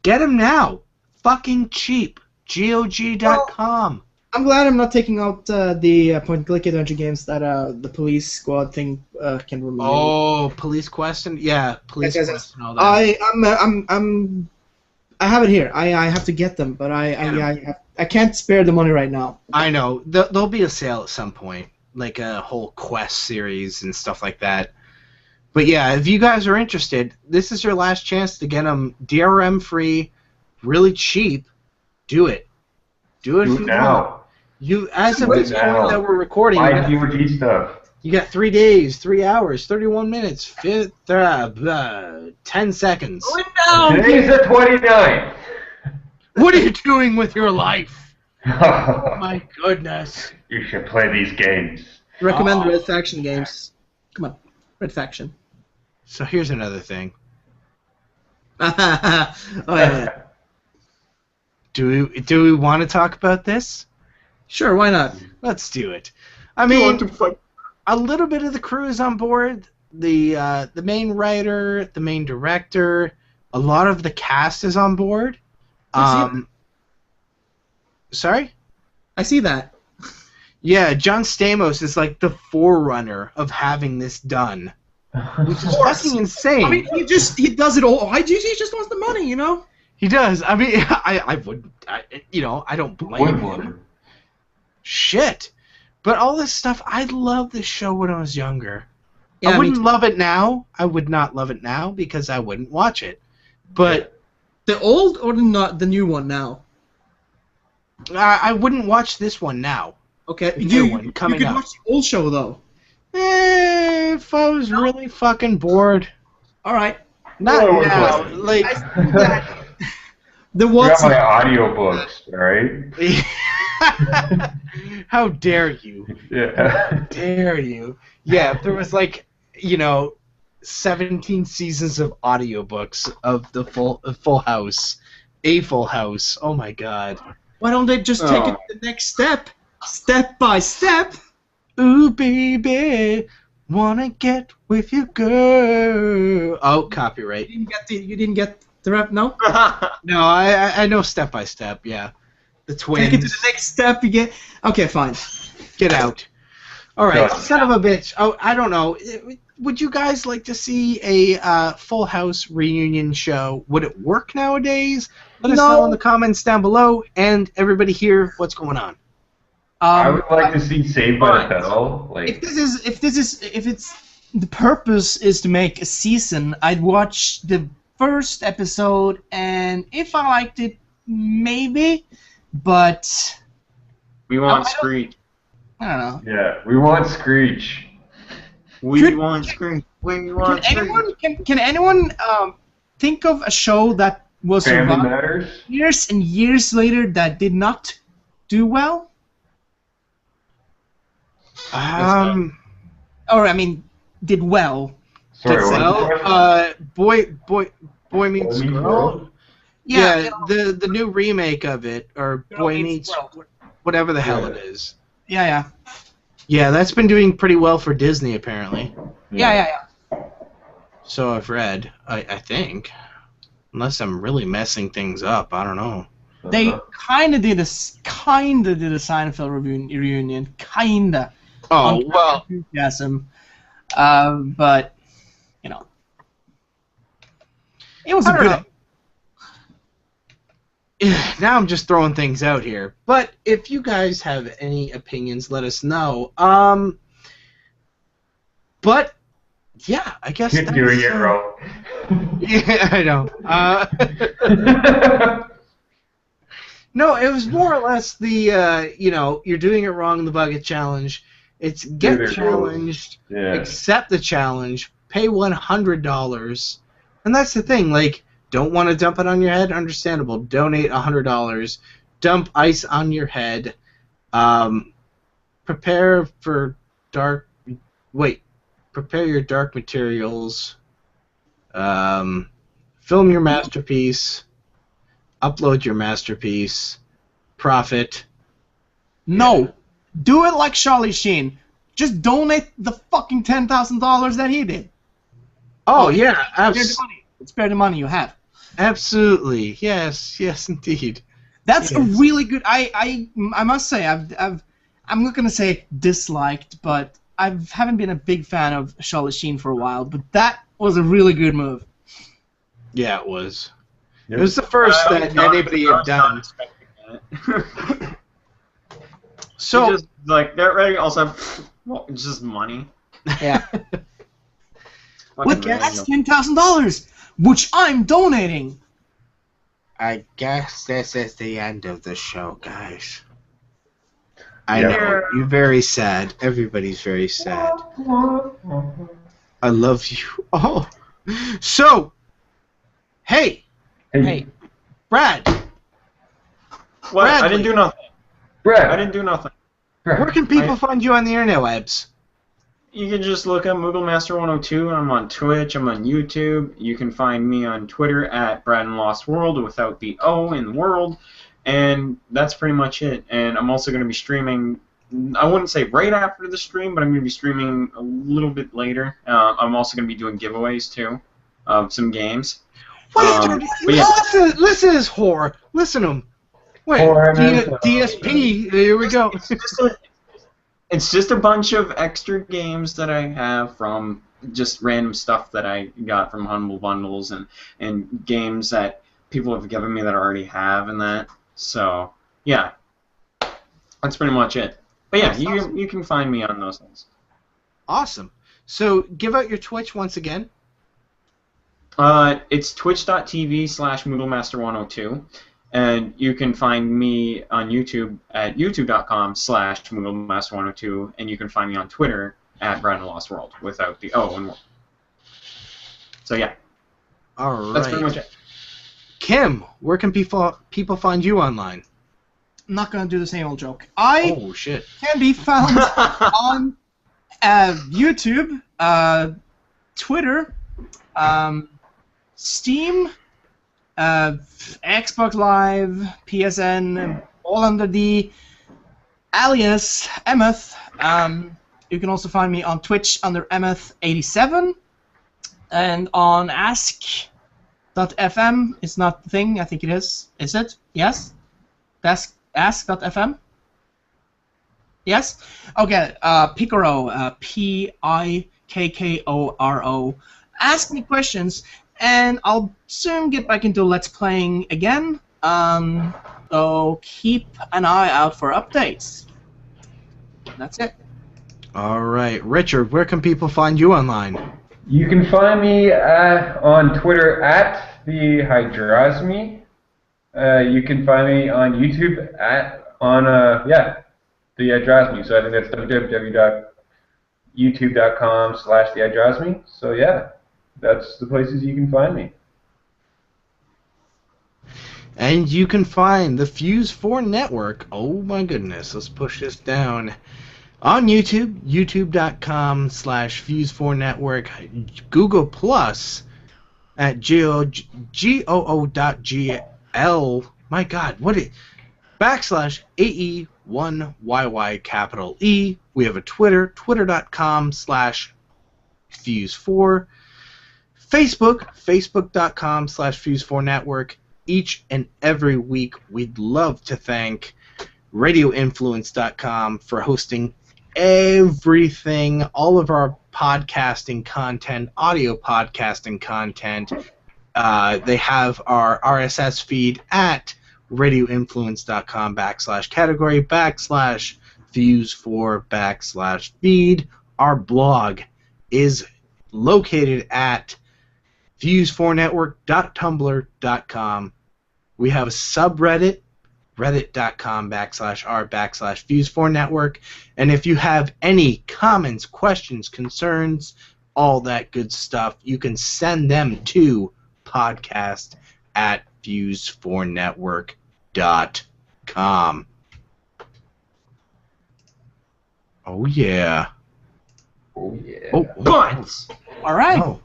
A: Get them now. Fucking cheap. GOG.com.
C: I'm glad I'm not taking out the point-and-click adventure games that the police squad thing can remove.
A: Oh, Police Quest and Police
C: Yes,
A: Quest and all that.
C: I have it here. I have to get them, but I can't spare the money right now.
A: I know. There'll be a sale at some point, like a whole Quest series and stuff like that. But yeah, if you guys are interested, this is your last chance to get them DRM free, really cheap. Do it. Do it if you want. You, as of this point that we're recording,
G: buy DOG stuff.
A: You got 3 days, 3 hours, 31 minutes, 10 seconds.
G: Today's the 29th.
A: What are you doing with your life? Oh my goodness.
G: You should play these games.
C: Recommend Red Faction games. Come on, Red Faction.
A: So here's another thing.
C: Oh yeah.
A: Do we want to talk about this?
C: Sure, why not?
A: Let's do it. I mean, a little bit of the crew is on board. The main writer, the main director, a lot of the cast is on board. Sorry?
C: I see that.
A: Yeah, John Stamos is like the forerunner of having this done, which is fucking insane.
C: I mean, he does it all. He just wants the money, you know.
A: He does. I mean, I don't blame him. Shit. But all this stuff, I loved this show when I was younger.
C: Yeah,
A: I wouldn't love it now. I would not love it now because I wouldn't watch it. But
C: the old or the new one now?
A: I wouldn't watch this one now.
C: Okay,
A: The new one coming
C: you could
A: up.
C: watch the old show though.
A: If I was really fucking bored.
C: All right.
A: Not
G: Oh,
A: now.
G: boy.
A: Like.
C: The
G: I
C: what's
G: got my audiobooks, right?
A: How dare you?
G: Yeah.
A: Dare you? Yeah, if there was 17 seasons of audiobooks of the Full House. A Full House. Oh my god.
C: Why don't they just take it to the next step by step?
A: Ooh, baby, wanna get with you, girl. Oh, copyright.
C: You didn't get the rap, no?
A: No, I know step by step. Yeah, the twins.
C: Take it to the next step. You get. Okay, fine.
A: Get out. All right,
G: Go.
A: son of a bitch. Oh, I don't know. Would you guys like to see a Full House reunion show? Would it work nowadays? Let us know in the comments down below, and everybody hear what's going on.
G: I would like to see Saved by the Bell.
C: If it's the purpose is to make a season, I'd watch the first episode, and if I liked it, maybe. But
B: We want Screech.
C: I don't know.
G: Yeah, we want Screech.
B: We want Screech. We want Screech.
C: Can anyone think of a show that was
G: Family
C: around
G: Matters?
C: years and years later that did not do well? Or I mean, did well.
G: Sorry, what was the question?
A: Boy Meets
G: Boy Meets
A: Girl.
G: World?
A: Yeah, the new remake of it, or Boy Meets whatever the hell it is.
C: Yeah.
A: Yeah, that's been doing pretty well for Disney apparently.
C: Yeah.
A: So I've read. I think, unless I'm really messing things up, I don't know.
C: They kind of did a Seinfeld reunion, kinda.
A: Oh well.
C: Enthusiasm, but you know, it was a good.
A: Now I'm just throwing things out here, but if you guys have any opinions, let us know. But yeah, I guess
G: You're doing it wrong.
A: Yeah, I know. No, it was more or less the you're doing it wrong. The bucket challenge. It's get challenged, accept the challenge, pay $100, and that's the thing. Like, don't want to dump it on your head? Understandable. Donate $100. Dump ice on your head. Prepare your dark materials. Film your masterpiece. Upload your masterpiece. Profit.
C: No. Do it like Charlie Sheen. Just donate the fucking $10,000 that he did.
A: Oh yeah,
C: Spare the money you have.
A: absolutely. Yes, yes, indeed.
C: That's a
A: Yes.
C: really good. I must say I'm not gonna say disliked, but I haven't been a big fan of Charlotte Sheen for a while. But that was a really good move.
A: Yeah, it was.
G: Yep.
A: It was the first
B: I
A: that
B: was not-
A: anybody
B: I
A: had
B: was not
A: done.
B: expecting that.
A: So
B: just like that, right? Also, well, it's just money.
C: Yeah.
B: Fucking
C: Look, that's
B: random.
C: $10,000, which I'm donating.
A: I guess this is the end of the show, guys. I
G: Yeah.
A: know you're very sad. Everybody's very sad. I love you. Oh, so hey,
C: Hey,
A: Brad,
B: What? I
A: Bradley.
B: didn't do nothing.
G: Brad.
B: I didn't do nothing.
A: where can people find you on the interwebs?
B: You can just look up MufasaFernando. I'm on Twitch. I'm on YouTube. You can find me on Twitter at BradandLostWorld without the O in world. And that's pretty much it. And I'm also going to be streaming, I wouldn't say right after the stream, but I'm going to be streaming a little bit later. I'm also going to be doing giveaways, too, of some games.
A: Wait,
B: but yeah.
A: listen to this whore. Listen to him. Wait,
G: Whore,
A: DSP. Here we go.
B: It's just a bunch of extra games that I have from just random stuff that I got from Humble Bundles and games that people have given me that I already have and that. So, yeah. That's pretty much it. But yeah, you can find me on those things.
A: Awesome. So give out your Twitch once again.
B: It's twitch.tv/MoogleMaster102. And you can find me on YouTube at youtube.com/MoogleMaster102, and you can find me on Twitter at BradandLostWorld without the O in world. So yeah,
A: All
B: that's pretty
A: right.
B: much it.
A: Kim, where can people find you online?
C: I'm not gonna do the same old joke. I
A: Oh shit.
C: can be found on YouTube, Twitter, Steam, Xbox Live, PSN, all under the alias Emmeth. You can also find me on Twitch under Emmeth87, and on Ask.fm. It's not the thing. I think it is. Is it? Yes. That's Ask.fm. Yes. Okay. Piccoro. Pikkoro. Ask me questions. And I'll soon get back into Let's Playing again, so keep an eye out for updates. That's it.
A: All right, Richard, where can people find you online?
G: You can find me on Twitter at TheHydrosme. You can find me on YouTube on TheHydrosme. So I think that's www.youtube.com/TheHydrosme. So yeah. That's the places you can find me.
A: And you can find the Fuse-4 network. Oh my goodness, let's push this down. On YouTube, youtube.com/Fuse4 network, Google Plus at goo.gl. My God, what is /AE1YY capital E. We have a Twitter, twitter.com/Fuse4. Facebook, facebook.com/Fuse4 network. Each and every week, we'd love to thank radioinfluence.com for hosting everything, all of our podcasting content, audio podcasting content. They have our RSS feed at radioinfluence.com/category/Fuse4/feed. Our blog is located at Fuse4network.tumblr.com. We have a subreddit, reddit.com/r/Fuse4network. And if you have any comments, questions, concerns, all that good stuff, you can send them to podcast@Fuse4network.com. Oh, yeah.
G: Oh yeah.
A: Oh,
B: Buns!
C: All right.
A: oh.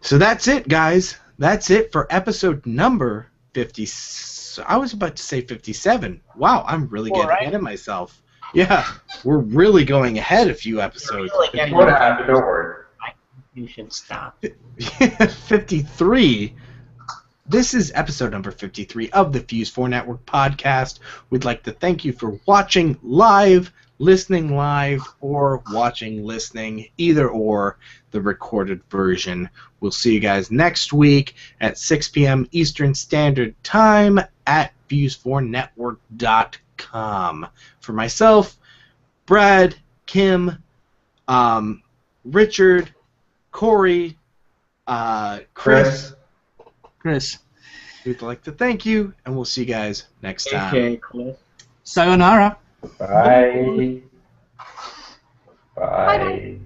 A: So that's it, guys. That's it for episode number 50. I was about to say 57. Wow, I'm really getting ahead of myself. Yeah, we're really going ahead a few episodes.
G: What happened? Don't worry.
C: You should stop.
A: 53. This is episode number 53 of the Fuse-4 Network podcast. We'd like to thank you for watching live, listening live, or watching, listening, either or, the recorded version. We'll see you guys next week at 6 p.m. Eastern Standard Time at Fuse4Network.com. For myself, Brad, Kim, Richard, Cory, Chris, we'd like to thank you, and we'll see you guys next time.
B: Okay, cool.
C: Sayonara.
G: Bye. Bye.